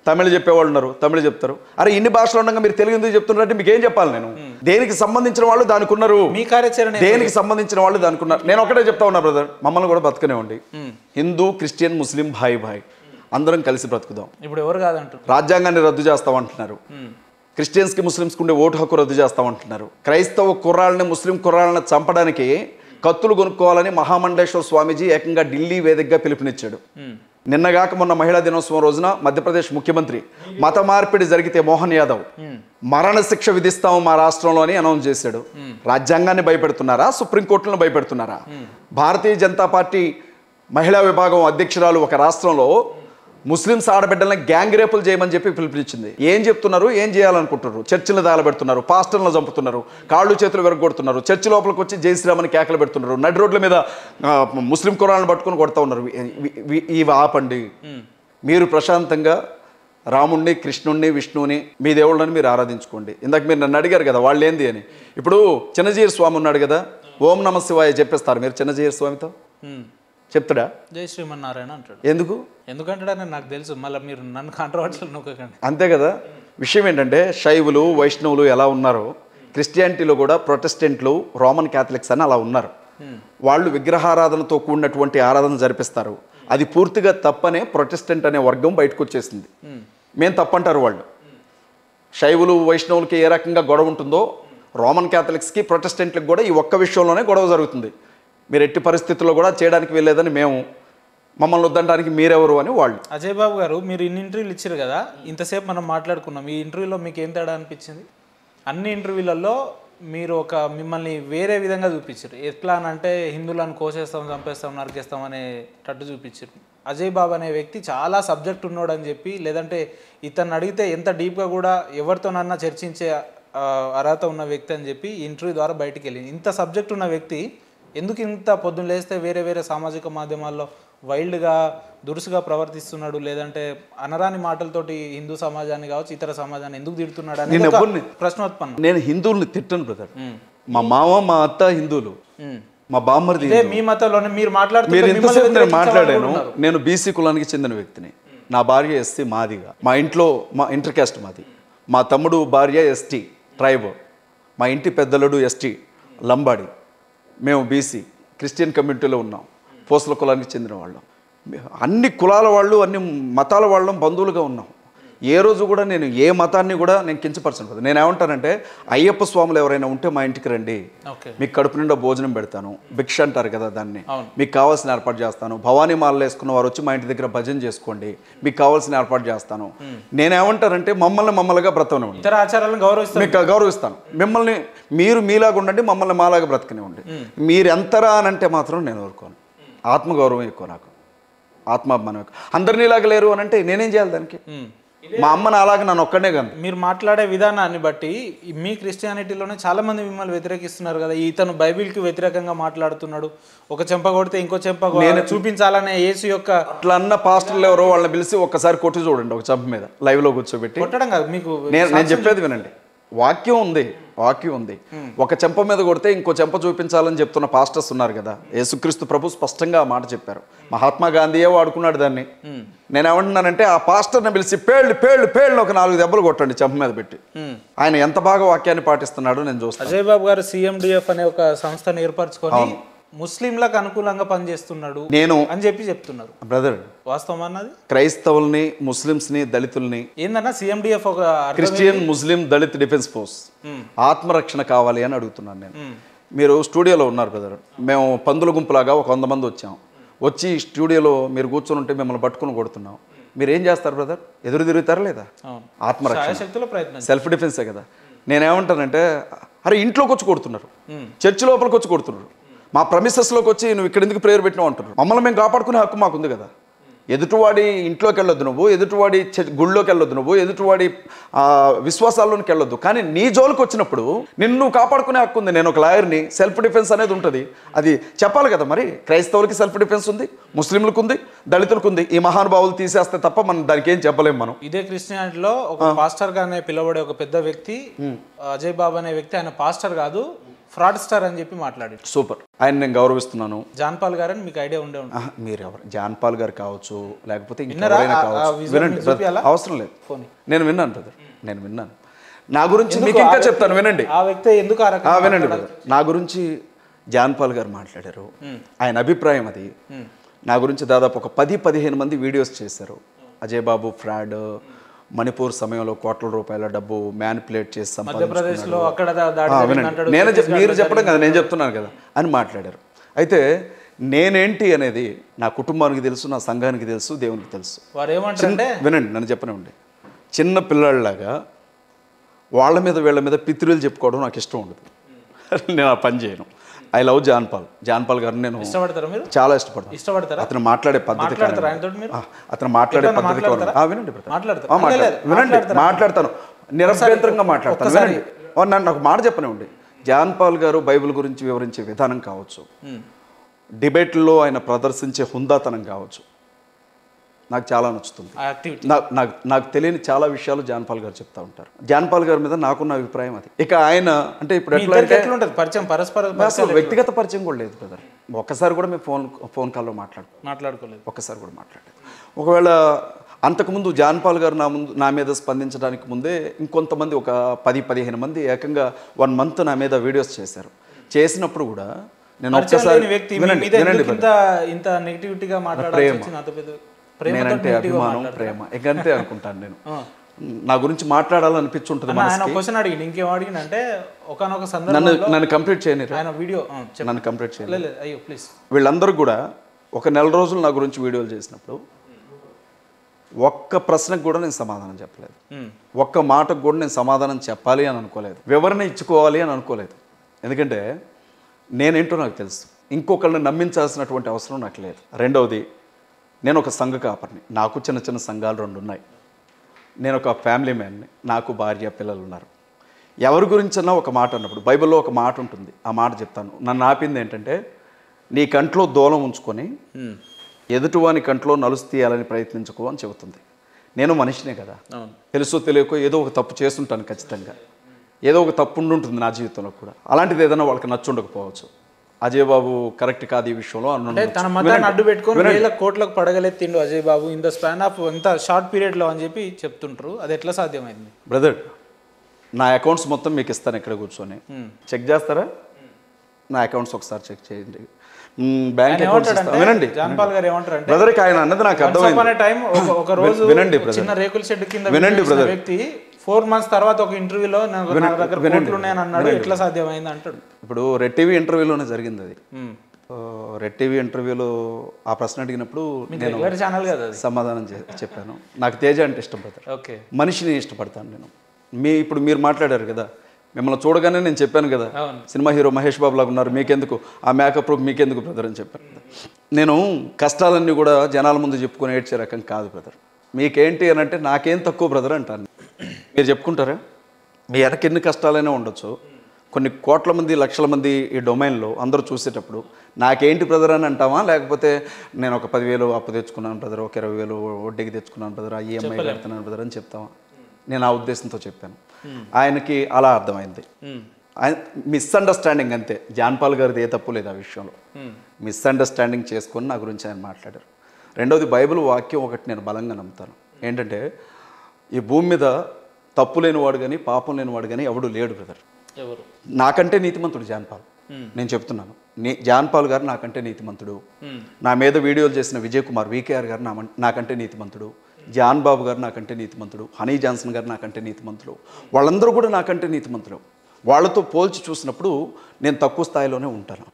తమిళ చెప్పేవాళ్ళు ఉన్నారు, తమిళ చెప్తారు. అరే ఇన్ని భాషలు ఉండగా మీరు తెలుగు ఎందుకు చెప్తున్నారంటే మీకు ఏం చెప్పాలి నేను? దేనికి సంబంధించిన వాళ్ళు దానికి ఉన్నారు, మీ కార్యాచరణ దేనికి సంబంధించిన వాళ్ళు దానికి ఉన్నారు. నేను ఒకటే చెప్తా ఉన్నా బ్రదర్, మమ్మల్ని కూడా బతకనివ్వండి. హిందూ, క్రిస్టియన్, ముస్లిం భాయ్ అందరం కలిసి బ్రతుకుదాం. ఇప్పుడు ఎవరు కాదంటారు? రాజ్యాంగాన్ని రద్దు చేస్తామంటున్నారు. క్రిస్టియన్స్కి, ముస్లింస్కి ఉండే ఓటు హక్కు రద్దు చేస్తామంటున్నారు. క్రైస్తవ కుర్రాళ్ళని, ముస్లిం కుర్రాళ్ళని చంపడానికి కత్తులు కొనుక్కోవాలని మహామండలేశ్వర స్వామీజీ ఏకంగా ఢిల్లీ వేదికగా పిలుపునిచ్చాడు. నిన్నగాక మొన్న మహిళా దినోత్సవం రోజున మధ్యప్రదేశ్ ముఖ్యమంత్రి మత మార్పిడి జరిగితే మోహన్ యాదవ్ మరణశిక్ష విధిస్తాము మా రాష్ట్రంలో అని అనౌన్స్ చేశాడు. రాజ్యాంగాన్ని భయపెడుతున్నారా? సుప్రీంకోర్టులను భయపెడుతున్నారా? భారతీయ జనతా పార్టీ మహిళా విభాగం అధ్యక్షురాలు ఒక రాష్ట్రంలో ముస్లిమ్స్ ఆడబిడ్డలను గ్యాంగ్ రేపులు చేయమని చెప్పి పిలుపునిచ్చింది. ఏం చెప్తున్నారు? ఏం చేయాలనుకుంటున్నారు? చర్చిలను దాలబెడుతున్నారు, పాస్టర్లను చంపుతున్నారు, కాళ్ళు చేతులు విరగొడుతున్నారు, చర్చి లోపలికి వచ్చి జై శ్రీరామని కేకలు పెడుతున్నారు, నడి రోడ్ల మీద ముస్లిం కురాలను పట్టుకుని కొడతా ఉన్నారు. ఇవి ఆపండి. మీరు ప్రశాంతంగా రాముణ్ణి, కృష్ణుణ్ణి, విష్ణువుని, మీ దేవుళ్ళని మీరు ఆరాధించుకోండి. ఇందాక మీరు నన్ను అడిగారు కదా వాళ్ళు ఏంది అని. ఇప్పుడు చిన్నజీయర్ స్వామి ఉన్నాడు కదా, ఓం నమ శివాయ చెప్పేస్తారు మీరు చిన్నజీయర్ స్వామితో? చెప్తాడా? జై శ్రీమన్నారాయణ అంటాడు. ఎందుకంటాడని నాకు తెలుసు. మళ్ళీ మీరు నన్ను కాంట్రవర్షియల్ నొక్కకండి. అంతే కదా. విషయం ఏంటంటే శైవులు, వైష్ణవులు ఎలా ఉన్నారో క్రిస్టియానిటీలో కూడా ప్రొటెస్టెంట్లు, రోమన్ క్యాథలిక్స్ అని అలా ఉన్నారు. వాళ్ళు విగ్రహారాధనతో కూడినటువంటి ఆరాధన జరిపిస్తారు. అది పూర్తిగా తప్పనే ప్రొటెస్టెంట్ అనే వర్గం బయటకు వచ్చేసింది. మేము తప్పంటారు వాళ్ళు. శైవులు, వైష్ణవులకి ఏ రకంగా గొడవ ఉంటుందో రోమన్ క్యాథలిక్స్కి, ప్రొటెస్టెంట్లకు కూడా ఈ ఒక్క విషయంలోనే గొడవ జరుగుతుంది. మీరు ఎట్టి పరిస్థితుల్లో కూడా చేయడానికి వెళ్ళలేదని మేము, మమ్మల్ని వద్దడానికి మీరెవరు అని వాళ్ళు. అజయ్ బాబు గారు, మీరు ఇన్ని ఇంటర్వ్యూలు ఇచ్చారు కదా, ఇంతసేపు మనం మాట్లాడుకున్నాం. ఈ ఇంటర్వ్యూలో మీకు ఏం తేడా అనిపించింది? అన్ని ఇంటర్వ్యూలలో మీరు మిమ్మల్ని వేరే విధంగా చూపించారు. ఎట్లా అంటే హిందువులను కోసేస్తాం, చంపేస్తాం, నరికేస్తాం అనేటట్టు చూపించారు. అజయ్ బాబు అనే వ్యక్తి చాలా సబ్జెక్ట్ ఉన్నాడు అని చెప్పి, లేదంటే ఇతన్ని అడిగితే ఎంత డీప్గా కూడా ఎవరితోనన్నా చర్చించే అర్హత ఉన్న వ్యక్తి అని చెప్పి ఇంటర్వ్యూ ద్వారా బయటికి వెళ్ళింది. ఇంత సబ్జెక్ట్ ఉన్న వ్యక్తి ఎందుకు ఇంత పొద్దున్న లేస్తే వేరే సామాజిక మాధ్యమాల్లో వైల్డ్గా, దురుసుగా ప్రవర్తిస్తున్నాడు, లేదంటే అనరాని మాటలతోటి హిందూ సమాజాన్ని కావచ్చు, ఇతర సమాజాన్ని ఎందుకు తిడుతున్నాడు అని ప్రశ్నోత్పన్నం. నేను హిందువుల్ని తిట్టను బ్రదర్. మా మామ, మా అత్త హిందువులు, మా బామ్మర్ది మీ మతంలోనే మీరు మాట్లాడాను. నేను బీసీ కులానికి చెందిన వ్యక్తిని. నా భార్య ఎస్సీ మాదిగా, మా ఇంట్లో మా ఇంటర్ క్యాస్ట్ మాది. మా తమ్ముడు భార్య ఎస్టీ ట్రైబ్. మా ఇంటి పెద్దలుడు ఎస్టీ, లంబాడి, మేము బీసీ, క్రిస్టియన్ కమ్యూనిటీలో ఉన్నాం, పోసల కులానికి చెందిన వాళ్ళం, అన్ని కులాల వాళ్ళు, అన్ని మతాల వాళ్ళం బంధువులుగా ఉన్నాం. ఏ రోజు కూడా నేను ఏ మతాన్ని కూడా నేను కించపరచను కదా. నేను ఏమంటానంటే, అయ్యప్ప స్వాములు ఎవరైనా ఉంటే మా ఇంటికి రండి, మీకు కడుపు నిండా భోజనం పెడతాను, భిక్ష అంటారు కదా దాన్ని, మీకు కావాల్సిన ఏర్పాటు చేస్తాను. భవానీ మాలలు వేసుకున్న వారు వచ్చి మా ఇంటి దగ్గర భజన చేసుకోండి, మీకు కావాల్సిన ఏర్పాటు చేస్తాను. నేనేమంటానంటే, మమ్మల్నిగా బ్రతకనివ్వండి, ఇతర ఆచారాలను మీకు గౌరవిస్తాను. మిమ్మల్ని మీరు మీలాగా ఉండండి, మమ్మల్ని మాలాగా బ్రతకనివ్వండి. మీరు ఎంతరా అని అంటే మాత్రం నేను ఊరుకోను. ఆత్మగౌరవం ఎక్కువ నాకు, ఆత్మాభిమానం ఎక్కువ. అందరినీ ఇలాగ లేరు అని అంటే నేనేం చేయాలి దానికి? మా అమ్మని అలాగే నన్ను ఒక్కడే కాదు. మీరు మాట్లాడే విధానాన్ని బట్టి మీ క్రిస్టియానిటీలోనే చాలా మంది మిమ్మల్ని వ్యతిరేకిస్తున్నారు కదా. ఇతను బైబిల్కి వ్యతిరేకంగా మాట్లాడుతున్నాడు, ఒక చెంప కొడితే ఇంకో చెంప నేను చూపించాలనే యేసు యొక్క అట్లా అన్న పాస్టర్లు ఎవరో వాళ్ళని పిలిచి ఒక్కసారి కొట్టి చూడండి, ఒక చెంప మీద లైవ్లో కూర్చోబెట్టి. కొట్టడం కాదు, మీకు నేను చెప్పేది వినండి. వాక్యం ఉంది. ఒక చెంప మీద కొడితే ఇంకో చెంప చూపించాలని చెప్తున్న పాస్టర్స్ ఉన్నారు కదా. యేసుక్రీస్తు ప్రభు స్పష్టంగా ఆ మాట చెప్పారు. మహాత్మా గాంధీయే వాడుకున్నాడు దాన్ని. నేనేమంటున్నానంటే, ఆ పాస్టర్ని పిలిచి పేళ్ళు ఒక 4 దెబ్బలు కొట్టండి చెంప మీద పెట్టి. ఆయన ఎంత బాగా వాక్యాన్ని పాటిస్తున్నాడో నేను చూస్తాను. అజయ్ బాబు గారు CMDF అనే ఒక సంస్థను ఏర్పరచుకొని ముస్లింలకు అనుకూలంగా పనిచేస్తున్నాడు నేను అని చెప్పి చెప్తున్నారు. బ్రదర్, వాస్తవం అన్నది క్రైస్తవుల్ని, ముస్లింస్ని, దళితుల్ని, ఏందన్నా CMDF ఒక క్రిస్టియన్ ముస్లిం దళిత్ డిఫెన్స్ ఫోర్స్, ఆత్మరక్షణ కావాలి అని అడుగుతున్నాను నేను. మీరు స్టూడియోలో ఉన్నారు బ్రదర్, మేము పందుల గుంపులాగా ఒక 100 మంది వచ్చి స్టూడియోలో మీరు కూర్చొని ఉంటే మిమ్మల్ని పట్టుకుని కొడుతున్నాం. మీరు ఏం చేస్తారు బ్రదర్? ఎదురు తిరుగుతారా లేదా? ఆత్మరక్షణ, సెల్ఫ్ డిఫెన్సే కదా. నేనేమంటానంటే, అరే ఇంట్లోకి వచ్చి కొడుతున్నారు, చర్చి లోపలికి వచ్చి కొడుతున్నారు, మా ప్రమిసెస్లోకి వచ్చి నువ్వు ఇక్కడ ఎందుకు ప్రేయర్ పెట్టినావు అంటున్నారు. మమ్మల్ని మేము కాపాడుకునే హక్కు మాకుంది కదా. ఎదుటివాడి ఇంట్లోకి వెళ్ళొద్దు నువ్వు, ఎదుటివాడి గుళ్ళోకి వెళ్ళొద్దు నువ్వు, ఎదుటివాడి విశ్వాసాల్లోకి వెళ్ళొద్దు. కానీ నీ జోలికి వచ్చినప్పుడు నిన్ను నువ్వు కాపాడుకునే హక్కు ఉంది. నేను ఒక లాయర్ని, సెల్ఫ్ డిఫెన్స్ అనేది ఉంటుంది, అది చెప్పాలి కదా. మరి క్రైస్తవులకి సెల్ఫ్ డిఫెన్స్ ఉంది, ముస్లింలకు ఉంది, దళితులకు ఉంది. ఈ మహానుభావులు తీసేస్తే తప్ప మనం దానికి ఏం చెప్పలేము మనం. ఇదే క్రిస్టియానిటీలో ఒక పాస్టర్ గానే పిలవడే ఒక పెద్ద వ్యక్తి అజయ్ బాబు అనే వ్యక్తి, ఆయన పాస్టర్ కాదు, ఫ్రాడ్ స్టార్ అని చెప్పి మాట్లాడి. సూపర్, ఆయన నేను గౌరవిస్తున్నాను. జాన్ పాల్ గారు అని మీకు ఐడియా ఉండే ఉంటుంది. మీరు ఎవరు? జాన్ పాల్ గారు కావచ్చు, లేకపోతే ఇంకెవరైనా కావచ్చు. వినండి, అవసరం లేదు. నేను విన్నాను బ్రదర్, నేను విన్నాను. నా గురించి మీకు ఇంకా చెప్తాను, వినండి. ఆ వ్యక్తి ఎందుకు వినండి బ్రదర్. నా గురించి జాన్ పాల్ గారు మాట్లాడారు, ఆయన అభిప్రాయం అది. నా గురించి దాదాపు ఒక 10-15 మంది వీడియోస్ చేశారు. అజయ్ బాబు ఫ్రాడ్, మణిపూర్ సమయంలో కోట్ల రూపాయల డబ్బు మ్యానిపులేట్ చేసి మీరు చెప్పడం కదా, నేను చెప్తున్నాను కదా అని మాట్లాడారు. అయితే నేనేంటి అనేది నా కుటుంబానికి తెలుసు, నా సంఘానికి తెలుసు, దేవునికి తెలుసు. వినండి, నన్ను చెప్పనివ్వండి. చిన్న పిల్లల్లాగా వాళ్ళ మీద వీళ్ళ మీద పితృలు చెప్పుకోవడం నాకు ఇష్టం ఉండదు. నేను ఆ పని చేయను. ఐ లవ్ జాన్ పాల్ గారిని నేను చాలా ఇష్టపడతాను. అతను మాట్లాడే పద్ధతి, అతను మాట్లాడే పద్ధతి వినండి, మాట్లాడతాను, నిరభ్యంతరంగా మాట్లాడతాను. వినండి, నన్ను నాకు మాట చెప్పనివ్వండి. జాన్ పాల్ గారు బైబిల్ గురించి వివరించే విధానం కావచ్చు, డిబేట్లో ఆయన ప్రదర్శించే హుందాతనం కావచ్చు, నాకు చాలా నచ్చుతుంది. నాకు తెలియని చాలా విషయాలు జాన్ పాల్ గారు చెప్తా ఉంటారు. జాన్ పాల్ గారి మీద నాకున్న అభిప్రాయం అది. ఇక ఆయన అంటే ఇప్పుడు వ్యక్తిగత పరిచయం కూడా లేదు బ్రదర్. ఒక్కసారి కూడా మేము ఫోన్ కాల్లో మాట్లాడుకోలేదు, ఒక్కసారి కూడా మాట్లాడలేదు. ఒకవేళ అంతకుముందు జాన్ పాల్ గారు నా మీద స్పందించడానికి ముందే ఇంకొంతమంది ఒక 10-15 మంది ఏకంగా 1 month నా మీద వీడియోస్ చేశారు. చేసినప్పుడు కూడా నేను ఒక్కసారి నేనంటే అభిమానం, ప్రేమ, ఇంకంతే అనుకుంటాను నేను. నా గురించి మాట్లాడాలనిపించుంటుంది. నన్ను కంప్లీట్ చేయని, నన్ను కంప్లీట్ చేయలేదు. వీళ్ళందరూ కూడా ఒక 1 నెల రోజులు నా గురించి వీడియోలు చేసినప్పుడు ఒక్క ప్రశ్నకు కూడా నేను సమాధానం చెప్పలేదు, ఒక్క మాటకు కూడా నేను సమాధానం చెప్పాలి అని అనుకోలేదు, వివరణ ఇచ్చుకోవాలి అని అనుకోలేదు. ఎందుకంటే నేనేంటో నాకు తెలుసు, ఇంకొకళ్ళని నమ్మించాల్సినటువంటి అవసరం నాకు లేదు. రెండవది, నేను ఒక సంఘ కాపరిని, నాకు చిన్న చిన్న సంఘాలు 2 ఉన్నాయి. నేను ఒక ఫ్యామిలీ మ్యాన్ని, నాకు భార్య పిల్లలు ఉన్నారు. ఎవరి గురించన్నా ఒక మాట అన్నప్పుడు బైబిల్లో ఒక మాట ఉంటుంది, ఆ మాట చెప్తాను. నన్ను ఆపింది ఏంటంటే, నీ కంట్లో దూలం ఉంచుకొని ఎదుటివాని కంట్లో నలుసు తీయాలని ప్రయత్నించుకో అని చెబుతుంది. నేను మనిషినే కదా, తెలుసో తెలియకో ఏదో ఒక తప్పు చేస్తుంటాను ఖచ్చితంగా, ఏదో ఒక తప్పు ఉండుంటుంది నా జీవితంలో కూడా. అలాంటిది ఏదైనా వాళ్ళకి నచ్చుండకపోవచ్చు. అజయ్ బాబు కరెక్ట్ కాదు ఈ విషయంలో తన మతాన్ని అడ్డు పెట్టుకొని వేల కోట్లకు పడగలెత్తిండు అజయ్ బాబు ఇన్ ద స్పాన్ ఆఫ్ ఎంత షార్ట్ పీరియడ్లో అని చెప్పి చెప్తుంటారు. అది ఎట్లా సాధ్యమైంది బ్రదర్? నా అకౌంట్స్ మొత్తం మీకు ఇస్తాను ఇక్కడ కూర్చొని, చెక్ చేస్తారా? నా అకౌంట్స్ ఒకసారి చెక్ చేయండి. బ్యాంక్ అకౌంట్స్ ఇస్తాను. వినండి జాన్పాల్ గారు ఏమంటారంటే, బ్రదర్, ఆయన అన్నది నాకు అర్థమైంది. ఒక రోజు వినండి బ్రదర్, చిన్న రేకుల షెడ్ కింద వినండి బ్రదర్, వ్యక్తి 4 months తర్వాత ఒక ఇంటర్వ్యూలో నా దగ్గర కోట్లు ఉన్నాయని అన్నాడు. ఎట్లా సాధ్యమైంది అంటాడు. ఇప్పుడు రెడ్ టీవీ ఇంటర్వ్యూలోనే జరిగింది అది. రెడ్ టీవీ ఇంటర్వ్యూలో ఆ ప్రశ్న అడిగినప్పుడు నేను ఛానల్ కదా సమాధానం చెప్పాను. నాకు తేజ అంటే ఇష్టం బ్రదర్, ఓకే, మనిషిని ఇష్టపడతాను నేను. ఇప్పుడు మీరు మాట్లాడారు కదా, మిమ్మల్ని చూడగానే నేను చెప్పాను కదా, సినిమా హీరో మహేష్ బాబు లాగా ఉన్నారు, మీకెందుకు ఆ మేకప్ మీకెందుకు బ్రదర్ అని చెప్పాను కదా. నేను కష్టాలన్నీ కూడా జనాల ముందు చెప్పుకొని ఏడ్చే రకం కాదు బ్రదర్. మీకేంటి అని అంటే నాకేం తక్కువ బ్రదర్ అంటాను. మీరు చెప్పుకుంటారా? మీ వెనక ఎన్ని కష్టాలైనా ఉండొచ్చు, కొన్ని కోట్ల మంది లక్షల మంది ఈ డొమైన్లో అందరూ చూసేటప్పుడు నాకేంటి బ్రదర్ అని అంటావా, లేకపోతే నేను ఒక 10,000 అప్పు తెచ్చుకున్నాను బ్రదర్, ఒక 20,000 వడ్డీకి తెచ్చుకున్నాను బ్రదర్, ఆ ఈఎంఐ కడుతున్నాను బ్రదర్ అని చెప్తావా? నేను ఆ ఉద్దేశంతో చెప్పాను. ఆయనకి అలా అర్థమైంది. ఆయన మిస్అండర్స్టాండింగ్ అంతే. జాన్పాల్ గారిది ఏ తప్పు లేదు ఆ విషయంలో. మిస్అండర్స్టాండింగ్ చేసుకొని నా గురించి ఆయన మాట్లాడారు. రెండవది, బైబిల్ వాక్యం ఒకటి నేను బలంగా నమ్ముతాను. ఏంటంటే, ఈ భూమి మీద తప్పు లేనివాడు కానీ పాపం లేనివాడు కానీ ఎవడు లేడు బ్రదర్. నాకంటే నీతిమంతుడు జాన్పాల్. నేను చెప్తున్నాను, జాన్పాల్ గారు నాకంటే నీతిమంతుడు. నా మీద వీడియోలు చేసిన విజయ్ కుమార్ VKR గారు నాకంటే నీతిమంతుడు. జాన్ బాబు గారు నాకంటే నీతిమంతుడు. హనీ జాన్సన్ గారు నాకంటే నీతిమంతులు. వాళ్ళందరూ కూడా నాకంటే నీతిమంతులు. వాళ్ళతో పోల్చి చూసినప్పుడు నేను తక్కువ స్థాయిలోనే ఉంటాను.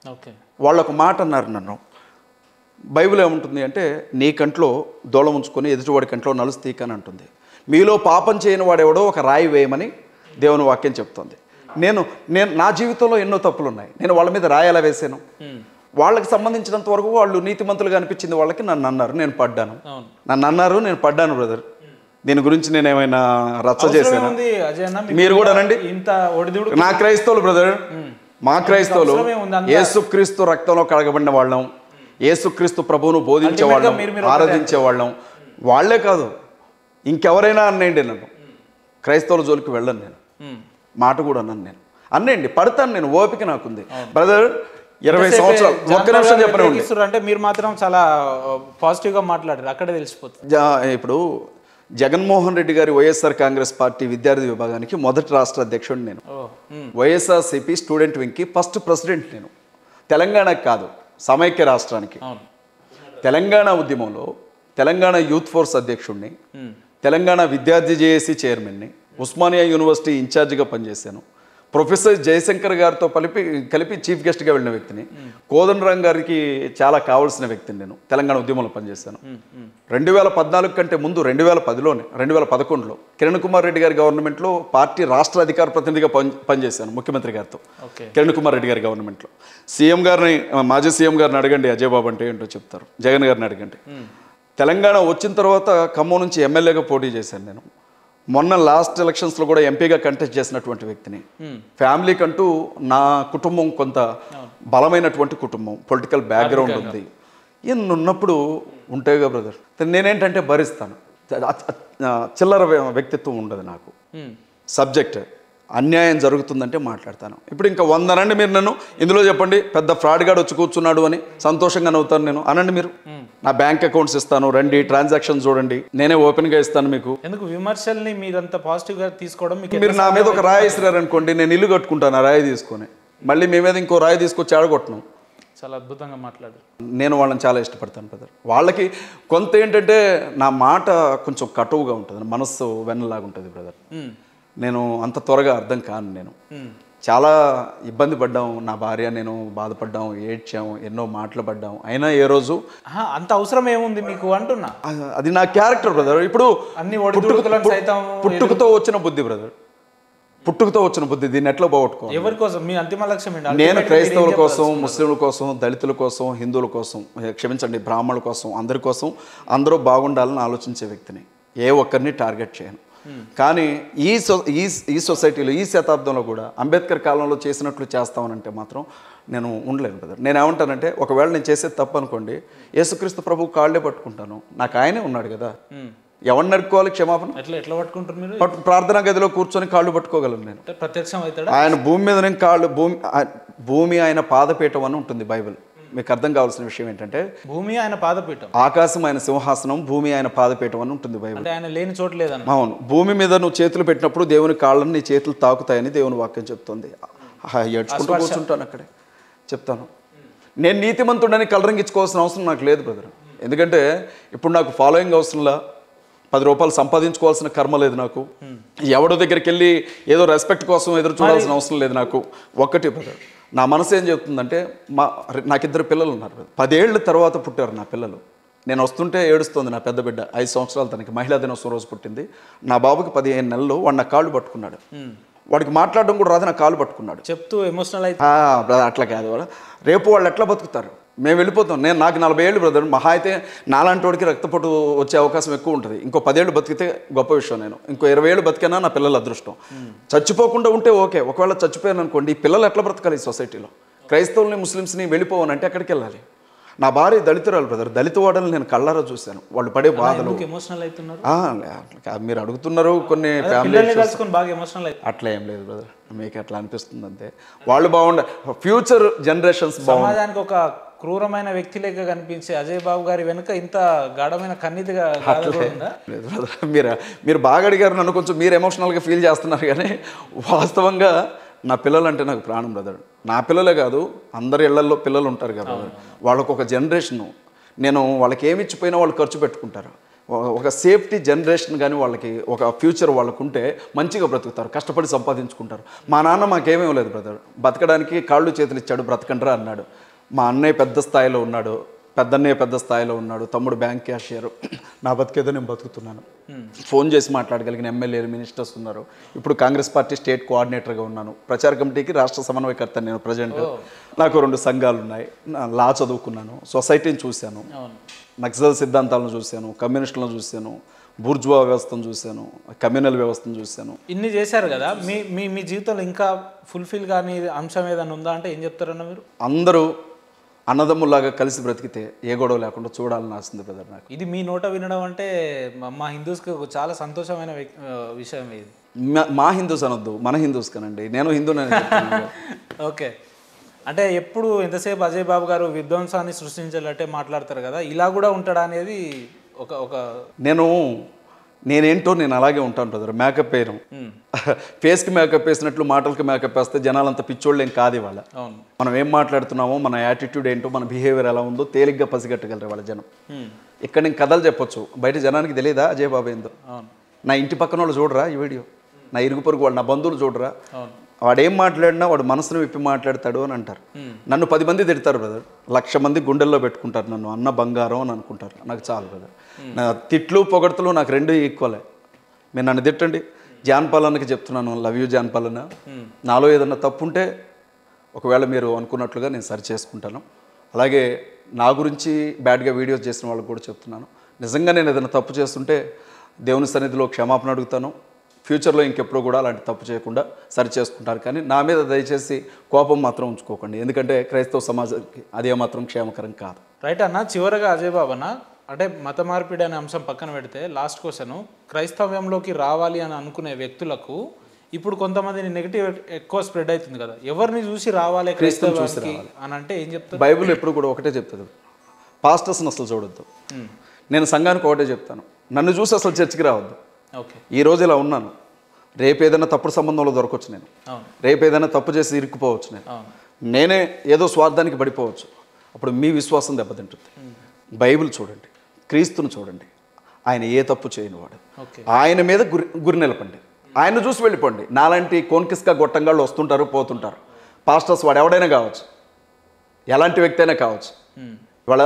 వాళ్ళొక మాట అన్నారు నన్ను, బైబిల్ ఏముంటుంది అంటే, నీ కంట్లో దూలం ఉంచుకొని ఎదుటివాడి కంట్లో నలుసు తీకని అంటుంది. మీలో పాపం చేయని వాడెవడో ఒక రాయి వేయమని దేవుని వాక్యం చెప్తుంది. నేను నా జీవితంలో ఎన్నో తప్పులు ఉన్నాయి. నేను వాళ్ళ మీద రాయి ఎలా వేసాను? వాళ్ళకి సంబంధించినంత వరకు వాళ్ళు నీతిమంతులుగా అనిపించింది వాళ్ళకి. నన్ను అన్నారు, నేను పడ్డాను. నన్ను అన్నారు, నేను పడ్డాను బ్రదర్. దీని గురించి నేను ఏమైనా రచ్చ చేశాను? మీరు కూడా అనండి. నా క్రైస్తవులు బ్రదర్, మా క్రైస్తవులు యేసుక్రీస్తు రక్తంలో కడగబడిన వాళ్ళం, యేసుక్రీస్తు ప్రభువును బోధించే వాళ్ళం, ఆరాధించే వాళ్ళం. వాళ్లే కాదు, ఇంకెవరైనా అన్నేయండి, నన్ను క్రైస్తవుల జోలికి వెళ్ళను నేను. మాట కూడా అన్నాను నేను, అన్నేయండి, పడతాను నేను, ఓపిక నాకుంది బ్రదర్. 20 సంవత్సరాలు ఒక్క నిమిషం చెప్పండి అంటే మీరు మాత్రం చాలా పాజిటివ్గా మాట్లాడారు, అక్కడే తెలిసిపోతుంది. ఇప్పుడు జగన్మోహన్ రెడ్డి గారి వైఎస్ఆర్ కాంగ్రెస్ పార్టీ విద్యార్థి విభాగానికి మొదటి రాష్ట్ర అధ్యక్షుడు నేను. వైఎస్ఆర్సీపీ స్టూడెంట్ వింగ్కి ఫస్ట్ ప్రెసిడెంట్ నేను. తెలంగాణకి కాదు, సమైక్య రాష్ట్రానికి. తెలంగాణ ఉద్యమంలో తెలంగాణ యూత్ ఫోర్స్ అధ్యక్షుడిని, తెలంగాణ విద్యార్థి జేఏసీ చైర్మన్ని, ఉస్మానియా యూనివర్సిటీ ఇన్ఛార్జిగా పనిచేశాను. ప్రొఫెసర్ జయశంకర్ గారితో కలిపి చీఫ్ గెస్ట్గా వెళ్ళిన వ్యక్తిని. కోదండరాం గారికి చాలా కావాల్సిన వ్యక్తిని నేను. తెలంగాణ ఉద్యమంలో పనిచేశాను. 2014 కంటే ముందు 2011లో కిరణ్ కుమార్ రెడ్డి గారి గవర్నమెంట్లో పార్టీ రాష్ట్ర అధికార ప్రతినిధిగా పనిచేశాను ముఖ్యమంత్రి గారితో. కిరణ్ కుమార్ రెడ్డి గారి గవర్నమెంట్లో సీఎం గారిని, మాజీ సీఎం గారిని అడగండి, అజయ్ బాబు అంటే ఏంటో చెప్తారు. జగన్ గారిని అడగండి. తెలంగాణ వచ్చిన తర్వాత ఖమ్మం నుంచి ఎమ్మెల్యేగా పోటీ చేశాను నేను. మొన్న లాస్ట్ ఎలక్షన్స్లో కూడా ఎంపీగా కంటెస్ట్ చేసినటువంటి వ్యక్తిని. ఫ్యామిలీ కంటూ నా కుటుంబం కొంత బలమైనటువంటి కుటుంబం, పొలిటికల్ బ్యాక్గ్రౌండ్ ఉంది. ఇన్ని ఉన్నప్పుడు ఉంటాయిగా బ్రదర్. నేనేంటంటే భరిస్తాను. చిల్లర వ్యక్తిత్వం ఉండదు నాకు. సబ్జెక్ట్ అన్యాయం జరుగుతుందంటే మాట్లాడతాను. ఇప్పుడు ఇంకా 100 అనండి మీరు నన్ను, ఇందులో చెప్పండి పెద్ద ఫ్రాడ్ గార్డ్ వచ్చి కూర్చున్నాడు అని సంతోషంగా నవ్వుతాను నేను. అనండి మీరు, నా బ్యాంక్ అకౌంట్స్ ఇస్తాను, రండి ట్రాన్సాక్షన్ చూడండి, నేనే ఓపెన్గా ఇస్తాను మీకు. ఎందుకు విమర్శల్ని మీరంత పాజిటివ్గా తీసుకోవడం? మీరు నా మీద ఒక రాయి ఇస్తారనుకోండి, నేను ఇల్లు కట్టుకుంటాను ఆ రాయి తీసుకొని, మళ్ళీ మీ మీద ఇంకో రాయి తీసుకొచ్చి ఆడగొట్టను. చాలా అద్భుతంగా మాట్లాడారు. నేను వాళ్ళని చాలా ఇష్టపడతాను బ్రదర్. వాళ్ళకి కొంత ఏంటంటే నా మాట కొంచెం కటువుగా ఉంటుంది, మనస్సు వెన్నలాగా ఉంటుంది బ్రదర్. నేను అంత త్వరగా అర్థం కాను. నేను చాలా ఇబ్బంది పడ్డాం, నా భార్య నేను బాధపడ్డాం, ఏడ్చాం, ఎన్నో మాటలు పడ్డాం. అయినా ఏ రోజు అంత అవసరం ఏముంది మీకు అంటున్నా. అది నా క్యారెక్టర్ బ్రదర్. ఇప్పుడు పుట్టుకతో వచ్చిన బుద్ధి బ్రదర్, పుట్టుకతో వచ్చిన బుద్ధి. దీన్ని ఎట్లా పోగొట్టుకో? ఎవరి కోసం మీ అంతిమ లక్ష్యం ఏంటి? నేను క్రైస్తవుల కోసం, ముస్లింల కోసం, దళితుల కోసం, హిందువుల కోసం, క్షమించండి బ్రాహ్మణుల కోసం, అందరి కోసం, అందరూ బాగుండాలని ఆలోచించే వ్యక్తిని. ఏ ఒక్కరిని టార్గెట్ చేయను. కానీ ఈ సొసైటీలో, ఈ శతాబ్దంలో కూడా అంబేద్కర్ కాలంలో చేసినట్లు చేస్తామనంటే మాత్రం నేను ఉండలేను బ్రదర్. నేను ఏమంటానంటే, ఒకవేళ నేను చేసేది తప్పు అనుకోండి, యేసుక్రీస్తు ప్రభు కాళ్ళే పట్టుకుంటాను. నాకు ఆయనే ఉన్నాడు కదా, ఎవరిని నడుకోవాలి? క్షమాపణ ఎట్లా పట్టుకుంటారు మీరు? ప్రార్థనా గదిలో కూర్చొని కాళ్ళు పట్టుకోగలను నేను. ప్రత్యక్షం అవుతాడు ఆయన భూమి మీద నేను కాళ్ళు, భూమి ఆయన పాదపీఠం అని ఉంటుంది బైబిల్. మీకు అర్థం కావాల్సిన విషయం ఏంటంటే భూమి ఆయన పాదపీఠం, ఆకాశం ఆయన సింహాసనం, భూమి ఆయన పాదపీఠం అని ఉంటుంది బైబిల్. అంటే ఆయన లేని చోటు లేదన్న. అవును, భూమి మీద నువ్వు చేతులు పెట్టినప్పుడు దేవుని కాళ్ళని నీ చేతులు తాకుతాయని దేవుని వాక్యం చెప్తుంది. ఏడ్చుకుంటూ కూర్చుంటాను అక్కడే చెప్తాను. నేను నీతిమంతుడని కలరింగించుకోవాల్సిన అవసరం నాకు లేదు బ్రదర్. ఎందుకంటే ఇప్పుడు నాకు ఫాలోయింగ్ అవసరంలా, 10 రూపాయలు సంపాదించుకోవాల్సిన కర్మ లేదు నాకు, ఎవడో దగ్గరికి వెళ్ళి ఏదో రెస్పెక్ట్ కోసం ఎదురు చూడాల్సిన అవసరం లేదు నాకు. ఒక్కటి బ్రదర్, నా మనసు ఏం చెప్తుందంటే నాకు 2 పిల్లలు ఉన్నారు బ్రదర్. 10 ఏళ్ళ తర్వాత పుట్టారు నా పిల్లలు. నేను వస్తుంటే ఏడుస్తుంది నా పెద్ద బిడ్డ, 5 సంవత్సరాలు, తనకి మహిళా దినోత్సవం రోజు పుట్టింది. నా బాబుకి 15 నెలలు, వాడు నా కాళ్ళు పట్టుకున్నాడు. వాడికి మాట్లాడడం కూడా రాదు, నా కాళ్ళు పట్టుకున్నాడు. చెప్తూ ఎమోషనల్ అయితే బ్రదర్ అట్లా కాదు, వాళ్ళు రేపు వాళ్ళు ఎట్లా బతుకుతారు? మేము వెళ్ళిపోతాం. నాకు 40 ఏళ్ళు బ్రదర్, మహా అయితే నాలాంటి వాడికి రక్తపోటు వచ్చే అవకాశం ఎక్కువ ఉంటుంది. ఇంకో 10 ఏళ్ళు బతికితే గొప్ప విషయం. నేను ఇంకో 20 ఏళ్ళు బతికినా నా పిల్లల అదృష్టం. చచ్చిపోకుండా ఉంటే ఓకే, ఒకవేళ చచ్చిపోయాను అనుకోండి, ఈ పిల్లలు ఎట్లా బ్రతకాలి ఈ సొసైటీలో? క్రైస్తవుల్ని ముస్లిమ్స్ని వెళ్ళిపోవనంటే ఎక్కడికి వెళ్ళాలి? నా భార్య దళితురాలు బ్రదర్, దళిత వాడని నేను కళ్ళారా చూశాను, వాళ్ళు పడే బాధలు. ఎమోషనల్ అవుతున్నారు మీరు అడుగుతున్నారు కొన్ని అట్లా ఏం లేదు బ్రదర్, మీకు అట్లా అనిపిస్తుంది అంతే. వాళ్ళు బాగుండే ఫ్యూచర్ జనరేషన్స్ సమాజానికి ఒక క్రూరమైన వ్యక్తి లేక కనిపించే అజయ్ బాబు గారి వెనుక ఇంత గాఢమైన కన్నీతిగా లేదు బ్రదర్. మీరు బాగా అడిగారు నన్ను, కొంచెం మీరు ఎమోషనల్గా ఫీల్ చేస్తున్నారు. కానీ వాస్తవంగా నా పిల్లలు అంటే నాకు ప్రాణం బ్రదర్. నా పిల్లలే కాదు, అందరి ఇళ్లలో పిల్లలు ఉంటారు కదా బ్రదర్. వాళ్ళకు ఒక జనరేషను, నేను వాళ్ళకి ఏమి ఇచ్చిపోయినా వాళ్ళు ఖర్చు పెట్టుకుంటారు. ఒక సేఫ్టీ జనరేషన్ కానీ వాళ్ళకి ఒక ఫ్యూచర్ వాళ్ళకు ఉంటే మంచిగా బ్రతుకుతారు, కష్టపడి సంపాదించుకుంటారు. మా నాన్న మాకేమీ లేదు బ్రదర్, బతకడానికి కాళ్ళు చేతులు ఇచ్చాడు, బ్రతకండ్రా అన్నాడు. మా అన్నయ్య పెద్ద స్థాయిలో ఉన్నాడు, పెద్దన్నయ్య పెద్ద స్థాయిలో ఉన్నాడు, తమ్ముడు బ్యాంక్ క్యాషియర్. నా బతికేదో నేను బతుకుతున్నాను. ఫోన్ చేసి మాట్లాడగలిగిన ఎమ్మెల్యేలు, మినిస్టర్స్ ఉన్నారు. ఇప్పుడు కాంగ్రెస్ పార్టీ స్టేట్ కోఆర్డినేటర్గా ఉన్నాను. ప్రచార కమిటీకి రాష్ట్ర సమన్వయకర్త నేను ప్రజెంట్. నాకు 2 సంఘాలు ఉన్నాయి. లా చదువుకున్నాను, సొసైటీని చూశాను, నక్సల్ సిద్ధాంతాలను చూశాను, కమ్యూనిస్టులను చూశాను, బూర్జువా వ్యవస్థను చూశాను, కమ్యూనల్ వ్యవస్థను చూశాను. ఇన్ని చేశారు కదా, మీ జీవితంలో ఇంకా ఫుల్ఫిల్ కానీ అంశం ఏదైనా ఉందా అంటే ఏం చెప్తారన్న మీరు? అందరూ అన్నదమ్ములాగా కలిసి బ్రతికితే ఏ గొడవ లేకుండా చూడాలని ఆస్తుంది బ్రదర్ నాకు. ఇది మీ నోట వినడం అంటే మా హిందూస్కి చాలా సంతోషమైన విషయం ఇది. మా హిందూస్ అనొద్దు, మన హిందూస్ కనండి, నేను హిందూనే. ఓకే, అంటే ఎప్పుడు ఎంతసేపు అజయ్ బాబు గారు విధ్వంసాన్ని సృష్టించాలంటే మాట్లాడతారు కదా, ఇలా కూడా ఉంటాడా అనేది ఒక నేనేంటో నేను అలాగే ఉంటాను బ్రదర్. మేకప్ వేయడం, ఫేస్కి మేకప్ వేసినట్లు మాటలకి మేకప్ వేస్తే జనాలంతా పిచ్చోళ్ళు ఏం కాదు ఇవాళ. మనం ఏం మాట్లాడుతున్నామో, మన యాటిట్యూడ్ ఏంటో, మన బిహేవియర్ ఎలా ఉందో తేలిగ్గా పసిగట్టగలరు వాళ్ళ జనం. ఇక్కడ నేను కథలు చెప్పొచ్చు, బయట జనానికి తెలియదా అజయ్ బాబు ఏందో? నా ఇంటి పక్కన వాళ్ళు చూడరా ఈ వీడియో, నా ఇరుగు పొరుగు వాళ్ళు, నా బంధువులు చూడరా? వాడు ఏం మాట్లాడినా వాడు మనసును విప్పి మాట్లాడతాడు అని అంటారు. నన్ను 10 మంది తిడతారు బ్రదర్, 1,00,000 మంది గుండెల్లో పెట్టుకుంటారు నన్ను, అన్న బంగారం అని అనుకుంటారు. నాకు చాలు బ్రదర్. నా తిట్లు పొగడతలు నాకు 2 ఈక్వలే. మీరు నన్ను తిట్టండి, జాన్పాలన్నకి చెప్తున్నాను, లవ్ యూ జాన్పాలన్న. నాలో ఏదన్నా తప్పు ఉంటే ఒకవేళ మీరు అనుకున్నట్లుగా నేను సరి చేసుకుంటాను. అలాగే నా గురించి బ్యాడ్గా వీడియోస్ చేసిన వాళ్ళకి కూడా చెప్తున్నాను, నిజంగా నేను ఏదైనా తప్పు చేస్తుంటే దేవుని సన్నిధిలో క్షమాపణ అడుగుతాను. ఫ్యూచర్లో ఇంకెప్పుడు కూడా అలాంటి తప్పు చేయకుండా సరి చేసుకుంటారు. కానీ నా మీద దయచేసి కోపం మాత్రం ఉంచుకోకండి, ఎందుకంటే క్రైస్తవ సమాజానికి అదే మాత్రం క్షేమకరం కాదు. రైట్ అన్న, చివరగా అజయ్ బాబు అన్న, అంటే మత మార్పిడి అనే అంశం పక్కన పెడితే లాస్ట్ క్వశ్చన్, క్రైస్తవ్యంలోకి రావాలి అని అనుకునే వ్యక్తులకు ఇప్పుడు కొంతమంది నెగిటివ్ ఎక్కువ స్ప్రెడ్ అవుతుంది కదా, ఎవరిని చూసి రావాలి క్రైస్తవానికి అని అంటే ఏం చెప్తారు? బైబిల్ ఎప్పుడు కూడా ఒకటే చెప్తుంది, పాస్టర్స్ని అసలు చూడొద్దు. నేను సంఘానికి ఒకటే చెప్తాను, నన్ను చూసి అసలు చర్చికి రావద్దు. ఈ రోజు ఇలా ఉన్నాను, రేపు ఏదైనా తప్పుడు సంబంధంలో దొరకవచ్చు, నేను రేపు ఏదైనా తప్పు చేసి ఇరుక్కుపోవచ్చు, నేనే ఏదో స్వార్థానికి పడిపోవచ్చు. అప్పుడు మీ విశ్వాసం దెబ్బతింటుంది. బైబిల్ చూడండి, క్రీస్తును చూడండి, ఆయన ఏ తప్పు చేయనివాడు. ఆయన మీద గురి నిలపండి, ఆయన చూసి వెళ్ళిపోండి. నాలాంటి కోన్కిస్కా గొట్టంగాళ్ళు వస్తుంటారు పోతుంటారు. పాస్టర్స్ వాడు ఎవడైనా కావచ్చు, ఎలాంటి వ్యక్తి అయినా కావచ్చు. ఇవాళ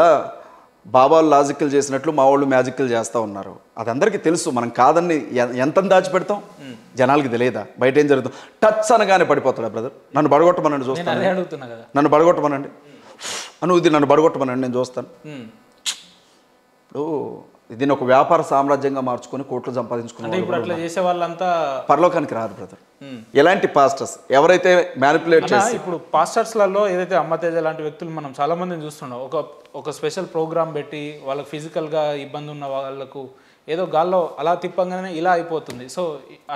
బాబాలు లాజికల్ చేసినట్లు మా వాళ్ళు మ్యాజికల్ చేస్తూ ఉన్నారు, అది అందరికీ తెలుసు. మనం కాదని ఎంత దాచిపెడతాం, జనాలకి తెలియదా బయట ఏం జరుగుతుంది? టచ్ అనగానే పడిపోతాడా బ్రదర్? నన్ను బడగొట్టమనండి, చూస్తాను. నన్ను బడగొట్టమనండి, నువ్వు ఇది నన్ను బడగొట్టమనండి, నేను చూస్తాను. ఇప్పుడు దీన్ని ఒక వ్యాపార సామ్రాజ్యంగా మార్చుకొని కోట్లు సంపాదించుకున్న పరలోకానికి రాదు బ్రదర్. ఎలాంటి పాస్టర్స్ ఎవరైతే మ్యానిపులేట్ చేసి, ఇప్పుడు పాస్టర్స్లలో ఏదైతే అమ్మతేజ లాంటి వ్యక్తులు మనం చాలా మందిని చూస్తున్నాం, ఒక స్పెషల్ ప్రోగ్రామ్ పెట్టి వాళ్ళకి ఫిజికల్గా ఇబ్బంది ఉన్న వాళ్ళకు ఏదో గాల్లో అలా తిప్పంగానే ఇలా అయిపోతుంది. సో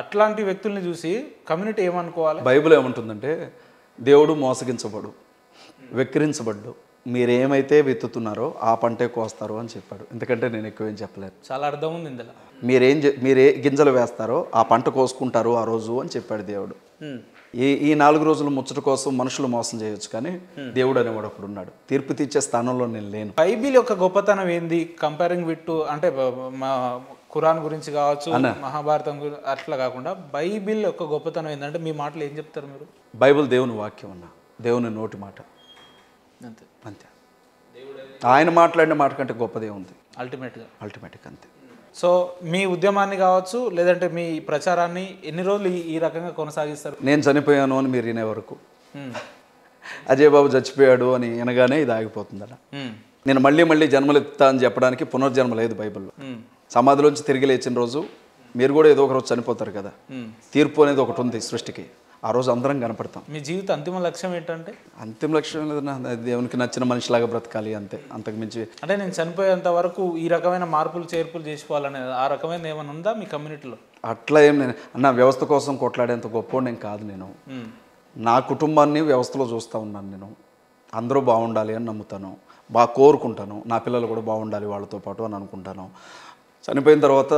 అట్లాంటి వ్యక్తుల్ని చూసి కమ్యూనిటీ ఏమనుకోవాలి? బైబిల్ ఏమంటుందంటే, దేవుడు మోసగించబడు, వెక్కిరించబడ్డు, మీరేమైతే విత్తుతున్నారో ఆ పంటే కోస్తారు అని చెప్పాడు. ఎందుకంటే నేను ఎక్కువ ఏం చెప్పలేను. చాలా అర్థం ఉంది ఇందులో. మీరే గింజలు వేస్తారో ఆ పంట కోసుకుంటారు ఆ రోజు అని చెప్పాడు దేవుడు. ఈ 4 రోజులు ముచ్చట కోసం మనుషులు మోసం చేయొచ్చు, కానీ దేవుడు అనేవాడు ఒకడు ఉన్నాడు. తీర్పు తీర్చే స్థానంలో నేను లేను. బైబిల్ యొక్క గొప్పతనం ఏంది కంపేరింగ్ విత్ అంటే మా ఖురాన్ గురించి కావచ్చు, మహాభారతం గురించి అట్లా కాకుండా బైబిల్ యొక్క గొప్పతనం ఏంటంటే మీ మాటలు ఏం చెప్తారు మీరు? బైబిల్ దేవుని వాక్యం అన్న, దేవుని నోటి మాట, అంతే అంతే. ఆయన మాట్లాడిన మాట కంటే గొప్పదే ఉంది అల్టిమేట్గా అంతే. సో మీ ఉద్యమాన్ని కావచ్చు లేదంటే మీ ప్రచారాన్ని ఎన్ని రోజులు ఈ రకంగా కొనసాగిస్తారు? నేను చనిపోయాను అని మీరు వినే వరకు, అజయ్ బాబు చచ్చిపోయాడు అని వినగానే ఇది ఆగిపోతుంది అలా. నేను మళ్ళీ జన్మలు ఎత్తా అని చెప్పడానికి పునర్జన్మ లేదు బైబిల్లో. సమాధిలోంచి తిరిగి లేచిన రోజు మీరు కూడా ఏదో ఒక రోజు చనిపోతారు కదా. తీర్పు అనేది ఒకటి ఉంది సృష్టికి, ఆ రోజు అందరం కనపడతాం. మీ జీవిత అంతిమ లక్ష్యం ఏంటంటే? అంతిమ లక్ష్యం లేదన్నా, దేవునికి నచ్చిన మనిషిలాగా బ్రతకాలి అంతే, అంతకు మించి. అంటే నేను చనిపోయేంత వరకు ఈ రకమైన మార్పులు చేర్పులు చేసుకోవాలనేది ఆ రకమైన ఏమైనా ఉందా మీ కమ్యూనిటీలో? అట్లా ఏం నేను అన్న వ్యవస్థ కోసం కొట్లాడేంత గొప్ప నేను కాదు. నేను నా కుటుంబాన్ని వ్యవస్థలో చూస్తూ ఉన్నాను. నేను అందరూ బాగుండాలి అని నమ్ముతాను, బాగా కోరుకుంటాను. నా పిల్లలు కూడా బాగుండాలి వాళ్ళతో పాటు అని అనుకుంటాను. చనిపోయిన తర్వాత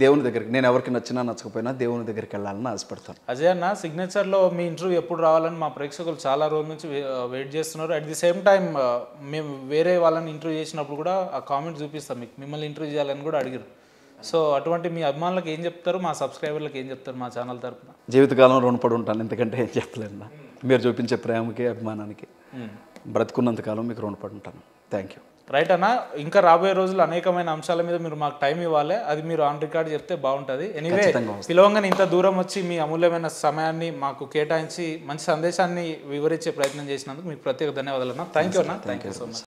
దేవుని దగ్గరికి, నేను ఎవరికి నచ్చినా నచ్చకపోయినా దేవుని దగ్గరికి వెళ్ళాలని ఆశపడతాను. అజయ్ అన్న, సిగ్నేచర్లో మీ ఇంటర్వ్యూ ఎప్పుడు రావాలని మా ప్రేక్షకులు చాలా రోజుల నుంచి వెయిట్ చేస్తున్నారు. అట్ ది సేమ్ టైం మేము వేరే వాళ్ళని ఇంటర్వ్యూ చేసినప్పుడు కూడా ఆ కామెంట్ చూపిస్తాం, మీకు మిమ్మల్ని ఇంటర్వ్యూ చేయాలని కూడా అడిగారు. సో అటువంటి మీ అభిమానులకు ఏం చెప్తారు, మా సబ్స్క్రైబర్లకు ఏం చెప్తారు మా ఛానల్ తరఫున? జీవితకాలం రుణపడి ఉంటాను, ఎందుకంటే ఏం చెప్పలేను. మీరు చూపించే ప్రేమకి అభిమానానికి బ్రతుకున్నంతకాలం మీకు రుణపడి ఉంటాను. Thank you. రైట్ అన్న, ఇంకా రాబోయే రోజులు అనేకమైన అంశాల మీద మీరు మాకు టైం ఇవ్వాలి, అది మీరు ఆన్ రికార్డ్ చెప్తే బాగుంటుంది. ఎనీవే, పిలవంగానే ఇంత దూరం వచ్చి మీ అమూల్యమైన సమయాన్ని మాకు కేటాయించి మంచి సందేశాన్ని వివరించే ప్రయత్నం చేసినందుకు మీకు ప్రత్యేక ధన్యవాదాలు అన్న. థ్యాంక్ యూ అన్న, థ్యాంక్ యూ సో మచ్.